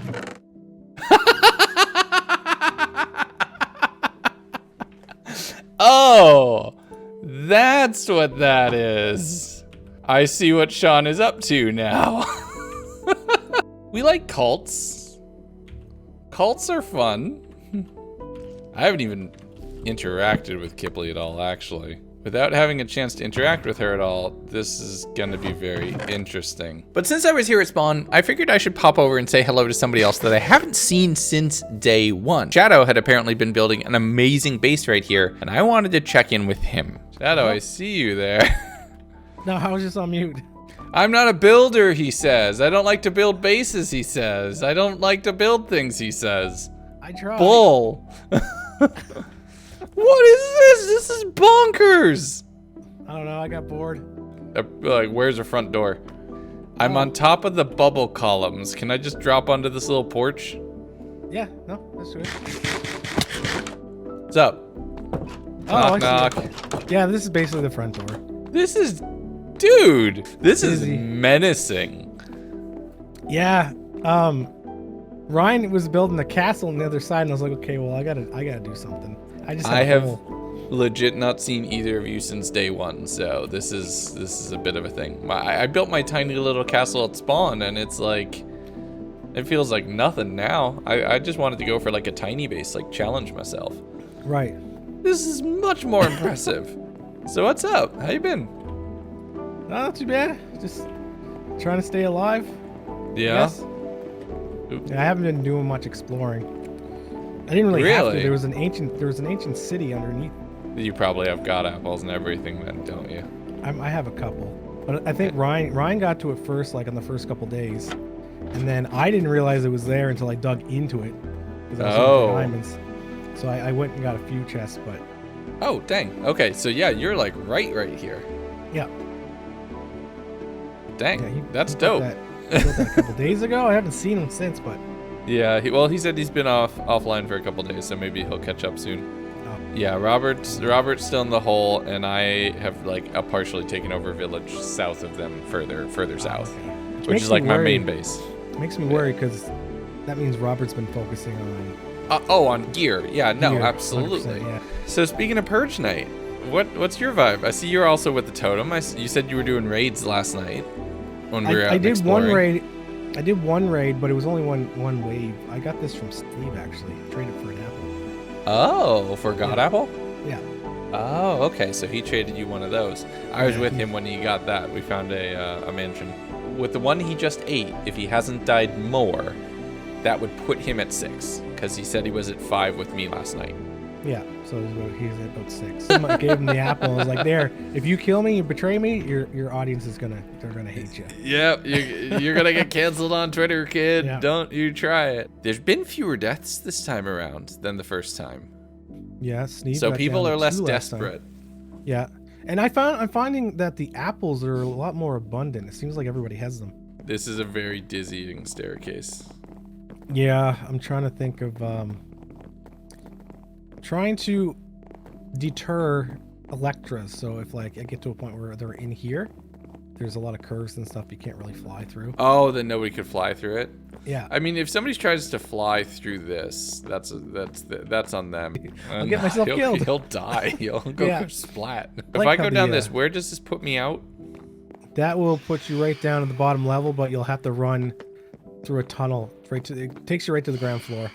[SPEAKER 5] Oh, that's what that is. I see what Sean is up to now. We like cults. Cults are fun. I haven't even interacted with Kipley at all, actually. Without having a chance to interact with her at all, this is gonna be very interesting. But since I was here at spawn, I figured I should pop over and say hello to somebody else that I haven't seen since day 1. Shadow had apparently been building an amazing base right here, and I wanted to check in with him. Shadow, I see you there.
[SPEAKER 3] No, I was just on mute.
[SPEAKER 5] I'm not a builder, he says. I don't like to build bases, he says. I don't like to build things, he says.
[SPEAKER 3] I tried.
[SPEAKER 5] Bull. What is this? This is bonkers.
[SPEAKER 3] I don't know. I got bored.
[SPEAKER 5] Like, where's the front door? I'm on top of the bubble columns. Can I just drop onto this little porch?
[SPEAKER 3] Yeah. No, that's good.
[SPEAKER 5] What's up?
[SPEAKER 3] Oh,
[SPEAKER 5] Knock, knock.
[SPEAKER 3] Yeah, this is basically the front door.
[SPEAKER 5] This is, dude, this is
[SPEAKER 3] Busy.
[SPEAKER 5] menacing.
[SPEAKER 3] Yeah. Ryan was building the castle on the other side, and I was like, okay, well, I gotta do something.
[SPEAKER 5] I have
[SPEAKER 3] hole.
[SPEAKER 5] legit not seen either of you since day one, so this is a bit of a thing. I built my tiny little castle at spawn, and it's like, it feels like nothing now. I just wanted to go for like a tiny base, like challenge myself.
[SPEAKER 3] Right.
[SPEAKER 5] This is much more impressive. So what's up? How you been?
[SPEAKER 3] Not too bad. Just trying to stay alive.
[SPEAKER 5] Yeah.
[SPEAKER 3] Yes. Yeah, I haven't been doing much exploring. I didn't really have to.
[SPEAKER 5] Really?
[SPEAKER 3] There was an ancient city underneath.
[SPEAKER 5] You probably have god apples and everything then, don't you?
[SPEAKER 3] I have a couple, but I think Ryan got to it first, like on the first couple days, and then I didn't realize it was there until I dug into it because I was looking for diamonds. So I went and got a few chests, but
[SPEAKER 5] Oh, dang. Okay, so yeah, you're like right here.
[SPEAKER 3] yeah.
[SPEAKER 5] Dang,
[SPEAKER 3] Yeah,
[SPEAKER 5] that's
[SPEAKER 3] he built
[SPEAKER 5] dope.
[SPEAKER 3] He built that a couple days ago. I haven't seen him since, but
[SPEAKER 5] Yeah, he said he's been offline for a couple days, so maybe he'll catch up soon.
[SPEAKER 3] Oh.
[SPEAKER 5] Yeah, Robert's still in the hole, and I have like partially taken over a village south of them, further south,
[SPEAKER 3] okay.
[SPEAKER 5] which
[SPEAKER 3] makes
[SPEAKER 5] is like
[SPEAKER 3] me
[SPEAKER 5] my
[SPEAKER 3] worry.
[SPEAKER 5] main base.
[SPEAKER 3] Makes me worry because that means Robert's been focusing on
[SPEAKER 5] On gear. Yeah, no,
[SPEAKER 3] gear,
[SPEAKER 5] absolutely.
[SPEAKER 3] 100%, yeah.
[SPEAKER 5] So speaking of Purge Night, what's your vibe? I see you're also with the totem. You said you were doing raids last night when we were out
[SPEAKER 3] I did
[SPEAKER 5] exploring.
[SPEAKER 3] one raid. I did one raid, but it was only one wave. I got this from Steve actually. Traded for an apple.
[SPEAKER 5] Oh, for God Apple?
[SPEAKER 3] Yeah.
[SPEAKER 5] Oh, okay. So he traded you one of those. I was
[SPEAKER 3] Yeah,
[SPEAKER 5] with him when he got that. We found a mansion. With the one he just ate, if he hasn't died more, that would put him at 6. Because he said he was at 5 with me last night.
[SPEAKER 3] Yeah. So he was at about 6. I gave him the apple. I was like, there. If you kill me, you betray me, your audience is gonna hate you.
[SPEAKER 5] Yep, you're gonna get canceled on Twitter, kid.
[SPEAKER 3] Yeah.
[SPEAKER 5] Don't you try it. There's been fewer deaths this time around than the first time.
[SPEAKER 3] Yeah. Steve
[SPEAKER 5] So
[SPEAKER 3] got
[SPEAKER 5] people
[SPEAKER 3] down to
[SPEAKER 5] are less
[SPEAKER 3] 2 last time.
[SPEAKER 5] desperate.
[SPEAKER 3] Yeah. And I'm finding that the apples are a lot more abundant. It seems like everybody has them.
[SPEAKER 5] This is a very dizzying staircase.
[SPEAKER 3] Yeah, I'm trying to think of trying to deter Electras. So if like I get to a point where they're in here, there's a lot of curves and stuff you can't really fly through.
[SPEAKER 5] Oh, then nobody could fly through it.
[SPEAKER 3] Yeah.
[SPEAKER 5] I mean, if somebody tries to fly through this, that's on them.
[SPEAKER 3] I'll get myself killed.
[SPEAKER 5] He'll die. He'll go
[SPEAKER 3] Yeah.
[SPEAKER 5] splat. If
[SPEAKER 3] Like
[SPEAKER 5] I
[SPEAKER 3] how
[SPEAKER 5] go down
[SPEAKER 3] the,
[SPEAKER 5] this, where does this put me out?
[SPEAKER 3] That will put you right down at the bottom level, but you'll have to run through a tunnel. It takes you right to the ground floor.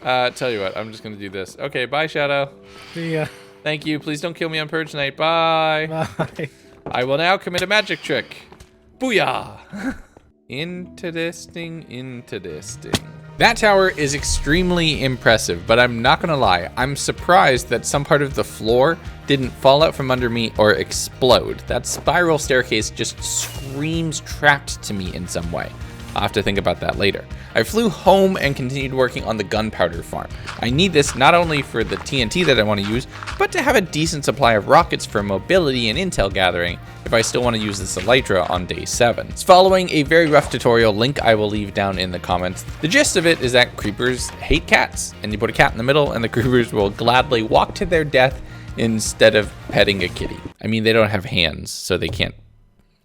[SPEAKER 5] Tell you what, I'm just gonna do this. Okay, bye, Shadow.
[SPEAKER 3] See ya.
[SPEAKER 5] Thank you. Please don't kill me on Purge Night. Bye.
[SPEAKER 3] Bye.
[SPEAKER 5] I will now commit a magic trick. Booyah! Interesting. That tower is extremely impressive, but I'm not gonna lie, I'm surprised that some part of the floor didn't fall out from under me or explode. That spiral staircase just screams trapped to me in some way. I'll have to think about that later. I flew home and continued working on the gunpowder farm. I need this not only for the TNT that I want to use, but to have a decent supply of rockets for mobility and intel gathering if I still want to use this elytra on day 7. It's following a very rough tutorial, link I will leave down in the comments. The gist of it is that creepers hate cats, and you put a cat in the middle and the creepers will gladly walk to their death instead of petting a kitty. I mean, they don't have hands, so they can't.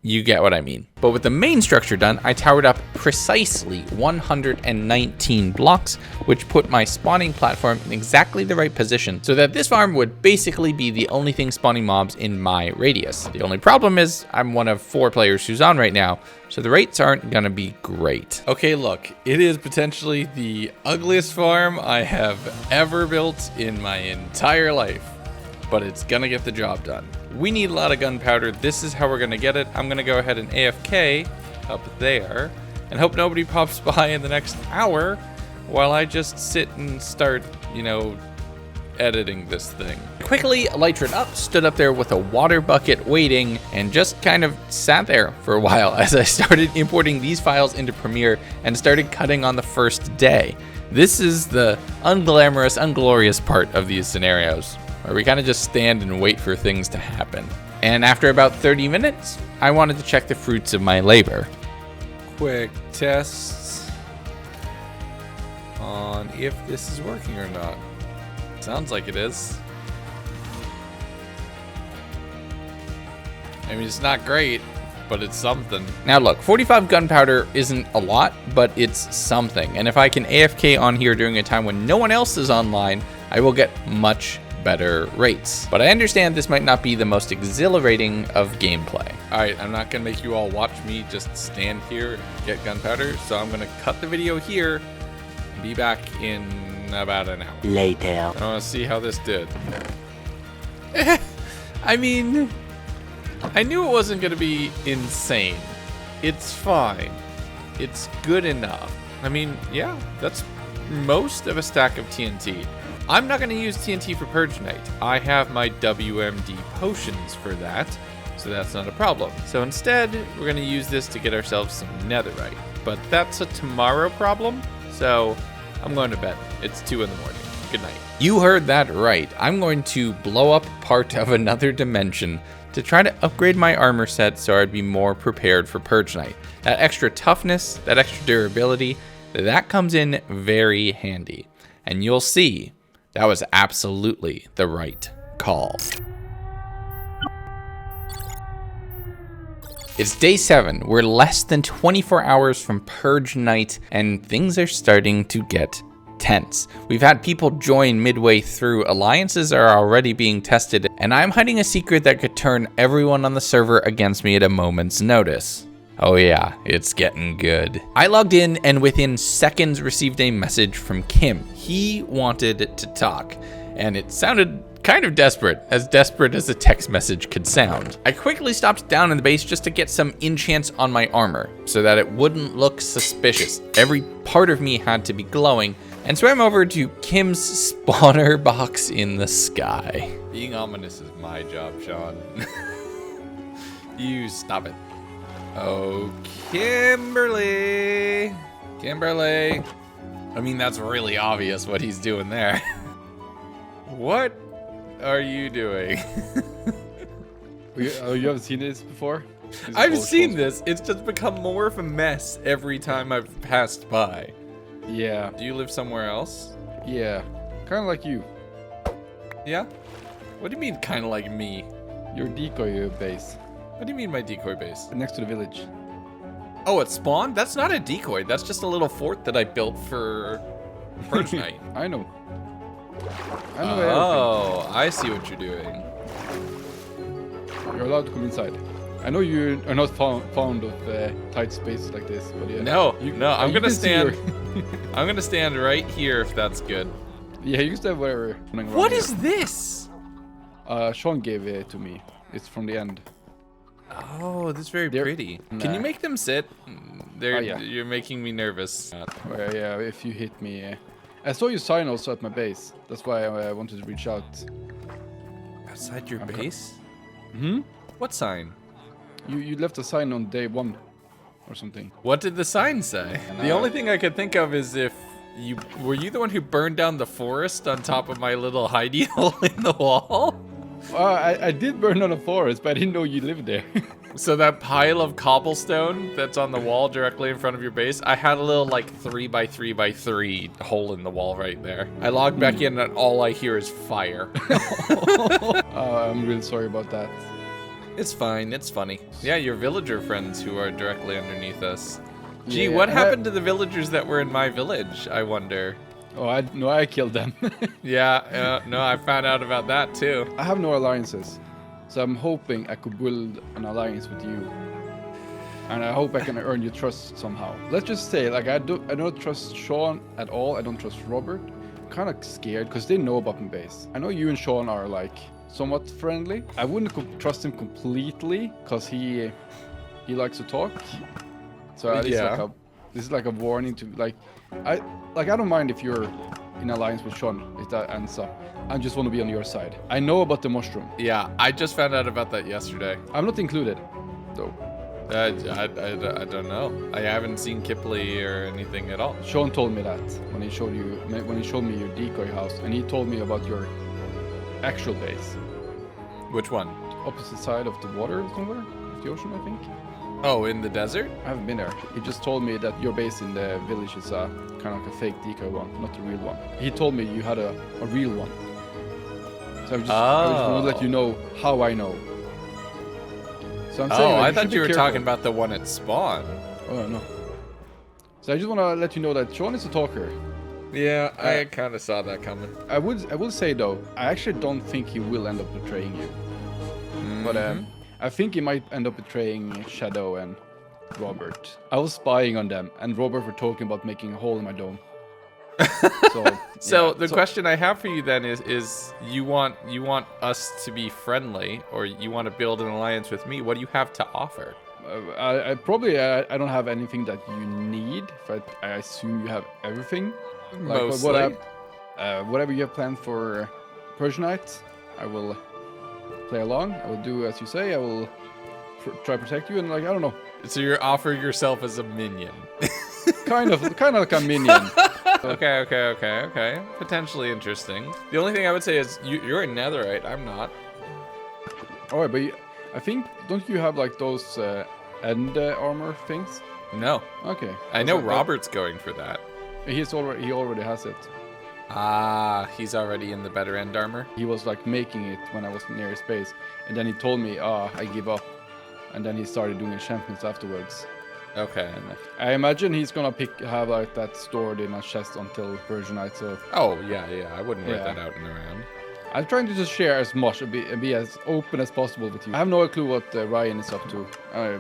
[SPEAKER 5] You get what I mean. But with the main structure done, I towered up precisely 119 blocks, which put my spawning platform in exactly the right position so that this farm would basically be the only thing spawning mobs in my radius. The only problem is I'm one of 4 players who's on right now, so the rates aren't gonna be great. Okay, look, it is potentially the ugliest farm I have ever built in my entire life, but it's gonna get the job done. We need a lot of gunpowder. This is how we're gonna get it. I'm gonna go ahead and AFK up there and hope nobody pops by in the next hour while I just sit and start, editing this thing. Quickly elytraed up, stood up there with a water bucket waiting, and just kind of sat there for a while as I started importing these files into Premiere and started cutting on the first day. This is the unglamorous, unglorious part of these scenarios, where we kind of just stand and wait for things to happen. And after about 30 minutes, I wanted to check the fruits of my labor. Quick tests on if this is working or not. Sounds like it is. I mean, it's not great, but it's something.
[SPEAKER 1] Now look, 45 gunpowder isn't a lot, but it's something. And if I can AFK on here during a time when no one else is online, I will get much better rates. But I understand this might not be the most exhilarating of gameplay.
[SPEAKER 5] All right, I'm not gonna make you all watch me just stand here and get gunpowder, so I'm gonna cut the video here and be back in about an hour.
[SPEAKER 8] Later.
[SPEAKER 5] I wanna see how this did.
[SPEAKER 1] I mean, I knew it wasn't gonna be insane.
[SPEAKER 5] It's fine. It's good enough. I mean, yeah, that's most of a stack of TNT. I'm not gonna use TNT for Purge Night. I have my WMD potions for that, so that's not a problem. So instead, we're gonna use this to get ourselves some netherite. But that's a tomorrow problem, so I'm going to bed. It's 2 in the morning. Good night.
[SPEAKER 1] You heard that right. I'm going to blow up part of another dimension to try to upgrade my armor set so I'd be more prepared for Purge Night. That extra toughness, that extra durability, that comes in very handy. And you'll see, that was absolutely the right call. It's day 7. We're less than 24 hours from Purge Night, and things are starting to get tense. We've had people join midway through, alliances are already being tested, and I'm hiding a secret that could turn everyone on the server against me at a moment's notice. Oh yeah, it's getting good. I logged in and within seconds received a message from Kim. He wanted to talk, and it sounded kind of desperate as a text message could sound. I quickly stopped down in the base just to get some enchants on my armor so that it wouldn't look suspicious. Every part of me had to be glowing, and swam over to Kim's spawner box in the sky.
[SPEAKER 5] Being ominous is my job, Sean. You stop it. Oh, Kimberly. Kimberly. I mean, that's really obvious what he's doing there. What are you doing?
[SPEAKER 9] You haven't seen this before?
[SPEAKER 5] I've seen this. It's just become more of a mess every time I've passed by.
[SPEAKER 9] Yeah,
[SPEAKER 5] Do you live somewhere else?
[SPEAKER 9] yeah. Kind of like you.
[SPEAKER 5] Yeah? What do you mean, kind of like me?
[SPEAKER 9] Your decoy base.
[SPEAKER 5] What do you mean, my decoy base?
[SPEAKER 9] Next to the village.
[SPEAKER 5] Oh, it spawned? That's not a decoy. That's just a little fort that I built for Purge Night.
[SPEAKER 9] I know. I know
[SPEAKER 5] Oh, I see what you're doing.
[SPEAKER 9] everything. You're allowed to come inside. I know you are not fond of tight spaces like this, but yeah.
[SPEAKER 5] No, no, I'm
[SPEAKER 9] you
[SPEAKER 5] gonna
[SPEAKER 9] can see
[SPEAKER 5] stand.
[SPEAKER 9] your-
[SPEAKER 5] I'm gonna stand right here if that's good.
[SPEAKER 9] Yeah, you can stand wherever.
[SPEAKER 5] What is this?
[SPEAKER 9] Sean gave it to me. It's from the end.
[SPEAKER 5] Oh, this is very
[SPEAKER 9] They're-
[SPEAKER 5] pretty. Can
[SPEAKER 9] Nah.
[SPEAKER 5] you make them sit? They're,
[SPEAKER 9] yeah.
[SPEAKER 5] You're making me nervous.
[SPEAKER 9] Well, yeah, if you hit me. I saw you sign also at my base. That's why I wanted to reach out.
[SPEAKER 5] Outside your
[SPEAKER 9] Okay.
[SPEAKER 5] base?
[SPEAKER 9] Hmm?
[SPEAKER 5] What sign?
[SPEAKER 9] You left a sign on day 1 or something.
[SPEAKER 5] What did the sign say? The only thing I could think of is if you were you the one who burned down the forest on top of my little hidey hole in the wall?
[SPEAKER 9] I did burn down a forest, but I didn't know you lived there.
[SPEAKER 5] So that pile of cobblestone that's on the wall directly in front of your base, I had a little like 3x3x3 hole in the wall right there. I logged back in and all I hear is fire.
[SPEAKER 9] I'm really sorry about that.
[SPEAKER 5] It's fine, it's funny. Yeah, your villager friends who are directly underneath us. Gee,
[SPEAKER 9] Yeah,
[SPEAKER 5] what happened to the villagers that were in my village, I wonder?
[SPEAKER 9] Oh, I killed them.
[SPEAKER 5] Yeah, no, I found out about that too.
[SPEAKER 9] I have no alliances, so I'm hoping I could build an alliance with you, and I hope I can earn your trust somehow. Let's just say, like, I don't trust Sean at all. I don't trust Robert. I'm kind of scared because they know about my base. I know you and Sean are like somewhat friendly. I wouldn't trust him completely because he likes to talk. So
[SPEAKER 5] Yeah.
[SPEAKER 9] this is like a warning to I don't mind if you're in alliance with Sean, if that ends up. I just want to be on your side. I know about the mushroom.
[SPEAKER 5] Yeah, I just found out about that yesterday.
[SPEAKER 9] I'm not included, though.
[SPEAKER 5] I don't know. I haven't seen Kipley or anything at all.
[SPEAKER 9] Sean told me that when he showed me your decoy house, and he told me about your actual base,
[SPEAKER 5] Which one?
[SPEAKER 9] opposite side of the water somewhere, of the ocean, I think.
[SPEAKER 5] Oh, in the desert?
[SPEAKER 9] I haven't been there. He just told me that your base in the village is kind of like a fake decoy one, not a real one. He told me you had a real one. So I just want to let you know how I know. So I'm saying,
[SPEAKER 5] Oh,
[SPEAKER 9] like,
[SPEAKER 5] I
[SPEAKER 9] should
[SPEAKER 5] thought
[SPEAKER 9] be
[SPEAKER 5] you were
[SPEAKER 9] careful.
[SPEAKER 5] talking about the one at spawn.
[SPEAKER 9] Oh no. So I just want to let you know that Sean is a talker.
[SPEAKER 5] Yeah, I kind of saw that coming.
[SPEAKER 9] I will say though, I actually don't think he will end up betraying you. But I think he might end up betraying Shadow and Robert. I was spying on them, and Robert were talking about making a hole in my dome.
[SPEAKER 5] So the question I have for you then is you want us to be friendly, or you want to build an alliance with me? What do you have to offer?
[SPEAKER 9] I probably I don't have anything that you need, but I assume you have everything. Like
[SPEAKER 5] Mostly.
[SPEAKER 9] Whatever you have planned for Purge night, I will play along. I will do as you say. I will try to protect you, and like I don't know,
[SPEAKER 5] So you're offering yourself as a minion.
[SPEAKER 9] kind of like a minion.
[SPEAKER 5] Okay. Potentially interesting. The only thing I would say is you're a netherite. I'm not.
[SPEAKER 9] All right, but I think don't you have like those end armor things?
[SPEAKER 5] No.
[SPEAKER 9] Okay.
[SPEAKER 5] I know Robert's going for that.
[SPEAKER 9] He already has it.
[SPEAKER 5] Ah, he's already in the better end armor.
[SPEAKER 9] He was like making it when I was near his base, and then he told me, I give up. And then he started doing enchantments afterwards.
[SPEAKER 5] Okay.
[SPEAKER 9] And I imagine he's gonna have like that stored in a chest until Purge night. So
[SPEAKER 5] Oh, yeah. I wouldn't write
[SPEAKER 9] Yeah.
[SPEAKER 5] that out in the round.
[SPEAKER 9] I'm trying to just share as much and be as open as possible with you. I have no clue what Ryan is up to. I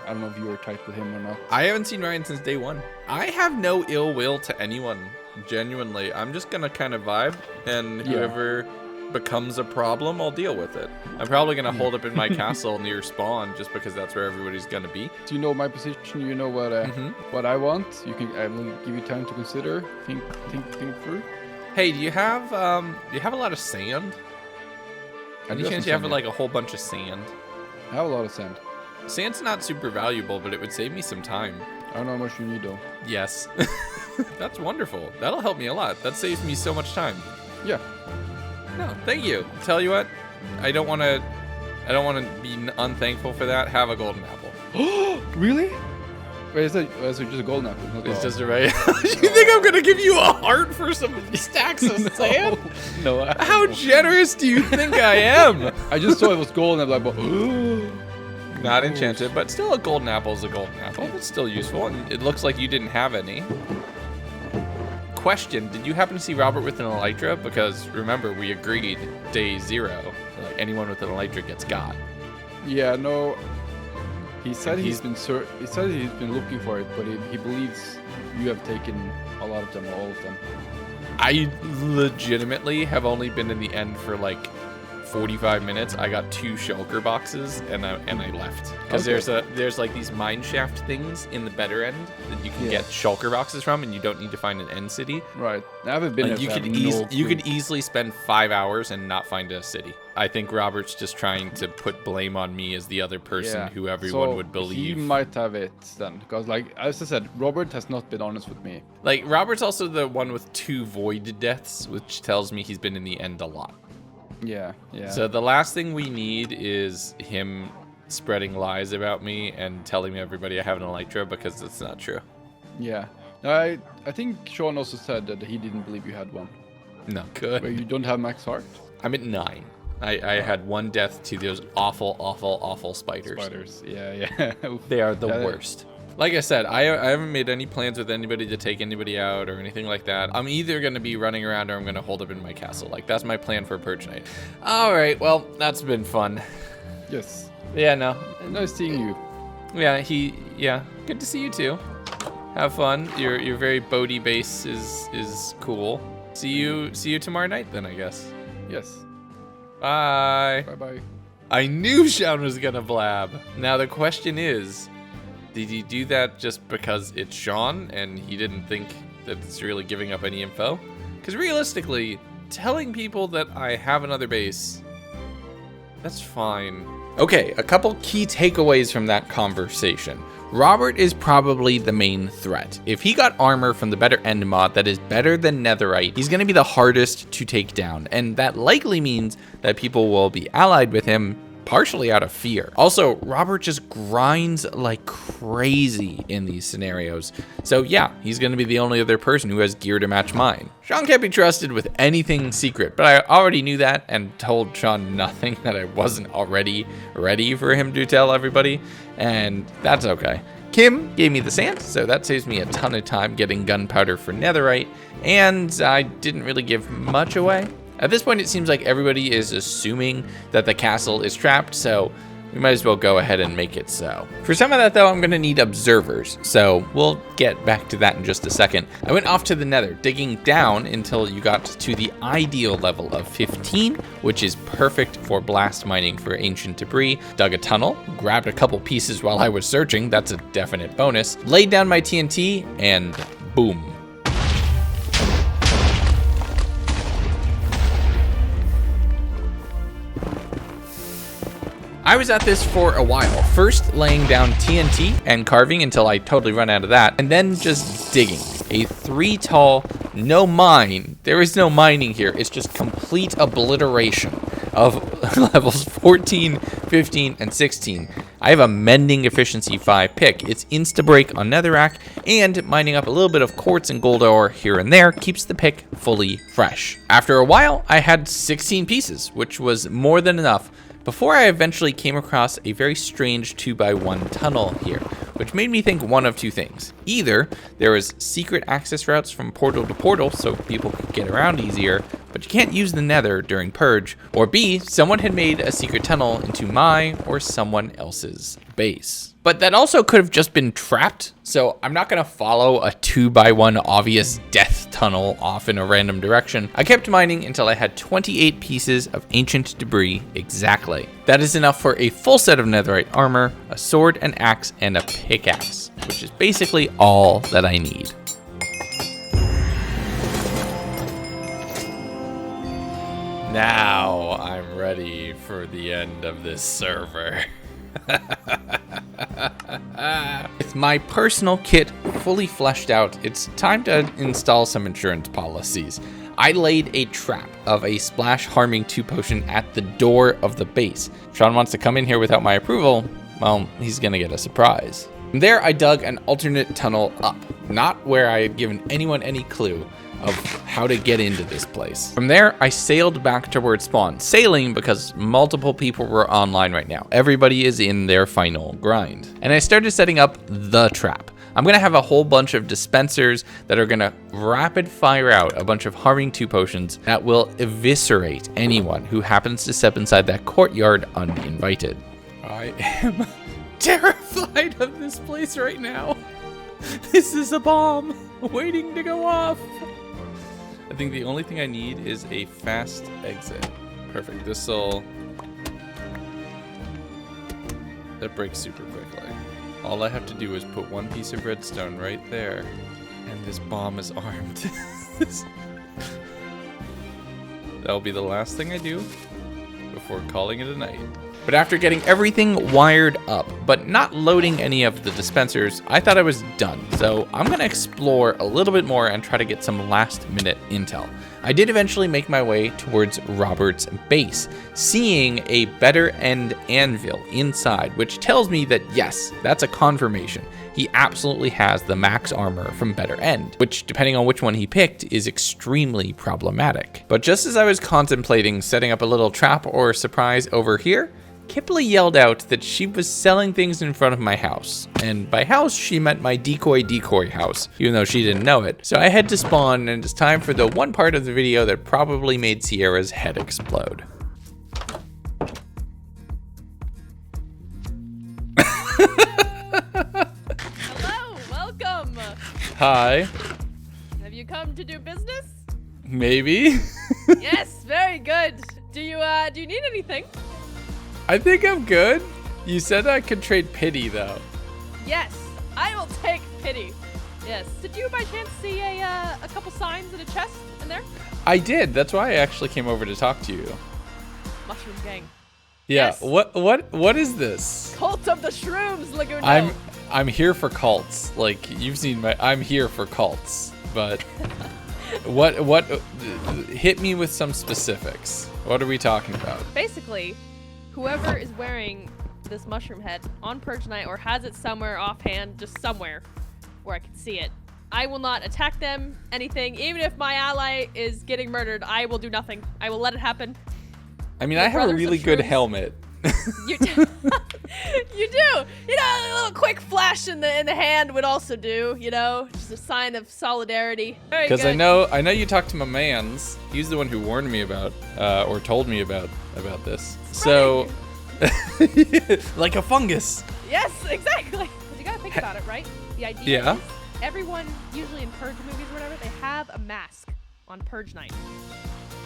[SPEAKER 9] don't know if you were tight with him or not.
[SPEAKER 5] I haven't seen Ryan since day one. I have no ill will to anyone, genuinely. I'm just gonna kind of vibe, and whoever becomes a problem, I'll deal with it. I'm probably gonna hold up in my castle near spawn, just because that's where everybody's gonna be.
[SPEAKER 9] Do you know my position? You know what I want. I will give you time to consider, think through.
[SPEAKER 5] Hey, do you have a lot of sand? Any chance you have like a whole bunch of sand?
[SPEAKER 9] I have a lot of sand.
[SPEAKER 5] Sand's not super valuable, but it would save me some time.
[SPEAKER 9] I don't know how much you need though.
[SPEAKER 5] Yes. That's wonderful. That'll help me a lot. That saves me so much time.
[SPEAKER 9] Yeah.
[SPEAKER 5] No, thank you. Tell you what, I don't want to be unthankful for that. Have a golden apple.
[SPEAKER 9] Really? Wait, is that just a golden apple? Not
[SPEAKER 5] It's
[SPEAKER 9] a-
[SPEAKER 5] just a right. You think I'm gonna give you a heart for some stacks of sand?
[SPEAKER 9] No.
[SPEAKER 5] How generous do you think I am?
[SPEAKER 9] I just saw it was golden. I'm like,
[SPEAKER 5] Not enchanted, but still a golden apple is a golden apple. It's still useful, and it looks like you didn't have any. Question, did you happen to see Robert with an elytra? Because remember, we agreed day 0, like anyone with an elytra gets got.
[SPEAKER 9] yeah, no. He said he's been looking for it, but he believes you have taken a lot of them, or all of them.
[SPEAKER 5] I legitimately have only been in the end for like 45 minutes. I got 2 shulker boxes and I left because there's like these mine shaft things in the better end that you can get shulker boxes from, and you don't need to find an end city.
[SPEAKER 9] Right. I haven't been
[SPEAKER 5] Like,
[SPEAKER 9] there.
[SPEAKER 5] you could easily spend 5 hours and not find a city. I think Robert's just trying to put blame on me as the other person who everyone would believe.
[SPEAKER 9] He might have it then, because like as I said, Robert has not been honest with me.
[SPEAKER 5] Like Robert's also the one with 2 void deaths, which tells me he's been in the end a lot.
[SPEAKER 9] Yeah.
[SPEAKER 5] So the last thing we need is him spreading lies about me and telling everybody I have an elytra, because it's not true.
[SPEAKER 9] Yeah. I think Sean also said that he didn't believe you had one.
[SPEAKER 5] No. Good.
[SPEAKER 9] Where you don't have max heart.
[SPEAKER 5] I'm at 9. I had 1 death to those awful spiders.
[SPEAKER 9] Spiders. Yeah.
[SPEAKER 5] They are the worst. Like I said, I haven't made any plans with anybody to take anybody out or anything like that. I'm either going to be running around or I'm going to hold up in my castle. Like, that's my plan for Purge night. All right, well, that's been fun.
[SPEAKER 9] Yes.
[SPEAKER 5] Yeah, no.
[SPEAKER 9] Nice seeing you.
[SPEAKER 5] Yeah, good to see you too. Have fun. Your very boaty base is cool. See you tomorrow night then, I guess.
[SPEAKER 9] Yes.
[SPEAKER 5] Bye.
[SPEAKER 9] Bye.
[SPEAKER 5] I knew Sean was gonna blab. Now the question is, did he do that just because it's Sean and he didn't think that it's really giving up any info? Because realistically, telling people that I have another base, that's fine. Okay, a couple key takeaways from that conversation. Robert is probably the main threat. If he got armor from the better end mod that is better than netherite, he's going to be the hardest to take down, and that likely means that people will be allied with him
[SPEAKER 1] partially out of fear. Also, Robert just grinds like crazy in these scenarios. So yeah, he's gonna be the only other person who has gear to match mine. Sean can't be trusted with anything secret, but I already knew that and told Sean nothing that I wasn't already ready for him to tell everybody, and that's okay. Kim gave me the sand, so that saves me a ton of time getting gunpowder for netherite, and I didn't really give much away. At this point, it seems like everybody is assuming that the castle is trapped, so we might as well go ahead and make it so. For some of that, though, I'm gonna need observers, so we'll get back to that in just a second. I went off to the nether, digging down until you got to the ideal level of 15, which is perfect for blast mining for ancient debris. Dug a tunnel, grabbed a couple pieces while I was searching, that's a definite bonus. Laid down my TNT, and boom. I was at this for a while, first laying down TNT and carving until I totally run out of that, and then just digging. A 3 tall, no mine. There is no mining here, it's just complete obliteration of levels 14, 15, and 16. I have a mending efficiency 5 pick. It's insta-break on netherrack, and mining up a little bit of quartz and gold ore here and there keeps the pick fully fresh. After a while, I had 16 pieces, which was more than enough, before I eventually came across a very strange 2x1 tunnel here, which made me think one of two things. Either there was secret access routes from portal to portal so people could get around easier, but you can't use the nether during Purge, or B, someone had made a secret tunnel into my or someone else's base. But that also could have just been trapped, so I'm not gonna follow a 2x1 obvious death tunnel off in a random direction. I kept mining until I had 28 pieces of ancient debris exactly. That is enough for a full set of netherite armor, a sword, an axe, and a pickaxe, which is basically all that I need. Now I'm ready for the end of this server. With my personal kit fully fleshed out, it's time to install some insurance policies. I laid a trap of a splash harming 2 potion at the door of the base. If Sean wants to come in here without my approval, well, he's gonna get a surprise. From there, I dug an alternate tunnel up, not where I had given anyone any clue of how to get into this place. From there, I sailed back towards spawn, sailing because multiple people were online right now. Everybody is in their final grind. And I started setting up the trap. I'm gonna have a whole bunch of dispensers that are gonna rapid fire out a bunch of harming 2 potions that will eviscerate anyone who happens to step inside that courtyard uninvited. I am terrified of this place right now. This is a bomb waiting to go off. I think the only thing I need is a fast exit. Perfect. That breaks super quickly. All I have to do is put 1 piece of redstone right there, and this bomb is armed. That'll be the last thing I do before calling it a night. But after getting everything wired up, but not loading any of the dispensers, I thought I was done. So I'm gonna explore a little bit more and try to get some last minute intel. I did eventually make my way towards Robert's base, seeing a better end anvil inside, which tells me that yes, that's a confirmation. He absolutely has the max armor from Better End, which, depending on which one he picked, is extremely problematic. But just as I was contemplating setting up a little trap or surprise over here, Kipling yelled out that she was selling things in front of my house. And by house, she meant my decoy house, even though she didn't know it. So I head to spawn, and it's time for the one part of the video that probably made Sierra's head explode.
[SPEAKER 8] Hello, welcome.
[SPEAKER 1] Hi.
[SPEAKER 8] Have you come to do business?
[SPEAKER 1] Maybe.
[SPEAKER 8] Yes, very good. Do you need anything?
[SPEAKER 1] I think I'm good. You said I could trade pity, though.
[SPEAKER 8] Yes, I will take pity. Yes. Did you by chance see a couple signs in a chest in there?
[SPEAKER 1] I did. That's why I actually came over to talk to you.
[SPEAKER 8] Mushroom gang.
[SPEAKER 1] Yeah.
[SPEAKER 8] Yes.
[SPEAKER 1] What is this?
[SPEAKER 8] Cult of the Shrooms, Legundo.
[SPEAKER 1] I'm here for cults. Like, you've seen I'm here for cults. But what hit me with some specifics. What are we talking about?
[SPEAKER 8] Basically, whoever is wearing this mushroom head on Purge night or has it somewhere offhand, just somewhere where I can see it, I will not attack them, anything. Even if my ally is getting murdered, I will do nothing. I will let it happen.
[SPEAKER 5] I mean,
[SPEAKER 8] The
[SPEAKER 5] I have a
[SPEAKER 8] brothers
[SPEAKER 5] really
[SPEAKER 8] of
[SPEAKER 5] good
[SPEAKER 8] shrooms.
[SPEAKER 5] helmet.
[SPEAKER 8] You do. You do. You know, a little quick flash in the hand would also do. You know, just a sign of solidarity. Very good.
[SPEAKER 5] Because I know you talked to my man's. He's the one who warned me about, or told me about this. So, like a fungus.
[SPEAKER 8] Yes, exactly. 'Cause you gotta think about it, right? The idea
[SPEAKER 5] Yeah.
[SPEAKER 8] is everyone, usually in Purge movies or whatever, they have a mask on Purge night.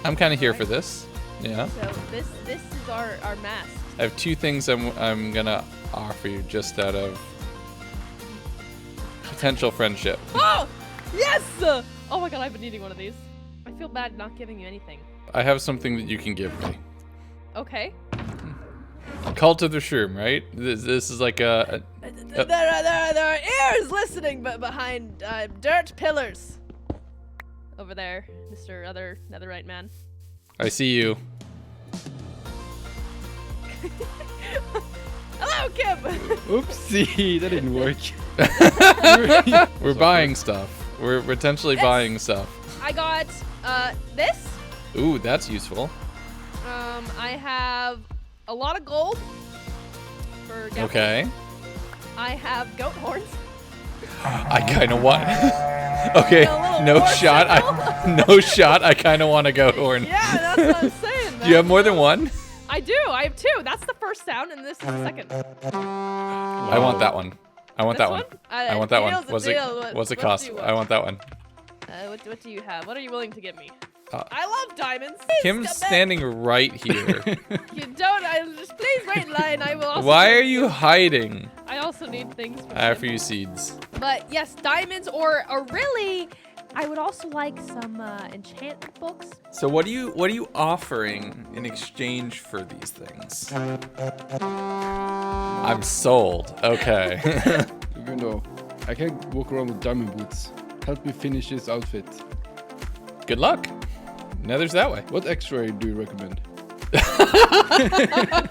[SPEAKER 5] I'm kind of here for this. Yeah.
[SPEAKER 8] So this is our mask.
[SPEAKER 5] I have two things I'm gonna offer you just out of potential friendship.
[SPEAKER 8] Oh, yes! Oh my god, I've been needing one of these. I feel bad not giving you anything.
[SPEAKER 5] I have something that you can give me.
[SPEAKER 8] Okay.
[SPEAKER 5] Cult of the Shroom, right? This is like a
[SPEAKER 8] There are ears listening, but behind dirt pillars. Over there, Mr. Other Netherite man.
[SPEAKER 5] I see you.
[SPEAKER 8] Hello, Kim.
[SPEAKER 9] Oopsie, that didn't work.
[SPEAKER 5] We're buying stuff. We're potentially buying stuff.
[SPEAKER 8] I got this.
[SPEAKER 5] Ooh, that's useful.
[SPEAKER 8] I have a lot of gold for Gavin.
[SPEAKER 5] Okay.
[SPEAKER 8] I have goat horns.
[SPEAKER 5] I kind of want. Okay,
[SPEAKER 8] A little
[SPEAKER 5] no
[SPEAKER 8] war
[SPEAKER 5] shot. No shot. I kind of want to go horn.
[SPEAKER 8] Yeah, that's what I'm saying, man.
[SPEAKER 5] Do you have more than one?
[SPEAKER 8] I do. I have two. That's the first sound, and this is the second.
[SPEAKER 5] I want that one. I want
[SPEAKER 8] This
[SPEAKER 5] that one.
[SPEAKER 8] one?
[SPEAKER 5] I want that one.
[SPEAKER 8] deal's a
[SPEAKER 5] What's
[SPEAKER 8] deal.
[SPEAKER 5] it
[SPEAKER 8] What
[SPEAKER 5] cost?
[SPEAKER 8] do you want?
[SPEAKER 5] I want that one.
[SPEAKER 8] What do you have? What are you willing to give me?
[SPEAKER 5] Uh,
[SPEAKER 8] I love diamonds.
[SPEAKER 5] Kim's
[SPEAKER 8] Please, come
[SPEAKER 5] standing right here.
[SPEAKER 8] back. You don't. Just please wait in line. I will. Also
[SPEAKER 5] Why are you hiding?
[SPEAKER 8] I also need things. From
[SPEAKER 5] I offer
[SPEAKER 8] him.
[SPEAKER 5] you seeds.
[SPEAKER 8] But yes, diamonds, or really, I would also like some enchantment books.
[SPEAKER 5] So what are you offering in exchange for these things? I'm sold. Okay.
[SPEAKER 9] Legundo, I can walk around with diamond boots. Help me finish this outfit.
[SPEAKER 5] Good luck. Nether's that way.
[SPEAKER 9] What X-ray do you recommend?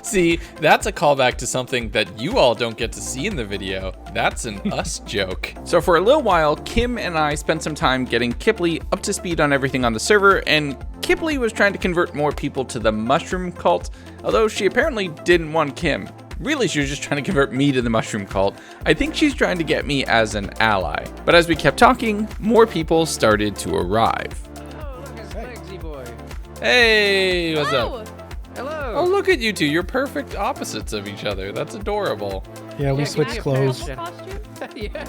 [SPEAKER 5] See, that's a callback to something that you all don't get to see in the video. That's an us joke. So for a little while, Kim and I spent some time getting Kipley up to speed on everything on the server, and Kipley was trying to convert more people to the mushroom cult, although she apparently didn't want Kim. Really, she was just trying to convert me to the mushroom cult. I think she's trying to get me as an ally. But as we kept talking, more people started to arrive.
[SPEAKER 7] Oh, look, it's Legsy boy.
[SPEAKER 5] Hey, what's
[SPEAKER 8] Oh,
[SPEAKER 5] up?
[SPEAKER 7] Hello.
[SPEAKER 5] Oh, look at you two. You're perfect opposites of each other. That's adorable.
[SPEAKER 3] Yeah, we
[SPEAKER 7] Yeah,
[SPEAKER 3] switched
[SPEAKER 7] can I
[SPEAKER 3] clothes.
[SPEAKER 7] approach
[SPEAKER 8] costume?
[SPEAKER 7] yeah.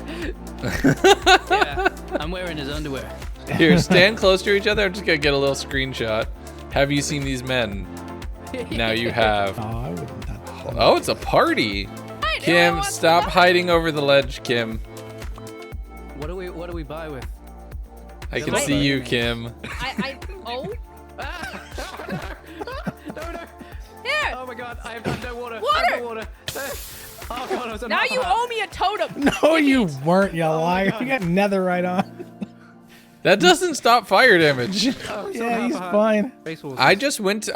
[SPEAKER 7] Yeah. I'm wearing his underwear.
[SPEAKER 5] Here, stand close to each other. I'm just gonna get a little screenshot. Have you seen these men? Now you have.
[SPEAKER 3] Oh, I wouldn't touch them.
[SPEAKER 5] Oh, it's a party. Kim, stop hiding over the ledge, Kim.
[SPEAKER 7] What do we buy with?
[SPEAKER 5] I can
[SPEAKER 7] Wait.
[SPEAKER 5] see you, Kim.
[SPEAKER 8] Oh,
[SPEAKER 7] No, no.
[SPEAKER 8] here.
[SPEAKER 7] Oh my god, I have no water.
[SPEAKER 8] Water!
[SPEAKER 7] I have no water. Oh god, I was
[SPEAKER 8] Now you owe me a totem.
[SPEAKER 3] No, you weren't, you liar.
[SPEAKER 7] God.
[SPEAKER 3] You got nether right on.
[SPEAKER 5] That doesn't stop fire damage.
[SPEAKER 7] Oh,
[SPEAKER 3] Yeah, he's fine.
[SPEAKER 5] I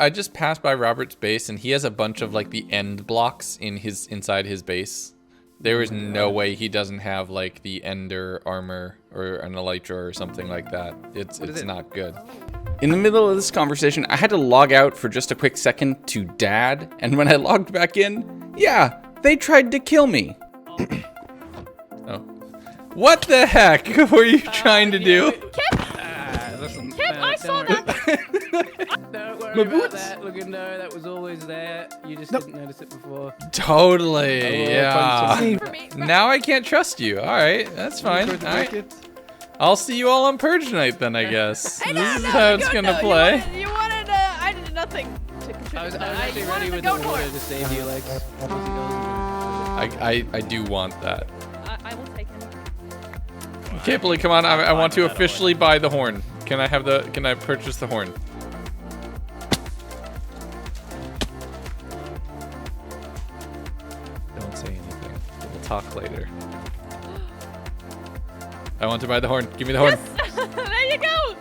[SPEAKER 5] just passed by Robert's base, and he has a bunch of like the end blocks inside his base. There is no way he doesn't have like the ender armor or an elytra or something like that. It's not good. In the middle of this conversation, I had to log out for just a quick second to dad, and when I logged back in, yeah, they tried to kill me. Oh. What the heck were you trying to do?
[SPEAKER 7] Listen,
[SPEAKER 8] Kim, I saw
[SPEAKER 7] don't
[SPEAKER 8] that.
[SPEAKER 7] worry about that. Look, no, that was always there. You just didn't notice it before.
[SPEAKER 5] Totally, yeah.
[SPEAKER 8] For me.
[SPEAKER 5] Now I can't trust you. All right, that's fine. All right. I'll see you all on Purge night then, I guess.
[SPEAKER 8] Hey,
[SPEAKER 5] This is
[SPEAKER 8] no,
[SPEAKER 5] how it's
[SPEAKER 8] good,
[SPEAKER 5] gonna
[SPEAKER 8] though.
[SPEAKER 5] play.
[SPEAKER 8] You wanted I did nothing to contribute.
[SPEAKER 7] I was
[SPEAKER 8] to that.
[SPEAKER 7] actually
[SPEAKER 8] You
[SPEAKER 7] ready
[SPEAKER 8] wanted
[SPEAKER 7] with
[SPEAKER 8] the
[SPEAKER 7] the
[SPEAKER 8] goat
[SPEAKER 7] water
[SPEAKER 8] horn.
[SPEAKER 7] to save you, Lex.
[SPEAKER 5] I do want that.
[SPEAKER 8] I will take it.
[SPEAKER 5] Kipley, come on. I want to officially buy the horn. Can I purchase the horn? Don't say anything. We'll talk later. I want to buy the horn. Give me the horn.
[SPEAKER 8] There you go.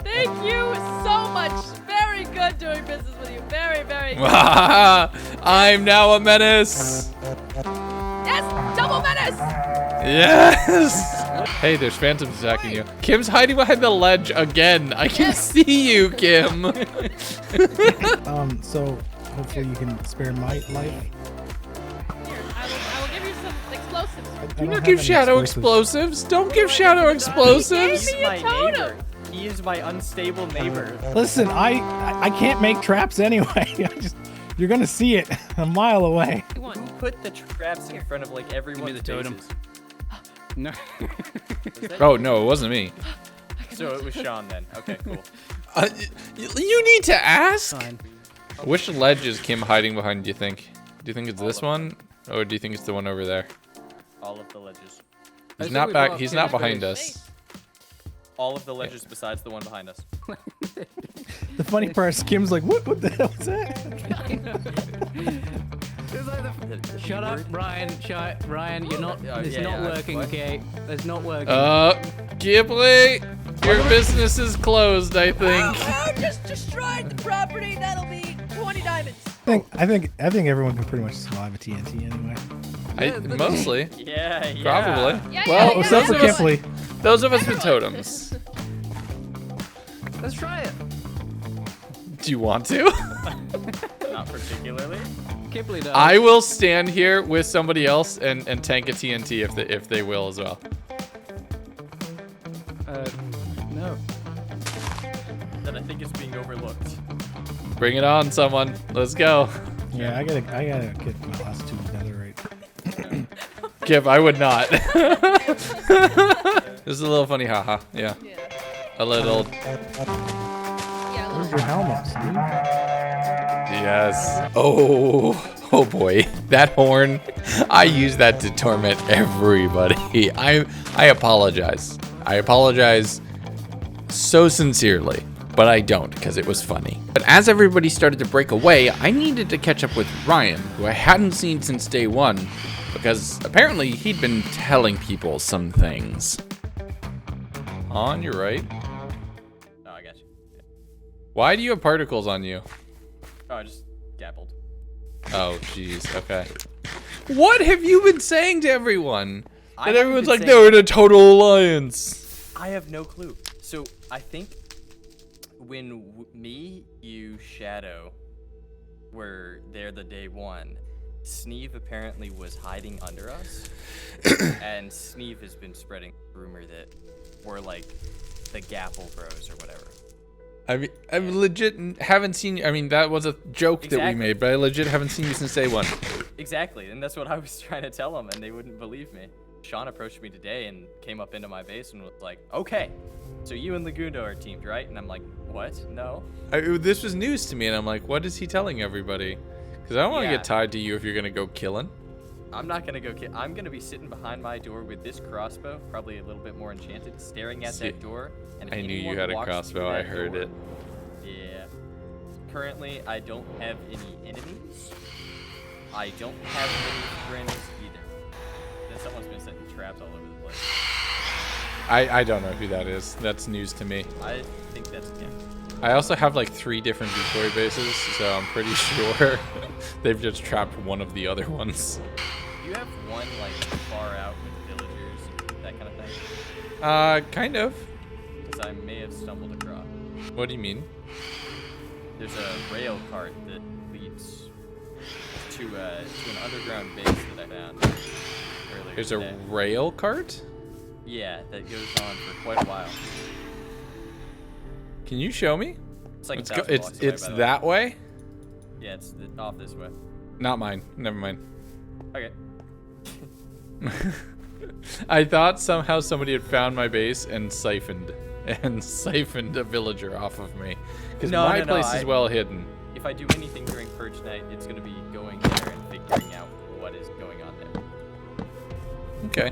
[SPEAKER 8] Thank you so much. Very very good doing business with you. Very, very good.
[SPEAKER 5] I'm now a menace.
[SPEAKER 8] Yes, double menace.
[SPEAKER 5] Yes. Hey, there's phantoms attacking you. Kim's hiding behind the ledge again. I can see you, Kim.
[SPEAKER 3] So hopefully you can spare my life.
[SPEAKER 8] Here, I will give you some explosives.
[SPEAKER 3] I
[SPEAKER 5] Do
[SPEAKER 3] don't
[SPEAKER 5] not
[SPEAKER 3] have
[SPEAKER 5] give
[SPEAKER 3] any
[SPEAKER 5] Shadow explosives. Don't give Shadow explosives.
[SPEAKER 8] Give me a totem.
[SPEAKER 4] He is my unstable neighbor.
[SPEAKER 3] Listen, I can't make traps anyway. You're gonna see it a mile away.
[SPEAKER 8] You want?
[SPEAKER 4] Who put the traps in front of like everyone's
[SPEAKER 7] the totem.
[SPEAKER 4] faces?
[SPEAKER 7] No.
[SPEAKER 5] Oh, no, it wasn't me.
[SPEAKER 4] So it was Sean then. Okay, cool.
[SPEAKER 5] You need to ask.
[SPEAKER 7] Fine.
[SPEAKER 5] Which ledge is Kim hiding behind, do you think? Do you think it's this one? Or do you think it's the one over there?
[SPEAKER 4] All of the ledges.
[SPEAKER 5] He's
[SPEAKER 7] think
[SPEAKER 5] not
[SPEAKER 7] we
[SPEAKER 5] back.
[SPEAKER 7] got
[SPEAKER 5] He's
[SPEAKER 7] Kim's
[SPEAKER 5] not behind
[SPEAKER 7] face.
[SPEAKER 5] us.
[SPEAKER 4] All of the ledges besides the one behind us.
[SPEAKER 3] The funny part is Kim's like, what the hell is that?
[SPEAKER 7] Shut up, Ryan. Ryan, you're not. It's not working,
[SPEAKER 4] what?
[SPEAKER 7] okay? It's not working.
[SPEAKER 5] Ghibli, your business is closed, I think.
[SPEAKER 8] Oh, just destroyed the property. That'll be 20 diamonds.
[SPEAKER 3] I think everyone can pretty much survive a TNT anyway.
[SPEAKER 5] Mostly.
[SPEAKER 4] Yeah, yeah.
[SPEAKER 5] Probably.
[SPEAKER 8] Yeah,
[SPEAKER 5] Well,
[SPEAKER 8] yeah,
[SPEAKER 3] Except for
[SPEAKER 8] yeah.
[SPEAKER 3] Kipley.
[SPEAKER 5] Those of us with totems.
[SPEAKER 7] Let's try it.
[SPEAKER 5] Do you want to?
[SPEAKER 4] Not particularly.
[SPEAKER 7] Kipley does.
[SPEAKER 5] I will stand here with somebody else and tank a TNT if they will as well.
[SPEAKER 7] No.
[SPEAKER 4] That I think is being overlooked.
[SPEAKER 5] Bring it on, someone. Let's go.
[SPEAKER 3] Yeah, I gotta get my last two together right.
[SPEAKER 5] Kip, I would not. This is a little funny, haha. Yeah.
[SPEAKER 8] Yeah.
[SPEAKER 5] A little.
[SPEAKER 8] Yeah, a
[SPEAKER 3] Where's
[SPEAKER 8] little.
[SPEAKER 3] your helmet, Steve?
[SPEAKER 5] Yes. Oh boy. That horn. I use that to torment everybody. I apologize. I apologize so sincerely. But I don't, because it was funny. But as everybody started to break away, I needed to catch up with Ryan, who I hadn't seen since day one, because apparently he'd been telling people some things. On your right.
[SPEAKER 4] Oh, I got you.
[SPEAKER 5] Why do you have particles on you?
[SPEAKER 4] Oh, I just gabbled.
[SPEAKER 5] Oh, jeez. Okay. What have you been saying to everyone?
[SPEAKER 4] I
[SPEAKER 5] And
[SPEAKER 4] haven't
[SPEAKER 5] everyone's
[SPEAKER 4] been
[SPEAKER 5] like,
[SPEAKER 4] saying-
[SPEAKER 5] they're in a total alliance.
[SPEAKER 4] I have no clue. So I think when me, you, Shadow were there the day one, Sneeve apparently was hiding under us, and Sneeve has been spreading rumor that we're like the Gapple Bros or whatever.
[SPEAKER 5] I mean, I legit haven't seen you. I mean, that was a joke that we
[SPEAKER 4] Exactly.
[SPEAKER 5] made, but I legit haven't seen you since day one.
[SPEAKER 4] Exactly, and that's what I was trying to tell them, and they wouldn't believe me. Sean approached me today and came up into my base and was like, okay, so you and Legundo are teamed, right? And I'm like, what? No.
[SPEAKER 5] This was news to me, and I'm like, what is he telling everybody? Because I don't want to
[SPEAKER 4] Yeah.
[SPEAKER 5] get tied to you if you're going to go killing.
[SPEAKER 4] I'm not gonna go I'm gonna be sitting behind my door with this crossbow, probably a little bit more enchanted, staring at
[SPEAKER 5] See,
[SPEAKER 4] that door. And if
[SPEAKER 5] I knew you
[SPEAKER 4] anyone
[SPEAKER 5] had a
[SPEAKER 4] walks
[SPEAKER 5] crossbow.
[SPEAKER 4] through
[SPEAKER 5] I
[SPEAKER 4] that
[SPEAKER 5] heard
[SPEAKER 4] door-
[SPEAKER 5] it.
[SPEAKER 4] Yeah. Currently, I don't have any enemies. I don't have any friends either. Then someone's been setting traps all over the place.
[SPEAKER 5] I don't know who that is. That's news to me.
[SPEAKER 4] I think that's him.
[SPEAKER 5] I also have like 3 different decoy bases, so I'm pretty sure they've just trapped one of the other ones.
[SPEAKER 4] Do you have one like far out with villagers and that kind of thing?
[SPEAKER 5] Kind of.
[SPEAKER 4] Because I may have stumbled across.
[SPEAKER 5] What do you mean?
[SPEAKER 4] There's a rail cart that leads to an underground base that I found earlier
[SPEAKER 5] There's
[SPEAKER 4] today.
[SPEAKER 5] a rail cart?
[SPEAKER 4] Yeah, that goes on for quite a while.
[SPEAKER 5] Can you show me?
[SPEAKER 4] It's like
[SPEAKER 5] Let's
[SPEAKER 4] a
[SPEAKER 5] go.
[SPEAKER 4] 1,000 blocks away,
[SPEAKER 5] It's
[SPEAKER 4] by the way.
[SPEAKER 5] that way?
[SPEAKER 4] Yeah, it's off this way.
[SPEAKER 5] Not mine. Never mind.
[SPEAKER 4] Okay.
[SPEAKER 5] I thought somehow somebody had found my base and siphoned a villager off of me, because
[SPEAKER 4] No,
[SPEAKER 5] my
[SPEAKER 4] no, no,
[SPEAKER 5] place is
[SPEAKER 4] I-
[SPEAKER 5] well hidden.
[SPEAKER 4] If I do anything during Purge night, it's going to be going there and figuring out what is going on there.
[SPEAKER 5] Okay.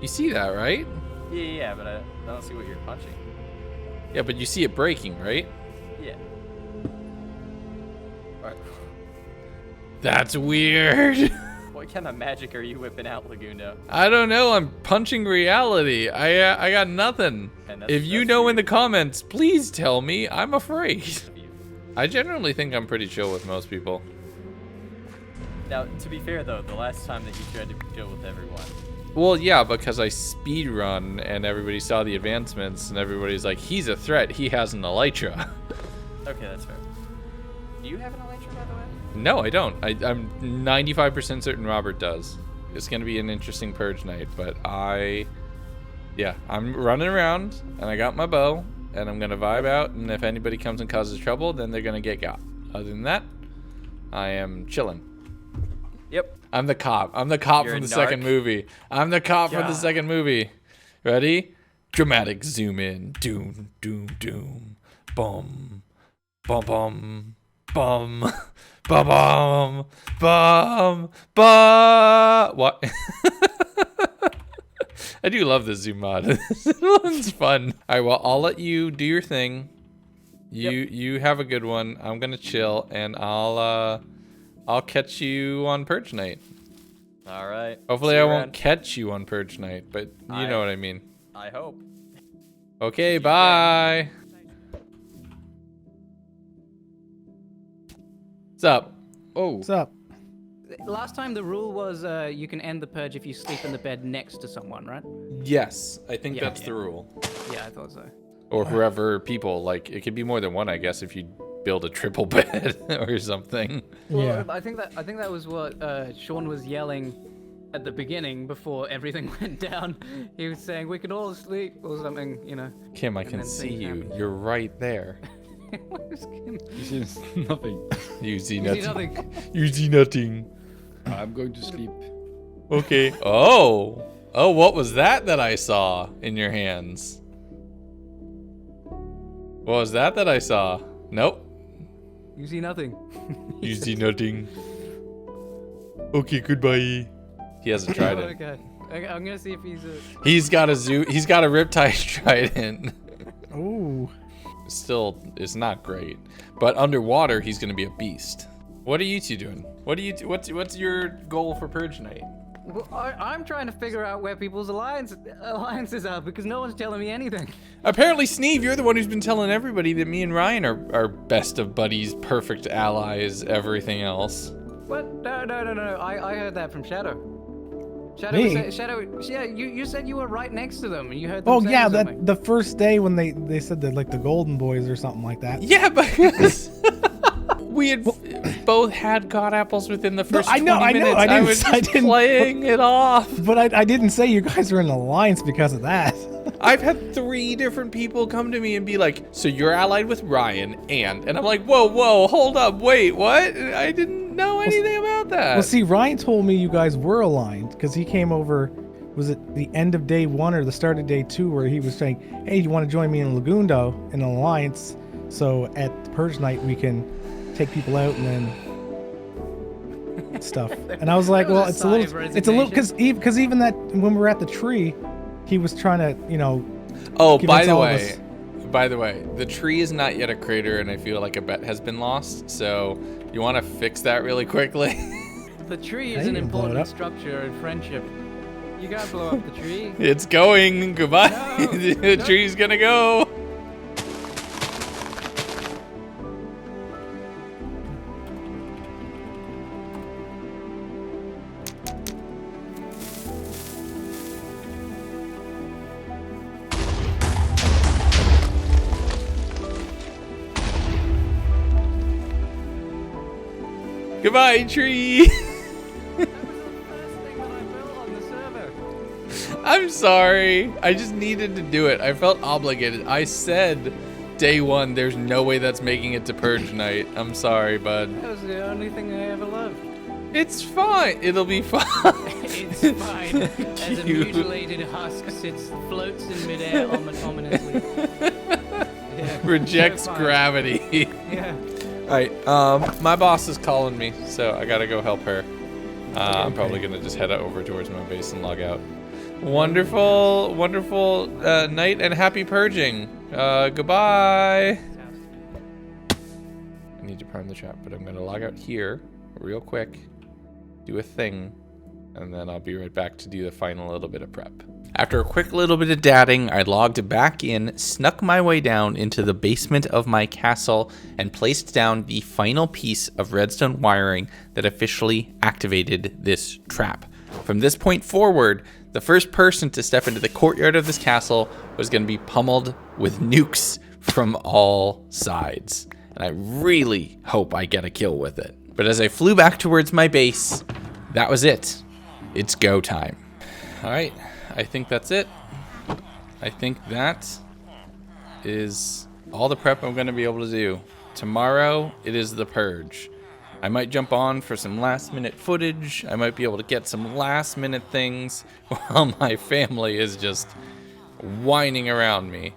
[SPEAKER 5] You see that, right?
[SPEAKER 4] Yeah, but I don't see what you're punching.
[SPEAKER 5] Yeah, but you see it breaking, right?
[SPEAKER 4] Yeah. Alright.
[SPEAKER 5] That's weird.
[SPEAKER 4] Well, What kind of magic are you whipping out, Legundo?
[SPEAKER 5] I don't know. I'm punching reality. I got nothing.
[SPEAKER 4] And
[SPEAKER 5] If you
[SPEAKER 4] that's
[SPEAKER 5] know in
[SPEAKER 4] weird.
[SPEAKER 5] the comments, please tell me. I'm afraid. I generally think I'm pretty chill with most people.
[SPEAKER 4] Now, to be fair though, the last time that you tried to deal with everyone,
[SPEAKER 5] Well, yeah, because I speed run and everybody saw the advancements and everybody's like, he's a threat. He has an elytra.
[SPEAKER 4] okay, that's fair. Do you have an elytra, by the way?
[SPEAKER 5] No, I don't. I'm 95% certain Robert does. It's going to be an interesting purge night, but yeah, I'm running around and I got my bow and I'm going to vibe out. And if anybody comes and causes trouble, then they're going to get got. Other than that, I am chilling.
[SPEAKER 4] Yep.
[SPEAKER 5] I'm the cop. I'm the cop
[SPEAKER 4] You're
[SPEAKER 5] from
[SPEAKER 4] a
[SPEAKER 5] the second
[SPEAKER 4] narc?
[SPEAKER 5] movie. I'm the cop from the
[SPEAKER 4] God.
[SPEAKER 5] second movie. Ready? Dramatic zoom in. Doom, doom, doom. Bum. Bum, bum. Bum. Bum, bum. Bum. Bum. What? I do love the zoom mod. This one's fun. All right, well, I'll let you do your thing. You have a good one. I'm gonna chill, and I'll catch you on Purge night.
[SPEAKER 4] All right.
[SPEAKER 5] Hopefully
[SPEAKER 4] See
[SPEAKER 5] I
[SPEAKER 4] you
[SPEAKER 5] won't
[SPEAKER 4] around.
[SPEAKER 5] catch you on Purge night, but you know what I mean.
[SPEAKER 4] I hope.
[SPEAKER 5] Okay, bye. What's up?
[SPEAKER 9] Oh,
[SPEAKER 3] What's up?
[SPEAKER 7] Last time the rule was you can end the purge if you sleep in the bed next to someone, right?
[SPEAKER 5] Yes, I think
[SPEAKER 7] Yeah,
[SPEAKER 5] that's
[SPEAKER 7] yeah.
[SPEAKER 5] the rule.
[SPEAKER 7] Yeah, I thought so.
[SPEAKER 5] Or whoever people, like, it could be more than one, I guess, if you build a triple bed or something.
[SPEAKER 3] Yeah.
[SPEAKER 7] Well, I think that was what Sean was yelling at the beginning before everything went down. He was saying we can all sleep or something, you know.
[SPEAKER 5] Kim, I
[SPEAKER 7] And
[SPEAKER 5] can
[SPEAKER 7] then
[SPEAKER 5] see
[SPEAKER 7] things
[SPEAKER 5] you.
[SPEAKER 7] happen.
[SPEAKER 5] You're right there.
[SPEAKER 7] What was Kim?
[SPEAKER 9] he sees nothing.
[SPEAKER 5] You see
[SPEAKER 7] You see
[SPEAKER 5] nothing.
[SPEAKER 7] nothing.
[SPEAKER 5] You see nothing.
[SPEAKER 9] I'm going to sleep.
[SPEAKER 5] Okay. Oh. Oh, what was that I saw in your hands? What was that I saw? Nope.
[SPEAKER 7] You see nothing.
[SPEAKER 5] You see nothing. Okay, goodbye. He has a
[SPEAKER 7] Oh,
[SPEAKER 5] trident.
[SPEAKER 7] okay. I'm gonna see if he's a.
[SPEAKER 5] He's got a riptide trident.
[SPEAKER 3] Ooh.
[SPEAKER 5] Still, it's not great. But underwater, he's gonna be a beast. What are you two doing? What's your goal for Purge night?
[SPEAKER 7] Well, I'm trying to figure out where people's alliances are because no one's telling me anything.
[SPEAKER 5] Apparently, Sneeve, you're the one who's been telling everybody that me and Ryan are best of buddies, perfect allies, everything else.
[SPEAKER 7] What? No. I heard that from Shadow.
[SPEAKER 3] Me?
[SPEAKER 7] Shadow. Yeah, you said you were right next to them and you heard them
[SPEAKER 3] Oh
[SPEAKER 7] saying
[SPEAKER 3] yeah,
[SPEAKER 7] something.
[SPEAKER 3] that the first day when they said that like the Golden Boys or something like that.
[SPEAKER 5] Yeah, because we had both had God apples within the first 20
[SPEAKER 3] I know.
[SPEAKER 5] minutes.
[SPEAKER 3] I didn't-
[SPEAKER 5] was
[SPEAKER 3] I
[SPEAKER 5] just
[SPEAKER 3] didn't-
[SPEAKER 5] playing it off.
[SPEAKER 3] But I didn't say you guys were in an alliance because of that.
[SPEAKER 5] I've had 3 different people come to me and be like, so you're allied with Ryan and I'm like, whoa, hold up, wait, what? I didn't know anything about that.
[SPEAKER 3] Well, see, Ryan told me you guys were aligned because he came over. Was it the end of day 1 or the start of day 2 where he was saying, "Hey, you want to join me in Legundo in an alliance? So at Purge night we can take people out and then stuff." And I was like,
[SPEAKER 7] That was
[SPEAKER 3] "Well,
[SPEAKER 7] a
[SPEAKER 3] it's a
[SPEAKER 7] sigh
[SPEAKER 3] little,
[SPEAKER 7] of
[SPEAKER 3] it's a little,
[SPEAKER 7] resignation.
[SPEAKER 3] because even that when we were at the tree, he was trying to,
[SPEAKER 5] Oh,
[SPEAKER 3] give
[SPEAKER 5] by
[SPEAKER 3] us
[SPEAKER 5] the
[SPEAKER 3] all of
[SPEAKER 5] way,
[SPEAKER 3] us-
[SPEAKER 5] the tree is not yet a crater, and I feel like a bet has been lost. So you want to fix that really quickly?
[SPEAKER 7] The tree
[SPEAKER 3] I
[SPEAKER 7] is an
[SPEAKER 3] didn't blow it
[SPEAKER 7] important
[SPEAKER 3] up.
[SPEAKER 7] structure in friendship. You gotta blow up the tree.
[SPEAKER 5] It's going. Goodbye.
[SPEAKER 7] No,
[SPEAKER 5] The
[SPEAKER 7] no.
[SPEAKER 5] tree's gonna go. Goodbye, tree.
[SPEAKER 7] That was the first thing that I built on the server.
[SPEAKER 5] I'm sorry. I just needed to do it. I felt obligated. I said day 1, there's no way that's making it to Purge night. I'm sorry, bud.
[SPEAKER 7] That was the only thing I ever loved.
[SPEAKER 5] It's fine. It'll be fine.
[SPEAKER 7] It's fine. As a
[SPEAKER 5] You-
[SPEAKER 7] mutilated husk floats in midair ominously. Yeah,
[SPEAKER 5] Rejects
[SPEAKER 7] so fine.
[SPEAKER 5] gravity.
[SPEAKER 7] Yeah.
[SPEAKER 5] Alright, my boss is calling me, so I gotta go help her. I'm probably gonna just head over towards my base and log out. Wonderful night and happy purging. Goodbye. I need to prime the chat, but I'm gonna log out here real quick, do a thing, and then I'll be right back to do the final little bit of prep. After a quick little bit of dadding, I logged back in, snuck my way down into the basement of my castle, and placed down the final piece of redstone wiring that officially activated this trap. From this point forward, the first person to step into the courtyard of this castle was going to be pummeled with nukes from all sides. And I really hope I get a kill with it. But as I flew back towards my base, that was it. It's go time. All right, I think that's it. I think that is all the prep I'm going to be able to do. Tomorrow, it is the Purge. I might jump on for some last minute footage. I might be able to get some last minute things while my family is just whining around me.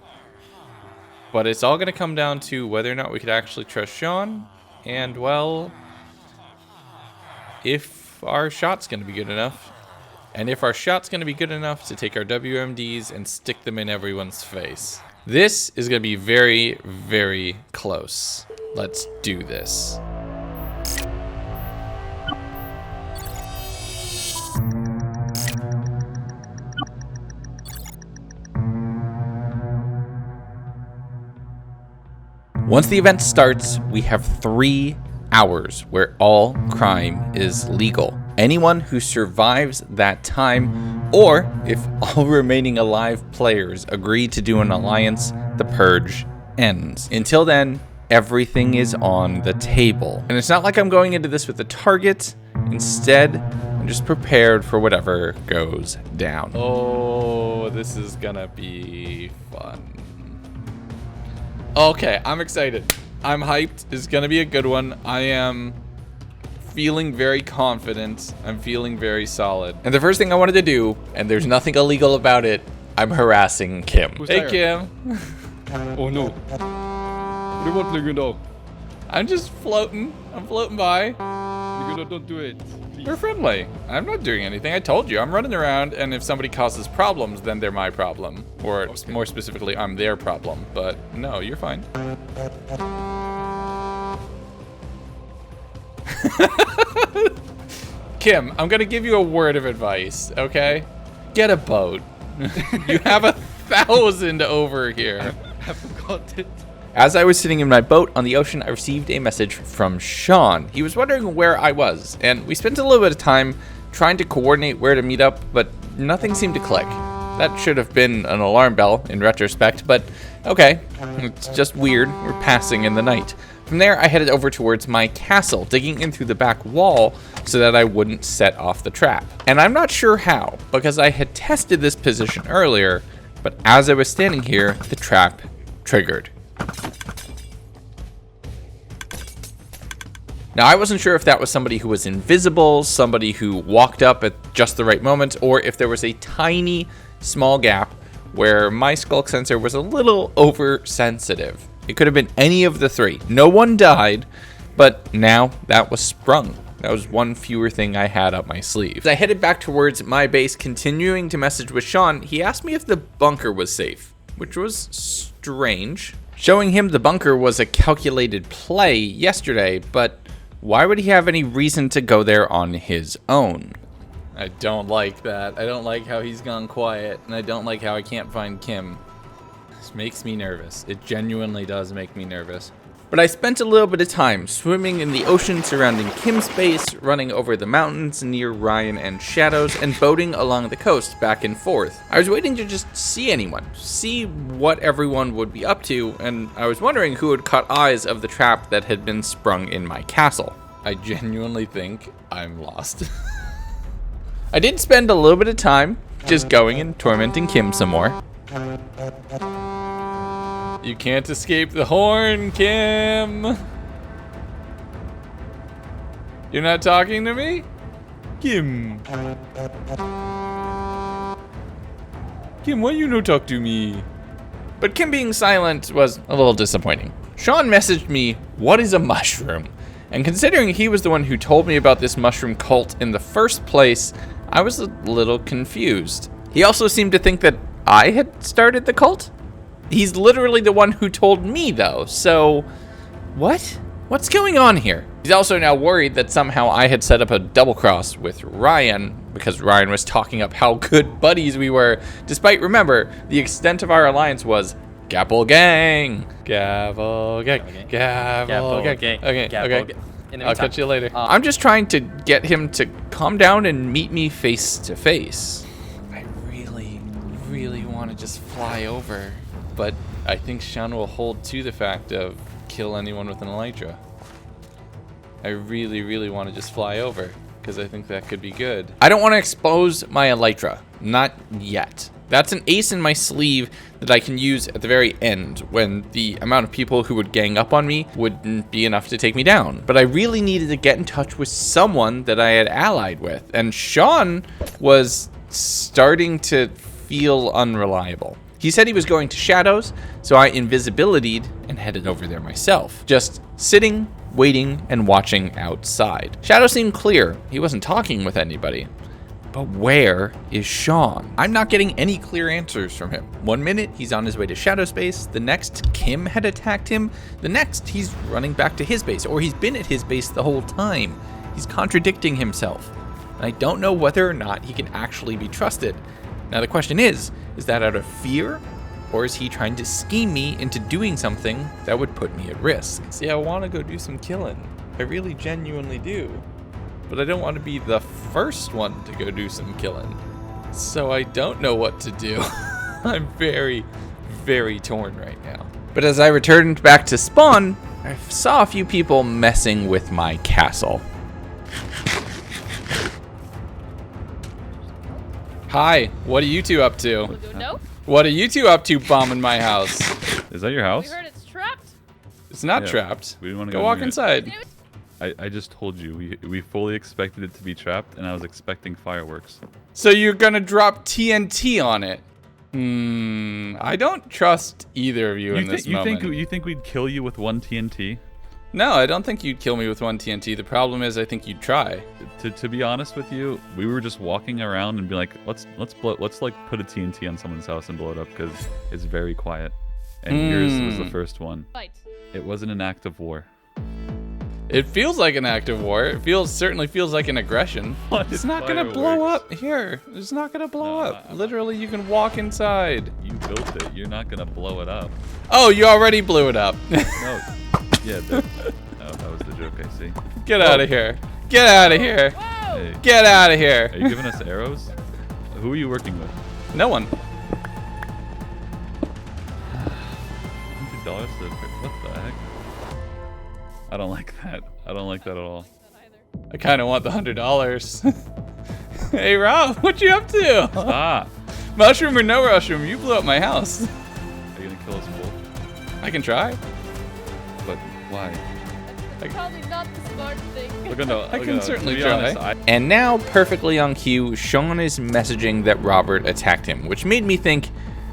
[SPEAKER 5] But it's all going to come down to whether or not we could actually trust Sean, and, well, if our shot's going to be good enough. And if our shot's going to be good enough to take our WMDs and stick them in everyone's face. This is going to be very, very close. Let's do this. Once the event starts, we have 3 hours where all crime is legal. Anyone who survives that time, or if all remaining alive players agree to do an alliance, the Purge ends. Until then, everything is on the table. And it's not like I'm going into this with a target. Instead, I'm just prepared for whatever goes down. Oh, this is gonna be fun. Okay, I'm excited. I'm hyped. It's gonna be a good one. I am feeling very confident. I'm feeling very solid. And the first thing I wanted to do, and there's nothing illegal about it, I'm harassing Kim.
[SPEAKER 9] Who's
[SPEAKER 5] Hey,
[SPEAKER 9] there?
[SPEAKER 5] Kim.
[SPEAKER 9] Oh no. What do you want, Legundo?
[SPEAKER 5] I'm just floating. I'm floating by.
[SPEAKER 9] Legundo, don't do it. Please.
[SPEAKER 5] We're friendly. I'm not doing anything. I told you. I'm running around, and if somebody causes problems, then they're my problem. Or
[SPEAKER 9] Okay.
[SPEAKER 5] more specifically, I'm their problem. But no, you're fine. Kim, I'm gonna give you a word of advice, okay? Get a boat. You have 1,000 over here.
[SPEAKER 9] I forgot it.
[SPEAKER 5] As I was sitting in my boat on the ocean, I received a message from Sean. He was wondering where I was, and we spent a little bit of time trying to coordinate where to meet up, but nothing seemed to click. That should have been an alarm bell in retrospect, but okay, it's just weird. We're passing in the night. From there, I headed over towards my castle, digging in through the back wall so that I wouldn't set off the trap. And I'm not sure how, because I had tested this position earlier, but as I was standing here, the trap triggered. Now, I wasn't sure if that was somebody who was invisible, somebody who walked up at just the right moment, or if there was a tiny, small gap where my skulk sensor was a little oversensitive. It could have been any of the 3. No one died, but now that was sprung. That was one fewer thing I had up my sleeve. As I headed back towards my base, continuing to message with Sean, he asked me if the bunker was safe, which was strange. Showing him the bunker was a calculated play yesterday, but why would he have any reason to go there on his own? I don't like that. I don't like how he's gone quiet, and I don't like how I can't find Kim. This makes me nervous. It genuinely does make me nervous. But I spent a little bit of time swimming in the ocean surrounding Kim's base, running over the mountains near Ryan and Shadows, and boating along the coast back and forth. I was waiting to just see anyone, see what everyone would be up to, and I was wondering who had caught eyes of the trap that had been sprung in my castle. I genuinely think I'm lost. I did spend a little bit of time just going and tormenting Kim some more. You can't escape the horn, Kim. You're not talking to me? Kim. Kim, why you no talk to me? But Kim being silent was a little disappointing. Sean messaged me, "What is a mushroom?" And considering he was the one who told me about this mushroom cult in the first place, I was a little confused. He also seemed to think that I had started the cult. He's literally the one who told me, though, so what? What's going on here?
[SPEAKER 1] He's also now worried that somehow I had set up a double cross with Ryan because Ryan was talking up how good buddies we were, despite, remember, the extent of our alliance was Gapple Gang. Gavel Gang. Gavel Gang. Okay, okay. I'll catch you later. I'm just trying to get him to calm down and meet me face to face. I really want to just fly over, but I think Sean will hold to the fact of kill anyone with an elytra. I really want to just fly over because I think that could be good. I don't want to expose my elytra, not yet. That's an ace in my sleeve that I can use at the very end when the amount of people who would gang up on me wouldn't be enough to take me down. But I really needed to get in touch with someone that I had allied with, and Sean was starting to feel unreliable. He said he was going to Shadows, so I invisibilitied and headed over there myself, just sitting, waiting, and watching outside. Shadow seemed clear. He wasn't talking with anybody. But where is Sean? I'm not getting any clear answers from him. One minute, he's on his way to Shadow Space. The next, Kim had attacked him. The next, he's running back to his base, or he's been at his base the whole time. He's contradicting himself. And I don't know whether or not he can actually be trusted. Now the question is that out of fear? Or is he trying to scheme me into doing something that would put me at risk? See, I want to go do some killing. I really genuinely do. But I don't want to be the first one to go do some killing. So I don't know what to do. I'm very torn right now. But as I returned back to spawn, I saw a few people messing with my castle. Hi, what are you two up to?
[SPEAKER 8] Legundo?
[SPEAKER 1] What are you two up to bombing my house?
[SPEAKER 6] Is that your
[SPEAKER 8] We
[SPEAKER 6] house?
[SPEAKER 8] heard it's trapped.
[SPEAKER 1] It's not
[SPEAKER 6] Yeah,
[SPEAKER 1] trapped.
[SPEAKER 6] we didn't wanna
[SPEAKER 1] Go
[SPEAKER 6] go
[SPEAKER 1] walk
[SPEAKER 6] near it.
[SPEAKER 1] inside.
[SPEAKER 6] I just told you, we fully expected it to be trapped, and I was expecting fireworks.
[SPEAKER 1] So you're gonna drop TNT on it? I don't trust either of you in this moment.
[SPEAKER 6] You think we'd kill you with one TNT?
[SPEAKER 1] No, I don't think you'd kill me with one TNT. The problem is I think you'd try.
[SPEAKER 6] To be honest with you, we were just walking around and be like, let's like put a TNT on someone's house and blow it up because it's very quiet. And yours was the first one.
[SPEAKER 8] Fight.
[SPEAKER 6] It wasn't an act of war.
[SPEAKER 1] It feels like an act of war. It certainly feels like an aggression. It's not gonna blow up here. It's not gonna blow up. Literally, you can walk inside.
[SPEAKER 6] You built it. You're not gonna blow it up.
[SPEAKER 1] Oh, you already blew it up.
[SPEAKER 6] No. Yeah. That was the joke. I see.
[SPEAKER 1] Get out of here. Get out of here.
[SPEAKER 8] Whoa!
[SPEAKER 6] Hey,
[SPEAKER 1] Get out of here.
[SPEAKER 6] are you giving us arrows? Who are you working with?
[SPEAKER 1] No one.
[SPEAKER 6] $100 to what the heck? I don't like that. I don't like that at all.
[SPEAKER 1] I kind of want the $100. Hey, Rob, what you up to?
[SPEAKER 6] Stop!
[SPEAKER 1] Mushroom or no mushroom? You blew up my house.
[SPEAKER 6] Are you gonna kill us both?
[SPEAKER 1] I can try.
[SPEAKER 6] But why?
[SPEAKER 8] Probably not the smart thing.
[SPEAKER 1] I can certainly try. And now, perfectly on cue, Sean is messaging that Robert attacked him, which made me think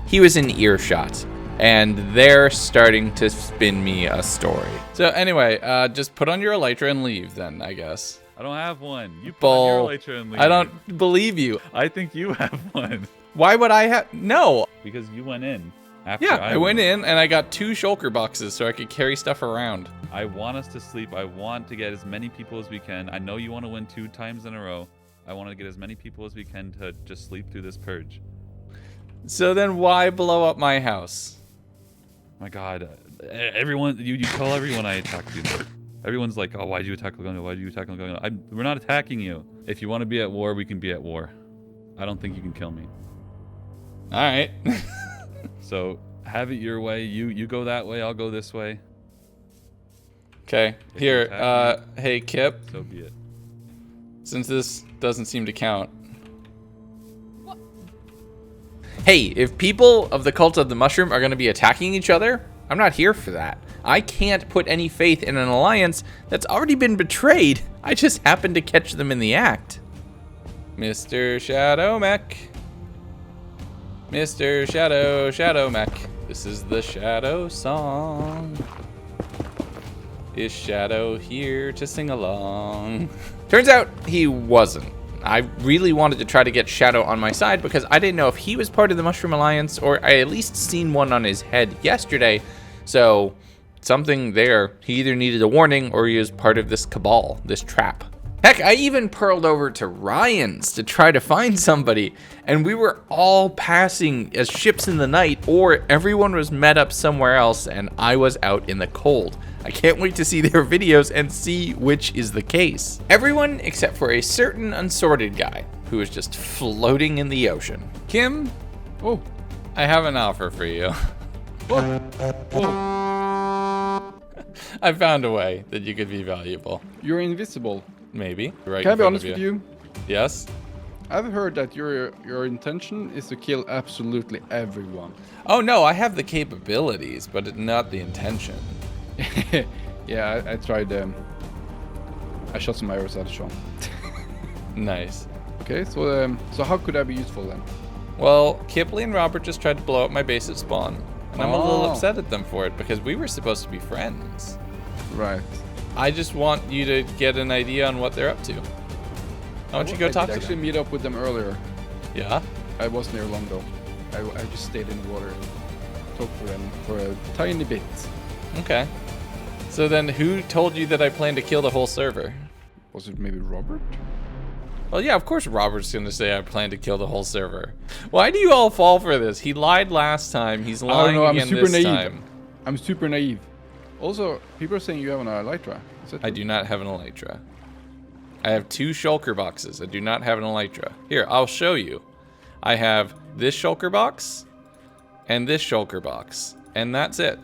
[SPEAKER 1] he was in earshot. And they're starting to spin me a story. So anyway, just put on your elytra and leave then, I guess.
[SPEAKER 6] I don't have one. You put
[SPEAKER 1] Bull.
[SPEAKER 6] on your elytra and leave.
[SPEAKER 1] I don't believe you.
[SPEAKER 6] I think you have one.
[SPEAKER 1] Why would I have? No.
[SPEAKER 6] Because you went in. After
[SPEAKER 1] Yeah, I went in and I got 2 shulker boxes so I could carry stuff around.
[SPEAKER 6] I want us to sleep. I want to get as many people as we can. I know you want to win 2 times in a row. I want to get as many people as we can to just sleep through this purge.
[SPEAKER 1] So then why blow up my house?
[SPEAKER 6] My God, everyone, you tell everyone I attacked you. Everyone's like, oh, why'd you attack Legundo? Why'd you attack Legundo? We're not attacking you. If you want to be at war, we can be at war. I don't think you can kill me.
[SPEAKER 1] All right.
[SPEAKER 6] So have it your way. You go that way. I'll go this way.
[SPEAKER 1] Okay.
[SPEAKER 6] If you
[SPEAKER 1] Here,
[SPEAKER 6] attack
[SPEAKER 1] hey Kip,
[SPEAKER 6] So be it.
[SPEAKER 1] since this doesn't seem to count. Hey, if people of the Cult of the Mushroom are going to be attacking each other, I'm not here for that. I can't put any faith in an alliance that's already been betrayed. I just happened to catch them in the act. Mr. Shadow Mech. Mr. Shadow Mech. This is the Shadow song. Is Shadow here to sing along? Turns out he wasn't. I really wanted to try to get Shadow on my side because I didn't know if he was part of the Mushroom Alliance, or I at least seen one on his head yesterday. So something there. He either needed a warning or he was part of this cabal, this trap. Heck, I even purled over to Ryan's to try to find somebody, and we were all passing as ships in the night, or everyone was met up somewhere else and I was out in the cold. I can't wait to see their videos and see which is the case. Everyone except for a certain unsorted guy who is just floating in the ocean. Kim,
[SPEAKER 9] Oh,
[SPEAKER 1] I have an offer for you.
[SPEAKER 9] whoa.
[SPEAKER 1] I found a way that you could be valuable.
[SPEAKER 9] You're invisible.
[SPEAKER 1] Maybe. Right.
[SPEAKER 9] Can I
[SPEAKER 1] in
[SPEAKER 9] be
[SPEAKER 1] front
[SPEAKER 9] honest
[SPEAKER 1] of
[SPEAKER 9] with you?
[SPEAKER 1] Yes?
[SPEAKER 9] I've heard that your intention is to kill absolutely everyone.
[SPEAKER 1] Oh no, I have the capabilities, but not the intention.
[SPEAKER 9] Yeah, I tried. I shot some arrows at Sean.
[SPEAKER 1] Nice.
[SPEAKER 9] Okay, so how could I be useful then?
[SPEAKER 1] Well, Kipley and Robert just tried to blow up my base at spawn, and I'm a little
[SPEAKER 9] Oh.
[SPEAKER 1] upset at them for it because we were supposed to be friends.
[SPEAKER 9] Right.
[SPEAKER 1] I just want you to get an idea on what they're up to. Why don't you go talk
[SPEAKER 9] I
[SPEAKER 1] to
[SPEAKER 9] did actually
[SPEAKER 1] them?
[SPEAKER 9] meet up with them earlier.
[SPEAKER 1] Yeah?
[SPEAKER 9] I was near long though. I just stayed in the water and talked to them for a tiny bit.
[SPEAKER 1] Okay. So then who told you that I plan to kill the whole server?
[SPEAKER 9] Was it maybe Robert?
[SPEAKER 1] Well, yeah, of course Robert's going to say I plan to kill the whole server. Why do you all fall for this? He lied last time. He's
[SPEAKER 9] I don't
[SPEAKER 1] lying
[SPEAKER 9] know, I'm
[SPEAKER 1] again
[SPEAKER 9] super
[SPEAKER 1] this
[SPEAKER 9] naive.
[SPEAKER 1] time.
[SPEAKER 9] I'm super naive. Also, people are saying you have an elytra. Is that
[SPEAKER 1] I
[SPEAKER 9] true?
[SPEAKER 1] do not have an elytra. I have 2 shulker boxes. I do not have an elytra. Here, I'll show you. I have this shulker box and this shulker box, and that's it.